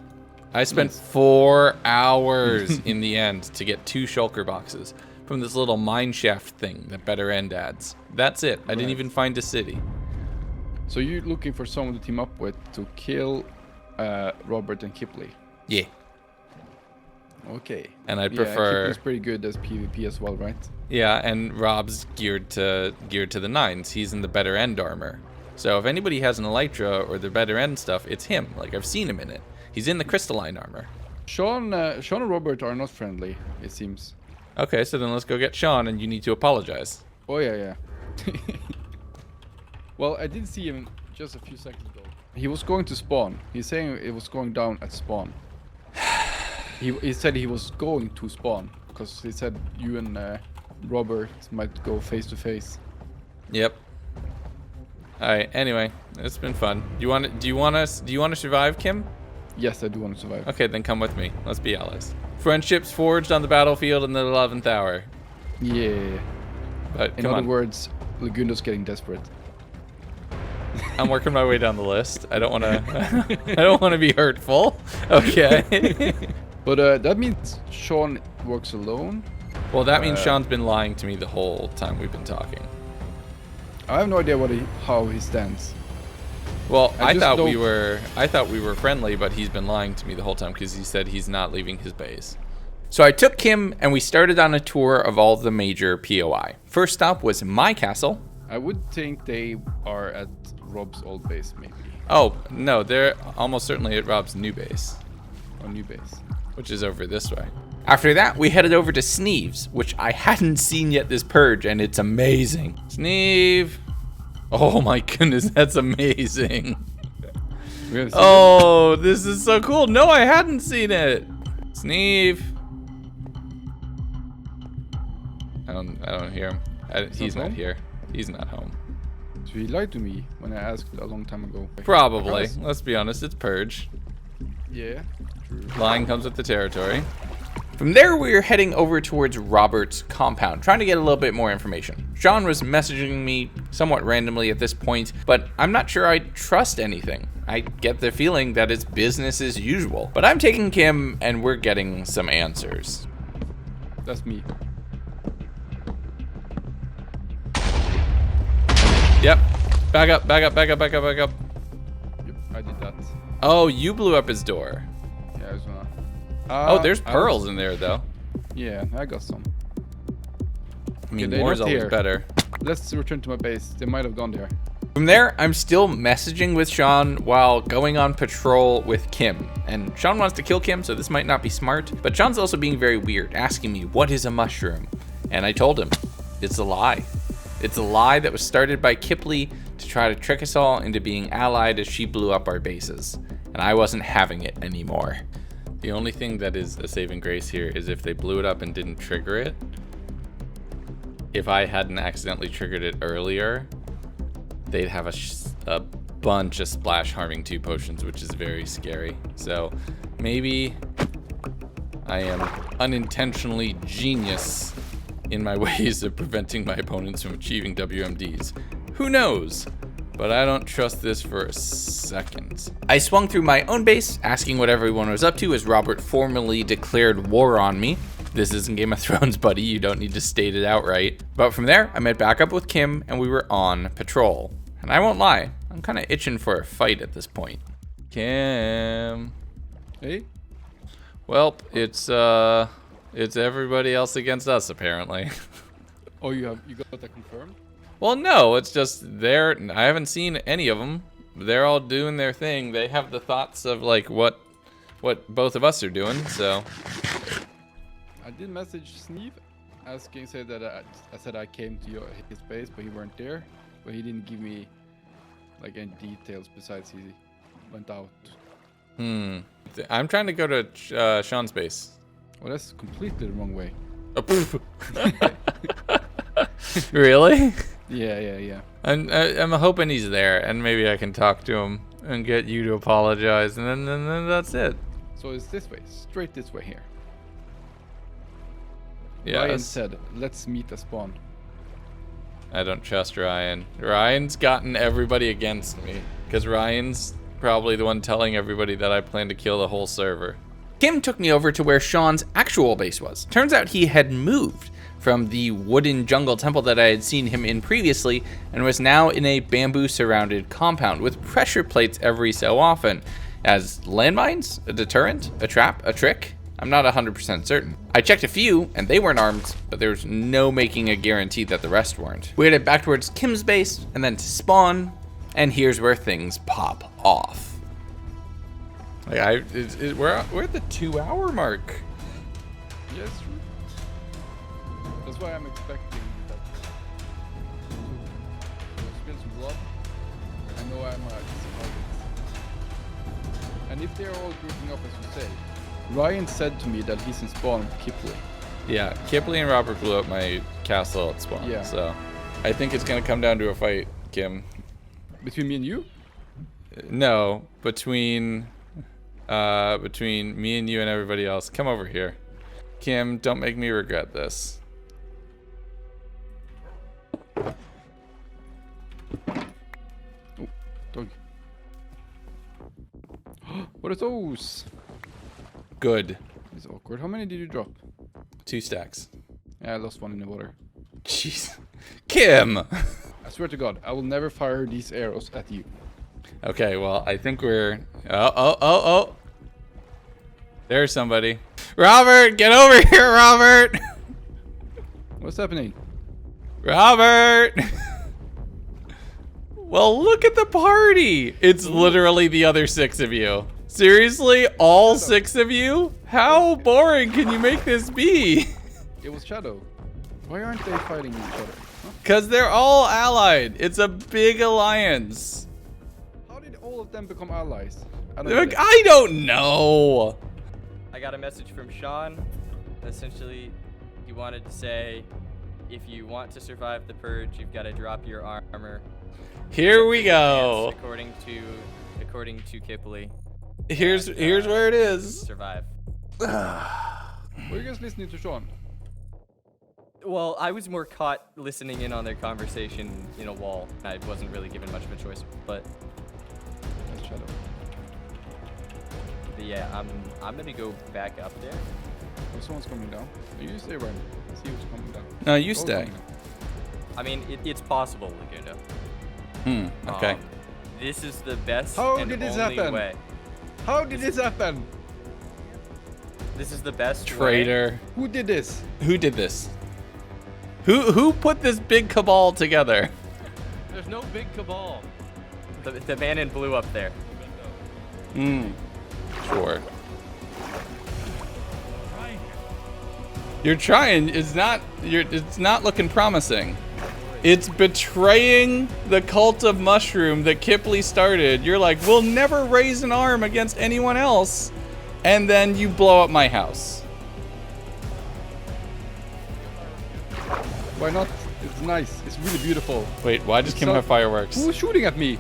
[SPEAKER 1] I spent 4 hours in the end to get 2 shulker boxes from this little mine shaft thing that Better End adds. That's it. I didn't
[SPEAKER 9] Right.
[SPEAKER 1] even find a city.
[SPEAKER 9] So you're looking for someone to team up with to kill Robert and Kipley.
[SPEAKER 1] Yeah.
[SPEAKER 9] Okay.
[SPEAKER 1] And I
[SPEAKER 9] Yeah,
[SPEAKER 1] prefer
[SPEAKER 9] Kipley's pretty good as PvP as well, right?
[SPEAKER 1] Yeah, and Rob's geared to the 9s. He's in the Better End armor. So if anybody has an elytra or the Better End stuff, it's him. Like I've seen him in it. He's in the crystalline armor.
[SPEAKER 9] Sean and Robert are not friendly, it seems.
[SPEAKER 1] Okay, so then let's go get Sean, and you need to apologize.
[SPEAKER 9] Oh yeah. Well, I did see him just a few seconds ago. He was going to spawn. He's saying it was going down at spawn. He said he was going to spawn because he said you and Robert might go face to face.
[SPEAKER 1] Yep. All right. Anyway, it's been fun. Do you want to survive, Kim?
[SPEAKER 9] Yes, I do want to survive.
[SPEAKER 1] Okay, then come with me. Let's be allies. Friendships forged on the battlefield in the 11th hour.
[SPEAKER 9] Yeah.
[SPEAKER 1] But
[SPEAKER 9] In
[SPEAKER 1] come
[SPEAKER 9] other
[SPEAKER 1] on.
[SPEAKER 9] words, Legundo's getting desperate.
[SPEAKER 1] I'm working my way down the list. I don't want to. I don't want to be hurtful. Okay.
[SPEAKER 9] But that means Sean works alone.
[SPEAKER 1] Well, that means Sean's been lying to me the whole time we've been talking.
[SPEAKER 9] I have no idea how he stands.
[SPEAKER 1] Well,
[SPEAKER 9] I
[SPEAKER 1] I
[SPEAKER 9] just
[SPEAKER 1] thought
[SPEAKER 9] don't-
[SPEAKER 1] we were friendly, but he's been lying to me the whole time because he said he's not leaving his base. So I took Kim and we started on a tour of all the major POI. First stop was my castle.
[SPEAKER 9] I would think they are at Rob's old base, maybe.
[SPEAKER 1] Oh, no, they're almost certainly at Rob's new base,
[SPEAKER 9] Or new base.
[SPEAKER 1] which is over this way. After that, we headed over to Sneeve's, which I hadn't seen yet this purge, and it's amazing. Sneeve. Oh my goodness, that's amazing.
[SPEAKER 9] We have
[SPEAKER 1] Oh, this is so cool. No, I hadn't seen it. Sneeve. I don't hear him. He's not
[SPEAKER 9] home?
[SPEAKER 1] here. He's not home.
[SPEAKER 9] So he lied to me when I asked a long time ago.
[SPEAKER 1] Probably.
[SPEAKER 9] Yes.
[SPEAKER 1] Let's be honest, it's Purge.
[SPEAKER 9] Yeah. True.
[SPEAKER 1] Lying comes with the territory. From there, we were heading over towards Robert's compound, trying to get a little bit more information. Sean was messaging me somewhat randomly at this point, but I'm not sure I trust anything. I get the feeling that it's business as usual. But I'm taking Kim, and we're getting some answers.
[SPEAKER 9] That's me.
[SPEAKER 1] Yep. Back up, back up, back up, back up, back up.
[SPEAKER 9] Yep, I did that.
[SPEAKER 1] Oh, you blew up his door.
[SPEAKER 9] Yeah, I was gonna.
[SPEAKER 1] Oh, there's
[SPEAKER 9] I
[SPEAKER 1] pearls
[SPEAKER 9] was-
[SPEAKER 1] in there, though.
[SPEAKER 9] Yeah, I got some.
[SPEAKER 1] I mean,
[SPEAKER 9] they're
[SPEAKER 1] more is
[SPEAKER 9] not
[SPEAKER 1] always
[SPEAKER 9] here.
[SPEAKER 1] better.
[SPEAKER 9] Let's return to my base. They might have gone there.
[SPEAKER 1] From there, I'm still messaging with Sean while going on patrol with Kim. And Sean wants to kill Kim, so this might not be smart. But Sean's also being very weird, asking me, what is a mushroom? And I told him, it's a lie. It's a lie that was started by Kipley to try to trick us all into being allied as she blew up our bases. And I wasn't having it anymore.
[SPEAKER 5] The only thing that is a saving grace here is if they blew it up and didn't trigger it. If I hadn't accidentally triggered it earlier, they'd have a bunch of splash harming 2 potions, which is very scary. So maybe I am unintentionally genius in my ways of preventing my opponents from achieving WMDs. Who knows? But I don't trust this for a second. I swung through my own base, asking what everyone was up to as Robert formally declared war on me. This isn't Game of Thrones, buddy. You don't need to state it outright. But from there, I met back up with Kim, and we were on patrol. And I won't lie, I'm kind of itching for a fight at this point. Kim.
[SPEAKER 9] Hey?
[SPEAKER 5] Well, it's everybody else against us, apparently.
[SPEAKER 9] Oh, you got that confirmed?
[SPEAKER 5] Well, no, it's just I haven't seen any of them. They're all doing their thing. They have the thoughts of like what both of us are doing, so.
[SPEAKER 9] I did message Sneeve asking, said that I said I came to his base, but he weren't there. But he didn't give me like any details besides he went out.
[SPEAKER 5] I'm trying to go to Sean's base.
[SPEAKER 9] Well, that's completely the wrong way.
[SPEAKER 5] Really?
[SPEAKER 9] Yeah.
[SPEAKER 5] I'm hoping he's there, and maybe I can talk to him and get you to apologize, and then that's it.
[SPEAKER 9] So it's this way, straight this way here.
[SPEAKER 5] Yeah.
[SPEAKER 9] Ryan said, let's meet at spawn.
[SPEAKER 5] I don't trust Ryan. Ryan's gotten everybody against me, because Ryan's probably the one telling everybody that I plan to kill the whole server. Kim took me over to where Sean's actual base was. Turns out he had moved from the wooden jungle temple that I had seen him in previously and was now in a bamboo-surrounded compound with pressure plates every so often. As landmines, a deterrent, a trap, a trick? I'm not 100% certain. I checked a few, and they weren't armed, but there was no making a guarantee that the rest weren't. We headed back towards Kim's base, and then to spawn, and here's where things pop off. Like we're at the 2-hour mark.
[SPEAKER 9] Yes, true. That's why I'm expecting that to spill some blood. I know I'm disappointed. And if they're all grouping up as you say, Ryan said to me that he's in spawn with Kipley.
[SPEAKER 5] Yeah, Kipley and Robert blew up my castle at spawn.
[SPEAKER 9] Yeah.
[SPEAKER 5] So I think it's gonna come down to a fight, Kim.
[SPEAKER 9] Between me and you?
[SPEAKER 5] No, between me and you and everybody else. Come over here. Kim, don't make me regret this.
[SPEAKER 9] Oh, dog. What are those?
[SPEAKER 5] Good.
[SPEAKER 9] It's awkward. How many did you drop?
[SPEAKER 5] 2 stacks.
[SPEAKER 9] Yeah, I lost one in the water.
[SPEAKER 5] Jeez. Kim!
[SPEAKER 9] I swear to God, I will never fire these arrows at you.
[SPEAKER 5] Okay, well, I think we're... Oh. There's somebody. Robert, get over here, Robert!
[SPEAKER 9] What's happening?
[SPEAKER 5] Robert! Well, look at the party! It's literally the other 6 of you. Seriously? All 6 of you? How boring can you make this be?
[SPEAKER 9] It was Shadow. Why aren't they fighting each other? Huh?
[SPEAKER 5] Because they're all allied. It's a big alliance.
[SPEAKER 9] How did all of them become allies?
[SPEAKER 5] I don't know.
[SPEAKER 4] I got a message from Sean. Essentially, he wanted to say, if you want to survive the purge, you've got to drop your armor.
[SPEAKER 5] Here we go.
[SPEAKER 4] According to Kipley.
[SPEAKER 5] Here's where it is.
[SPEAKER 4] Survive.
[SPEAKER 9] Were you guys listening to Sean?
[SPEAKER 4] Well, I was more caught listening in on their conversation in a wall. I wasn't really given much of a choice, but
[SPEAKER 9] Shadow.
[SPEAKER 4] yeah, I'm gonna go back up there.
[SPEAKER 9] Oh, someone's coming down. You stay right. See who's coming down.
[SPEAKER 5] No, you
[SPEAKER 9] Oh,
[SPEAKER 5] stay.
[SPEAKER 9] coming down.
[SPEAKER 4] I mean, it's possible, Legundo.
[SPEAKER 5] Okay.
[SPEAKER 4] This is the best
[SPEAKER 9] How
[SPEAKER 4] and
[SPEAKER 9] did this
[SPEAKER 4] only
[SPEAKER 9] happen?
[SPEAKER 4] way.
[SPEAKER 9] How did this happen?
[SPEAKER 4] This is the best
[SPEAKER 5] Traitor.
[SPEAKER 9] Who did this?
[SPEAKER 5] Who did this? Who put this big cabal together?
[SPEAKER 2] There's no big cabal.
[SPEAKER 4] way. The man in blue up there.
[SPEAKER 5] Sure. You're trying. It's not looking promising. It's betraying the cult of mushroom that Kipley started. You're like, we'll never raise an arm against anyone else. and then you blow up my house.
[SPEAKER 9] Why not? It's nice. It's really beautiful.
[SPEAKER 5] Wait, why does Kim
[SPEAKER 9] So-
[SPEAKER 5] have fireworks?
[SPEAKER 9] Who's shooting at me?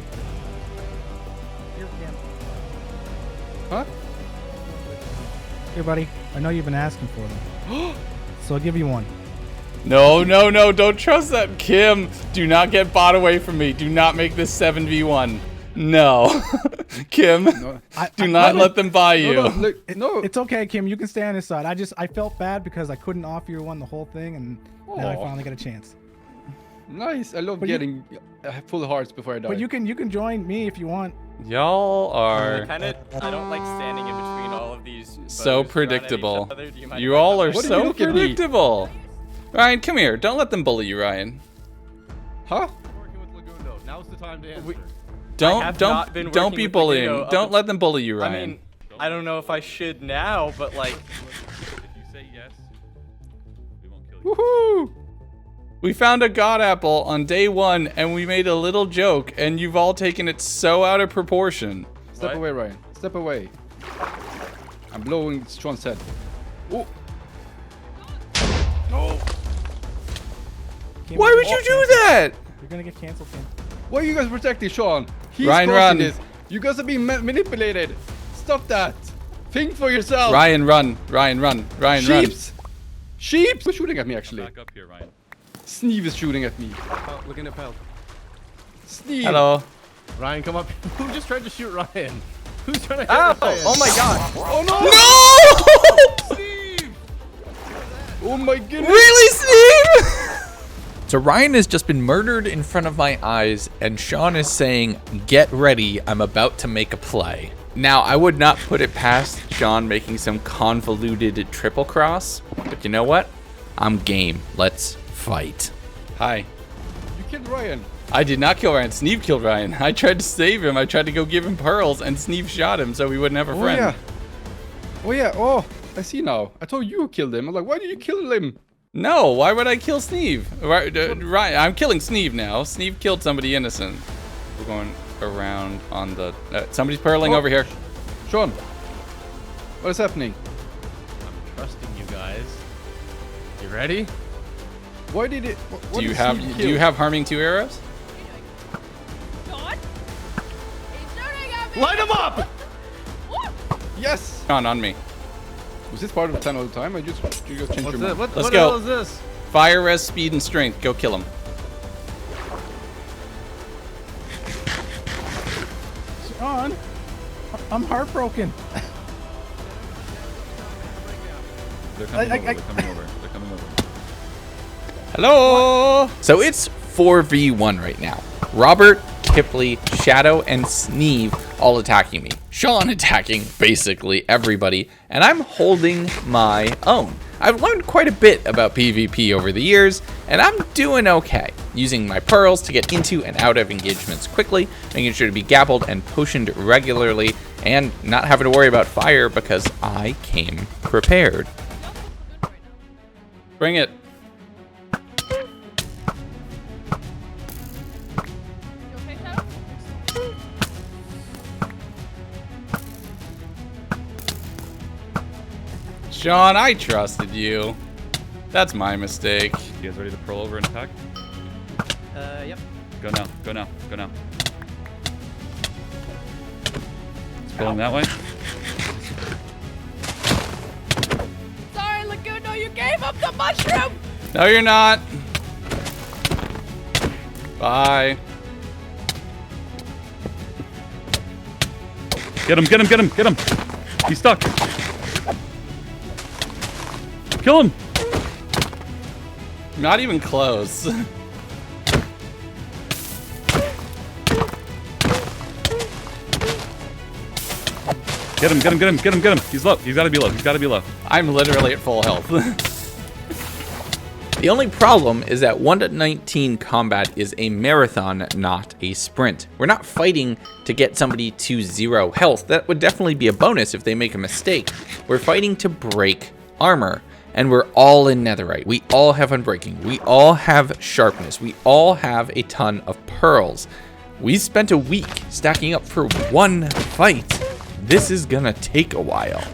[SPEAKER 9] Huh?
[SPEAKER 3] Here, buddy. I know you've been asking for them. So I'll give you one.
[SPEAKER 5] No, no, no, don't trust that. Kim, do not get bought away from me. Do not make this 7v1. No. Kim, do not let them buy you.
[SPEAKER 9] No, look, no.
[SPEAKER 3] It's okay, Kim. You can stay on his side. I felt bad because I couldn't offer you one the whole thing, and now I
[SPEAKER 9] Aw.
[SPEAKER 3] finally got a chance.
[SPEAKER 9] Nice. I love
[SPEAKER 3] But you-
[SPEAKER 9] getting full hearts before I die.
[SPEAKER 3] But you can join me if you want.
[SPEAKER 5] Y'all are
[SPEAKER 4] I don't like standing in between all of these.
[SPEAKER 5] so
[SPEAKER 4] bows run at each
[SPEAKER 5] predictable.
[SPEAKER 4] other. Do mind
[SPEAKER 5] You
[SPEAKER 4] if I
[SPEAKER 5] all are
[SPEAKER 9] What do you
[SPEAKER 5] so
[SPEAKER 9] look at me?
[SPEAKER 5] predictable. Ryan, come here. Don't let them bully you, Ryan.
[SPEAKER 9] Huh?
[SPEAKER 2] Working with Legundo. Now's the time to answer.
[SPEAKER 4] have
[SPEAKER 5] Don't
[SPEAKER 4] not been
[SPEAKER 5] don't
[SPEAKER 4] working
[SPEAKER 5] be
[SPEAKER 4] with
[SPEAKER 5] bullying.
[SPEAKER 4] Legundo up
[SPEAKER 5] Don't let them bully you,
[SPEAKER 4] I
[SPEAKER 5] Ryan.
[SPEAKER 4] mean, I don't know if I should now, but like,
[SPEAKER 6] If you say yes, we won't kill you.
[SPEAKER 5] Woohoo! We found a god apple on day 1 and we made a little joke and you've all taken it so out of proportion.
[SPEAKER 9] Step
[SPEAKER 4] What?
[SPEAKER 9] away, Ryan. Step away. I'm blowing Sean's head. Oh.
[SPEAKER 3] Kim,
[SPEAKER 5] Why
[SPEAKER 3] you're
[SPEAKER 5] would
[SPEAKER 3] gonna
[SPEAKER 5] you
[SPEAKER 3] get
[SPEAKER 5] do
[SPEAKER 3] canceled.
[SPEAKER 5] that?
[SPEAKER 3] You're gonna get canceled, Kim.
[SPEAKER 9] Why are you guys protecting Sean? He's
[SPEAKER 5] Ryan,
[SPEAKER 9] causing
[SPEAKER 5] run.
[SPEAKER 9] this. You guys are being manipulated. Stop that. Think for yourself.
[SPEAKER 5] Ryan, run. Ryan, run. Ryan, run.
[SPEAKER 9] Sheeps. Sheep. Who's shooting at me, actually?
[SPEAKER 6] Back up here, Ryan.
[SPEAKER 9] Sneeve is shooting at me.
[SPEAKER 2] Oh, looking at Pelt.
[SPEAKER 9] Sneeve.
[SPEAKER 5] Hello.
[SPEAKER 2] Ryan, come up. Who just tried to shoot Ryan? Who's trying to hit
[SPEAKER 4] ow!
[SPEAKER 2] Ryan?
[SPEAKER 4] Oh my god!
[SPEAKER 9] Oh no!
[SPEAKER 5] No!
[SPEAKER 2] Steve!
[SPEAKER 9] Oh my goodness!
[SPEAKER 5] Really, Steve? So Ryan has just been murdered in front of my eyes, and Sean is saying, "Get ready, I'm about to make a play." Now, I would not put it past Sean making some convoluted triple cross, but you know what? I'm game. Let's fight. Hi.
[SPEAKER 9] You killed Ryan.
[SPEAKER 5] I did not kill Ryan. Sneeve killed Ryan. I tried to save him. I tried to go give him pearls, and Sneeve shot him so we wouldn't have a
[SPEAKER 9] Oh
[SPEAKER 5] friend.
[SPEAKER 9] yeah. Oh yeah. Oh, I see now. I thought you killed him. I'm like, why did you kill him?
[SPEAKER 5] No, why would I kill Sneeve? Ryan, I'm killing Sneeve now. Sneeve killed somebody innocent. We're going around on the... somebody's pearling
[SPEAKER 9] Oh.
[SPEAKER 5] over here.
[SPEAKER 9] Sean, what is happening?
[SPEAKER 2] Trusting you guys. You ready?
[SPEAKER 9] Why did it? What
[SPEAKER 5] Do you
[SPEAKER 9] did
[SPEAKER 5] have
[SPEAKER 9] Sneeve
[SPEAKER 5] do you
[SPEAKER 9] kill?
[SPEAKER 5] have harming 2 arrows?
[SPEAKER 8] John? He's shooting at me!
[SPEAKER 2] Light him up!
[SPEAKER 8] What?
[SPEAKER 9] Yes.
[SPEAKER 5] On me.
[SPEAKER 9] Was this part of the 10 all the time? You just changed
[SPEAKER 2] What's
[SPEAKER 9] your
[SPEAKER 2] it?
[SPEAKER 9] mind.
[SPEAKER 2] What
[SPEAKER 5] Let's
[SPEAKER 2] the
[SPEAKER 5] go.
[SPEAKER 2] hell is this?
[SPEAKER 5] Fire, res, speed, and strength. Go kill him.
[SPEAKER 3] Sean, I'm heartbroken.
[SPEAKER 6] They're coming
[SPEAKER 3] I-
[SPEAKER 6] over. They're coming over. They're coming over.
[SPEAKER 5] Hello. So it's 4v1 right now. Robert, Kipley, Shadow, and Sneeve all attacking me. Sean attacking basically everybody, and I'm holding my own. I've learned quite a bit about PvP over the years, and I'm doing okay. Using my pearls to get into and out of engagements quickly, making sure to be gappled and potioned regularly, and not having to worry about fire because I came prepared. Bring it.
[SPEAKER 8] You okay, Shadow?
[SPEAKER 5] Sean, I trusted you. That's my mistake.
[SPEAKER 6] You guys ready to pearl over and attack?
[SPEAKER 7] Yep.
[SPEAKER 6] Go now. Go now. Go now. It's pulling that way.
[SPEAKER 8] Sorry, Legundo, you gave up the mushroom!
[SPEAKER 5] No, you're not. Bye.
[SPEAKER 6] Get him. Get him. Get him. Get him. He's stuck. Kill him.
[SPEAKER 5] Not even close.
[SPEAKER 6] Get him. Get him. Get him. Get him. Get him. He's low. He's got to be low. He's got to be low.
[SPEAKER 5] I'm literally at full health. The only problem is that 1.19 combat is a marathon, not a sprint. We're not fighting to get somebody to 0 health. That would definitely be a bonus if they make a mistake. We're fighting to break armor. And we're all in netherite. We all have unbreaking. We all have sharpness. We all have a ton of pearls. We spent a week stacking up for one fight. This is gonna take a while.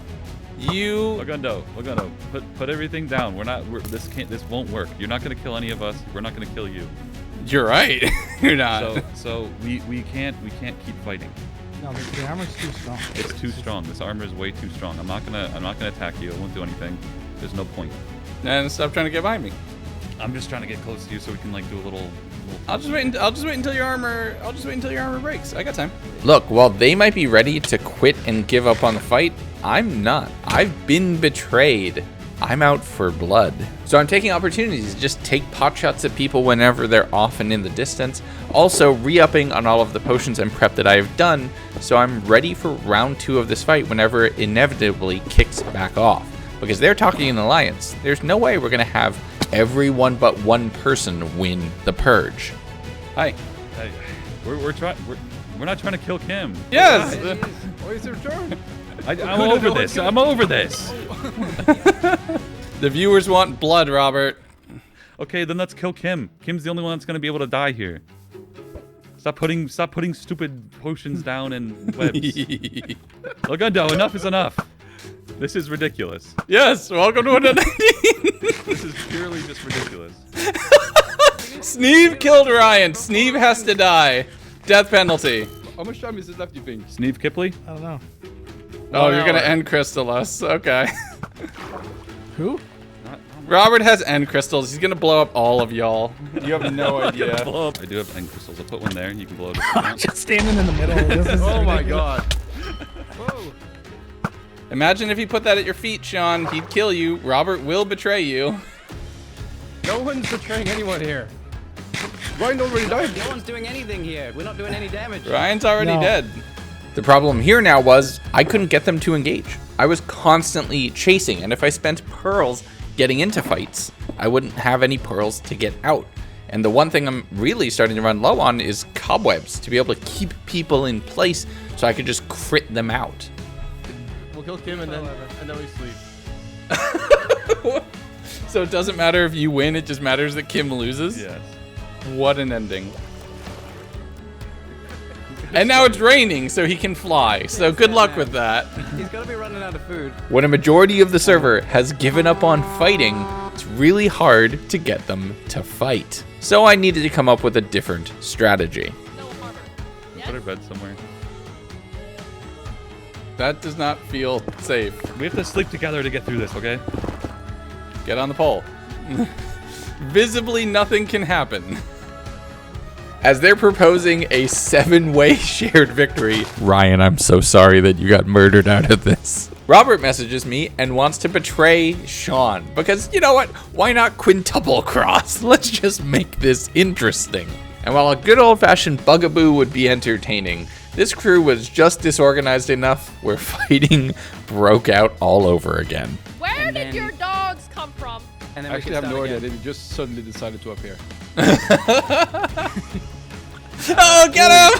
[SPEAKER 6] Legundo, put everything down. This won't work. You're not gonna kill any of us. We're not gonna kill you.
[SPEAKER 5] You're right. You're not.
[SPEAKER 6] So we can't keep fighting.
[SPEAKER 3] No, the armor's too strong.
[SPEAKER 6] It's too strong. This armor is way too strong. I'm not gonna attack you. I won't do anything. There's no point.
[SPEAKER 5] And stop trying to get behind me.
[SPEAKER 6] I'm just trying to get close to you so we can like do a little.
[SPEAKER 5] I'll just wait until your armor breaks. I got time. Look, while they might be ready to quit and give up on the fight, I'm not. I've been betrayed. I'm out for blood. So I'm taking opportunities to just take pot shots at people whenever they're off and in the distance. Also re-upping on all of the potions and prep that I have done, so I'm ready for round 2 of this fight whenever it inevitably kicks back off. Because they're talking an alliance. There's no way we're gonna have everyone but one person win the Purge. Hi.
[SPEAKER 6] Hey, we're not trying to kill Kim.
[SPEAKER 5] Yes!
[SPEAKER 9] Oh, it's your turn.
[SPEAKER 6] I'm over this. I'm over this.
[SPEAKER 5] The viewers want blood, Robert.
[SPEAKER 6] Okay, then let's kill Kim. Kim's the only one that's gonna be able to die here. Stop putting stupid potions down and webs. Legundo, enough is enough. This is ridiculous.
[SPEAKER 5] Yes, welcome to 119.
[SPEAKER 6] This is purely just ridiculous.
[SPEAKER 5] Sneeve killed Ryan. Sneeve has to die. Death penalty.
[SPEAKER 9] How much time is it left, you think?
[SPEAKER 6] Sneeve Kipley?
[SPEAKER 3] I don't know.
[SPEAKER 5] Oh, you're gonna end crystal us. Okay.
[SPEAKER 3] Who?
[SPEAKER 5] Robert has end crystals. He's gonna blow up all of y'all. You have no idea.
[SPEAKER 6] Blow up. I do have end crystals. I'll put one there and you can blow it up.
[SPEAKER 3] Just standing in the middle. This is
[SPEAKER 2] Oh my
[SPEAKER 3] ridiculous.
[SPEAKER 2] god. Whoa.
[SPEAKER 5] Imagine if he put that at your feet, Sean. He'd kill you. Robert will betray you.
[SPEAKER 7] No one's betraying anyone here.
[SPEAKER 9] Ryan already died.
[SPEAKER 7] No one's doing anything here. We're not doing any damage.
[SPEAKER 5] Ryan's already
[SPEAKER 3] No.
[SPEAKER 5] dead. The problem here now was I couldn't get them to engage. I was constantly chasing, and if I spent pearls getting into fights, I wouldn't have any pearls to get out. And the one thing I'm really starting to run low on is cobwebs, to be able to keep people in place so I could just crit them out.
[SPEAKER 2] We'll kill Kim and then we sleep.
[SPEAKER 5] So it doesn't matter if you win, it just matters that Kim loses?
[SPEAKER 6] Yes.
[SPEAKER 5] What an ending. And now it's raining, so he can fly. So good luck with that.
[SPEAKER 7] He's gotta be running out of food.
[SPEAKER 5] When a majority of the server has given up on fighting, it's really hard to get them to fight. So I needed to come up with a different strategy.
[SPEAKER 8] No harbor.
[SPEAKER 6] Put our bed somewhere.
[SPEAKER 5] That does not feel safe.
[SPEAKER 6] We have to sleep together to get through this, okay?
[SPEAKER 5] Get on the pole. Visibly nothing can happen. As they're proposing a 7-way shared victory. Ryan, I'm so sorry that you got murdered out of this. Robert messages me and wants to betray Sean. Because, you know what? Why not quintuple cross? Let's just make this interesting. And while a good old-fashioned bugaboo would be entertaining, this crew was just disorganized enough where fighting broke out all over again.
[SPEAKER 8] Where did your dogs come from?
[SPEAKER 7] And then
[SPEAKER 9] I
[SPEAKER 7] we
[SPEAKER 9] actually
[SPEAKER 7] can
[SPEAKER 9] have no
[SPEAKER 7] start
[SPEAKER 9] idea.
[SPEAKER 7] again.
[SPEAKER 9] They just suddenly decided to appear.
[SPEAKER 5] Oh, get him!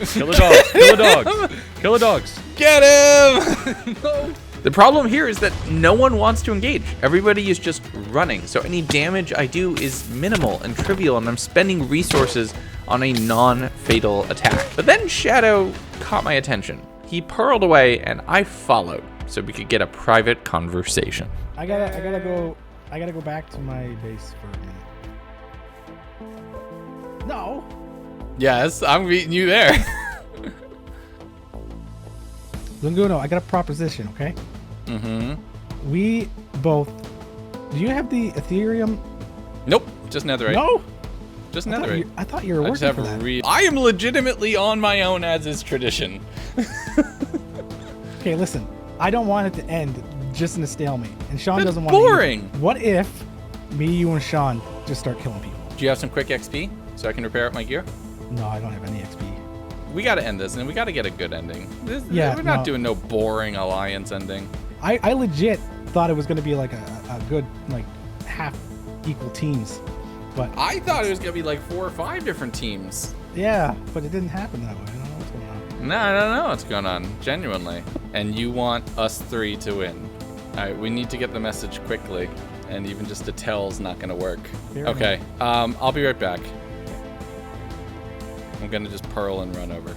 [SPEAKER 6] Kill the dogs. Kill the dogs. Kill the dogs.
[SPEAKER 5] Get him! No. The problem here is that no one wants to engage. Everybody is just running. So any damage I do is minimal and trivial, and I'm spending resources on a non-fatal attack. But then Shadow caught my attention. He purled away and I followed so we could get a private conversation.
[SPEAKER 3] I gotta go back to my base for a minute. No.
[SPEAKER 5] Yes, I'm meeting you there.
[SPEAKER 3] Legundo, I got a proposition, okay?
[SPEAKER 5] Mm-hmm.
[SPEAKER 3] We both. Do you have the Ethereum?
[SPEAKER 5] Nope, just netherite.
[SPEAKER 3] No.
[SPEAKER 5] Just
[SPEAKER 3] I thought
[SPEAKER 5] netherite.
[SPEAKER 3] I thought you were
[SPEAKER 5] I just
[SPEAKER 3] working
[SPEAKER 5] have
[SPEAKER 3] for that.
[SPEAKER 5] I am legitimately on my own, as is tradition.
[SPEAKER 3] Okay, listen. I don't want it to end just in a stalemate, and Sean
[SPEAKER 5] That's
[SPEAKER 3] doesn't want.
[SPEAKER 5] boring.
[SPEAKER 3] It either. What if me, you, and Sean just start killing people?
[SPEAKER 5] Do you have some quick XP so I can repair up my gear?
[SPEAKER 3] No, I don't have any XP.
[SPEAKER 5] We gotta end this, and we gotta get a good ending.
[SPEAKER 3] Yeah,
[SPEAKER 5] we're not
[SPEAKER 3] no.
[SPEAKER 5] doing no boring alliance ending.
[SPEAKER 3] I legit thought it was going to be like a good like half equal teams, but
[SPEAKER 5] I thought it was gonna be like 4 or 5 different teams.
[SPEAKER 3] yeah, but it didn't happen that way. I don't know what's going on.
[SPEAKER 5] No, I don't know what's going on, genuinely. And you want us 3 to win. All right, we need to get the message quickly, and even just a tell's not gonna work.
[SPEAKER 3] Fair
[SPEAKER 5] Okay, I'll be right back. I'm gonna just pearl and run over.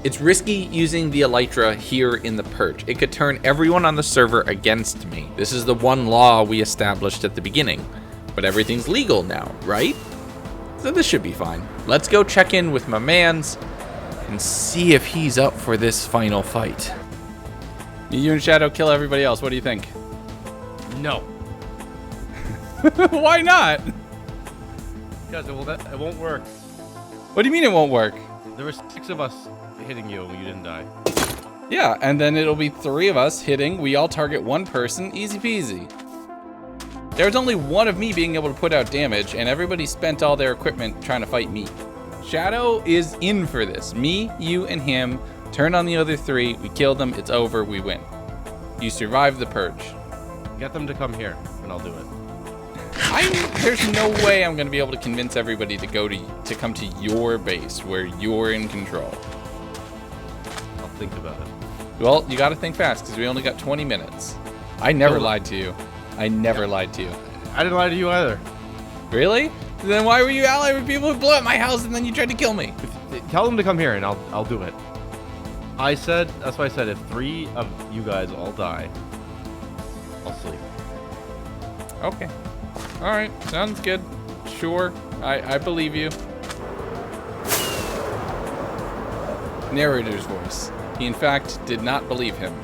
[SPEAKER 1] It's risky using the elytra here in the Purge. It could turn everyone on the server against me. This is the one law we established at the beginning. But everything's legal now, right? So this should be fine. Let's go check in with my mans and see if he's up for this final fight. You and Shadow kill everybody else. What do you think?
[SPEAKER 2] No.
[SPEAKER 1] Why not?
[SPEAKER 2] Because it won't work.
[SPEAKER 1] What do you mean it won't work?
[SPEAKER 2] There were 6 of us hitting you and you didn't die.
[SPEAKER 1] Yeah, and then it'll be 3 of us hitting. We all target 1 person. Easy peasy. There's only 1 of me being able to put out damage, and everybody spent all their equipment trying to fight me. Shadow is in for this. Me, you, and him. Turn on the other 3. We kill them. It's over. We win. You survive the Purge.
[SPEAKER 2] Get them to come here, and I'll do it.
[SPEAKER 1] There's no way I'm going to be able to convince everybody to come to your base where you're in control.
[SPEAKER 2] I'll think about it.
[SPEAKER 1] Well, you got to think fast because we only got 20 minutes. I never lied to you. I never lied to you.
[SPEAKER 2] I didn't lie to you either.
[SPEAKER 1] Really? Then why were you allied with people who blew up my house and then you tried to kill me?
[SPEAKER 2] Tell them to come here, and I'll do it. That's why I said if 3 of you guys all die, I'll sleep.
[SPEAKER 1] Okay. All right. Sounds good. Sure. I believe you. Narrator's voice. He, in fact, did not believe him.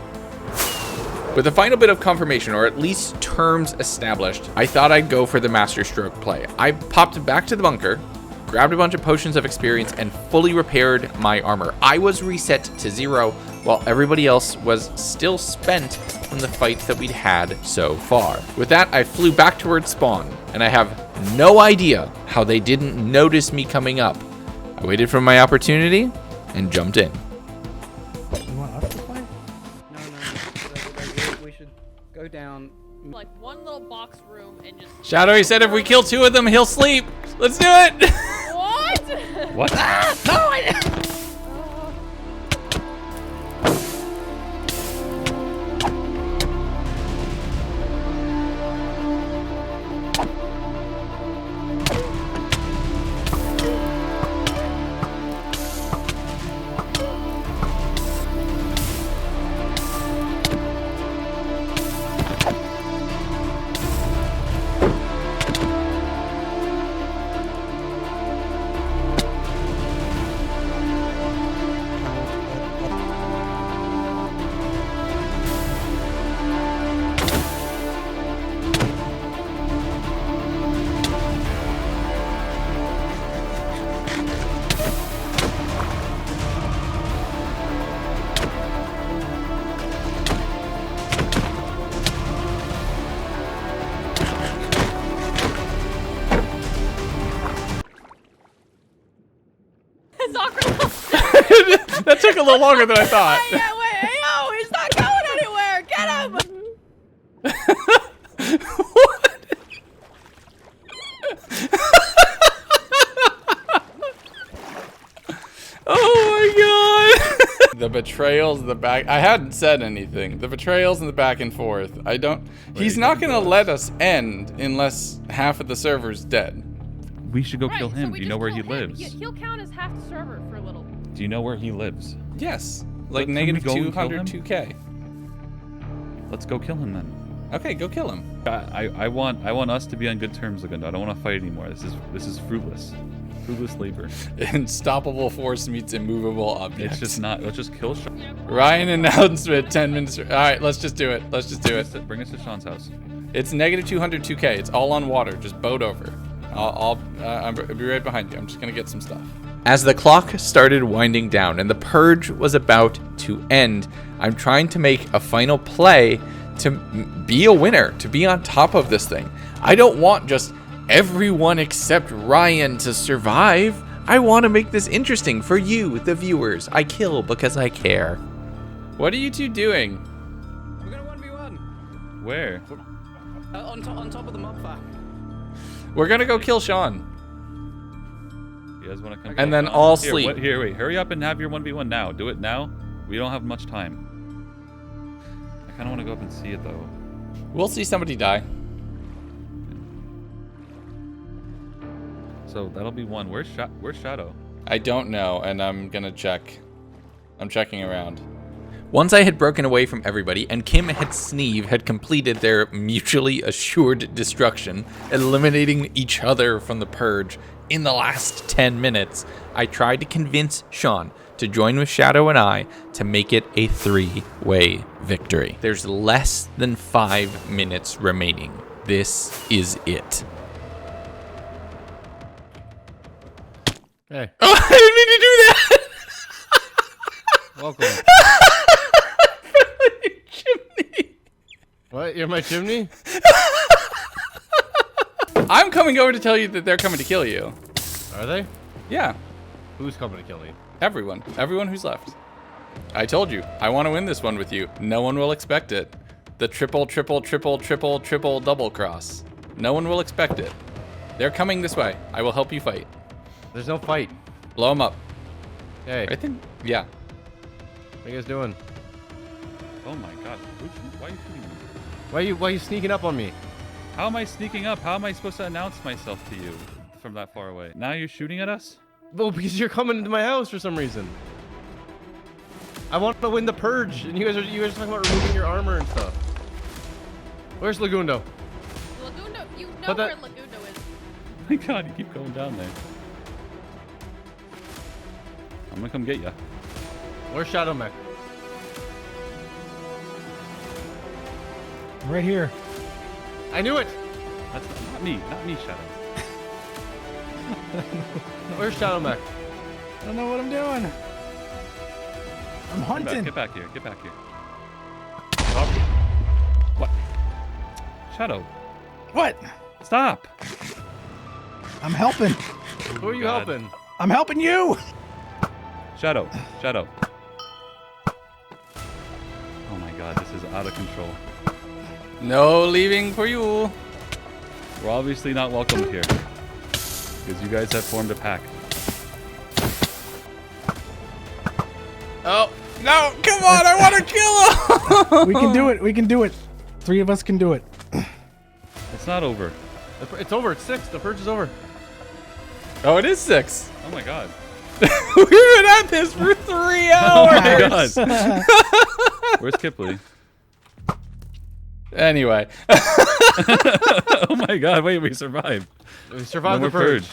[SPEAKER 1] With a final bit of confirmation, or at least terms established, I thought I'd go for the master stroke play. I popped back to the bunker, grabbed a bunch of potions of experience, and fully repaired my armor. I was reset to 0, while everybody else was still spent from the fights that we'd had so far. With that, I flew back towards spawn, and I have no idea how they didn't notice me coming up. I waited for my opportunity and jumped in.
[SPEAKER 3] You want us to play?
[SPEAKER 7] No. We should go down.
[SPEAKER 8] Like one little box room and just.
[SPEAKER 1] Shadow, he said if we kill 2 of them, he'll sleep. Let's do it.
[SPEAKER 8] What?
[SPEAKER 6] What?
[SPEAKER 8] It's awkward.
[SPEAKER 1] That took a little longer than I thought.
[SPEAKER 8] Yeah, wait, yo, he's not going anywhere. Get him. Oh my god. The betrayals, the back. I hadn't said anything. The betrayals and the back and forth. He's not going to let us end unless half of the server's dead.
[SPEAKER 6] We should go kill
[SPEAKER 8] Right,
[SPEAKER 6] him.
[SPEAKER 8] so we
[SPEAKER 6] Do you know
[SPEAKER 8] just
[SPEAKER 6] where he
[SPEAKER 8] kill him.
[SPEAKER 6] lives?
[SPEAKER 8] He'll count as half the server for a little.
[SPEAKER 6] Do you know where he lives?
[SPEAKER 1] Yes. Like
[SPEAKER 6] Can we
[SPEAKER 1] negative
[SPEAKER 6] go and kill him?
[SPEAKER 1] 202k.
[SPEAKER 6] Let's go kill him then.
[SPEAKER 1] Okay, go kill him.
[SPEAKER 6] I want us to be on good terms, Legundo. I don't want to fight anymore. This is fruitless. Fruitless labor.
[SPEAKER 1] Unstoppable force meets immovable objects.
[SPEAKER 6] It's just not. Let's just kill Sean.
[SPEAKER 1] Ryan announcement 10 minutes. All right, let's just do it. Let's just do it.
[SPEAKER 6] Bring us to Sean's house.
[SPEAKER 1] It's negative 202k. It's all on water. Just boat over. I'll be right behind you. I'm just gonna get some stuff. As the clock started winding down and the purge was about to end, I'm trying to make a final play to be a winner, to be on top of this thing. I don't want just everyone except Ryan to survive. I want to make this interesting for you, the viewers. I kill because I care. What are you two doing?
[SPEAKER 7] We're gonna 1v1
[SPEAKER 6] Where?
[SPEAKER 7] on top of the mob farm.
[SPEAKER 1] We're gonna go kill Sean.
[SPEAKER 6] You guys want to come?
[SPEAKER 1] And then
[SPEAKER 6] Sean?
[SPEAKER 1] all
[SPEAKER 6] Here,
[SPEAKER 1] sleep.
[SPEAKER 6] Wait. Hurry up and have your 1v1 now. Do it now. We don't have much time. I kind of want to go up and see it though.
[SPEAKER 1] We'll see somebody die.
[SPEAKER 6] So that'll be one. Where's Shadow?
[SPEAKER 1] I don't know, and I'm gonna check.
[SPEAKER 5] I'm checking around. Once I had broken away from everybody and Kim and Sneeve had completed their mutually assured destruction, eliminating each other from the Purge in the last 10 minutes, I tried to convince Sean to join with Shadow and I to make it a 3-way victory. There's less than 5 minutes remaining. This is it.
[SPEAKER 2] Hey,
[SPEAKER 5] Oh, I didn't mean to do that!
[SPEAKER 2] welcome.
[SPEAKER 5] Chimney.
[SPEAKER 2] What? You're my chimney?
[SPEAKER 5] I'm coming over to tell you that they're coming to kill you.
[SPEAKER 2] Are they?
[SPEAKER 5] Yeah,
[SPEAKER 2] Who's coming to kill me?
[SPEAKER 5] everyone. Everyone who's left. I told you, I want to win this one with you. No one will expect it. The triple double cross. No one will expect it. They're coming this way. I will help you fight.
[SPEAKER 2] There's no fight.
[SPEAKER 5] Blow them up.
[SPEAKER 2] Hey,
[SPEAKER 5] I think, yeah.
[SPEAKER 2] what are you guys doing?
[SPEAKER 6] Oh my god. Why are you shooting me?
[SPEAKER 2] Why are you sneaking up on me?
[SPEAKER 6] How am I sneaking up? How am I supposed to announce myself to you from that far away? Now you're shooting at us?
[SPEAKER 2] Well, because you're coming into my house for some reason. I want to win the Purge, and you guys are talking about removing your armor and stuff. Where's Legundo?
[SPEAKER 8] Legundo, you know
[SPEAKER 2] But
[SPEAKER 8] where
[SPEAKER 2] that-
[SPEAKER 8] Legundo is.
[SPEAKER 6] Oh my god, you keep going down there. I'm gonna come get you.
[SPEAKER 2] Where's Shadow Mech?
[SPEAKER 3] I'm right here.
[SPEAKER 2] I knew it.
[SPEAKER 6] That's not me, Shadow.
[SPEAKER 2] Where's Shadow Mech?
[SPEAKER 3] I don't know what I'm doing. I'm hunting.
[SPEAKER 6] Get back here.
[SPEAKER 2] Stop.
[SPEAKER 6] What? Shadow,
[SPEAKER 3] What?
[SPEAKER 6] stop!
[SPEAKER 3] I'm helping.
[SPEAKER 2] Who are you
[SPEAKER 6] God.
[SPEAKER 2] helping?
[SPEAKER 3] I'm helping you.
[SPEAKER 6] Shadow. Oh my god, this is out of control.
[SPEAKER 5] No leaving for you.
[SPEAKER 6] We're obviously not welcome here. Because you guys have formed a pack.
[SPEAKER 5] Oh, no, come on, I want to kill him.
[SPEAKER 3] We can do it. We can do it. 3 of us can do it.
[SPEAKER 6] It's not over.
[SPEAKER 2] It's over. It's 6. The Purge is over.
[SPEAKER 5] Oh, it is 6.
[SPEAKER 6] Oh my god.
[SPEAKER 5] We've been at this for 3
[SPEAKER 6] Oh
[SPEAKER 5] hours.
[SPEAKER 6] my god. Where's Kipley?
[SPEAKER 5] Anyway.
[SPEAKER 6] Oh my god, wait, we survived.
[SPEAKER 2] We survived
[SPEAKER 6] No
[SPEAKER 2] the
[SPEAKER 6] more
[SPEAKER 2] Purge.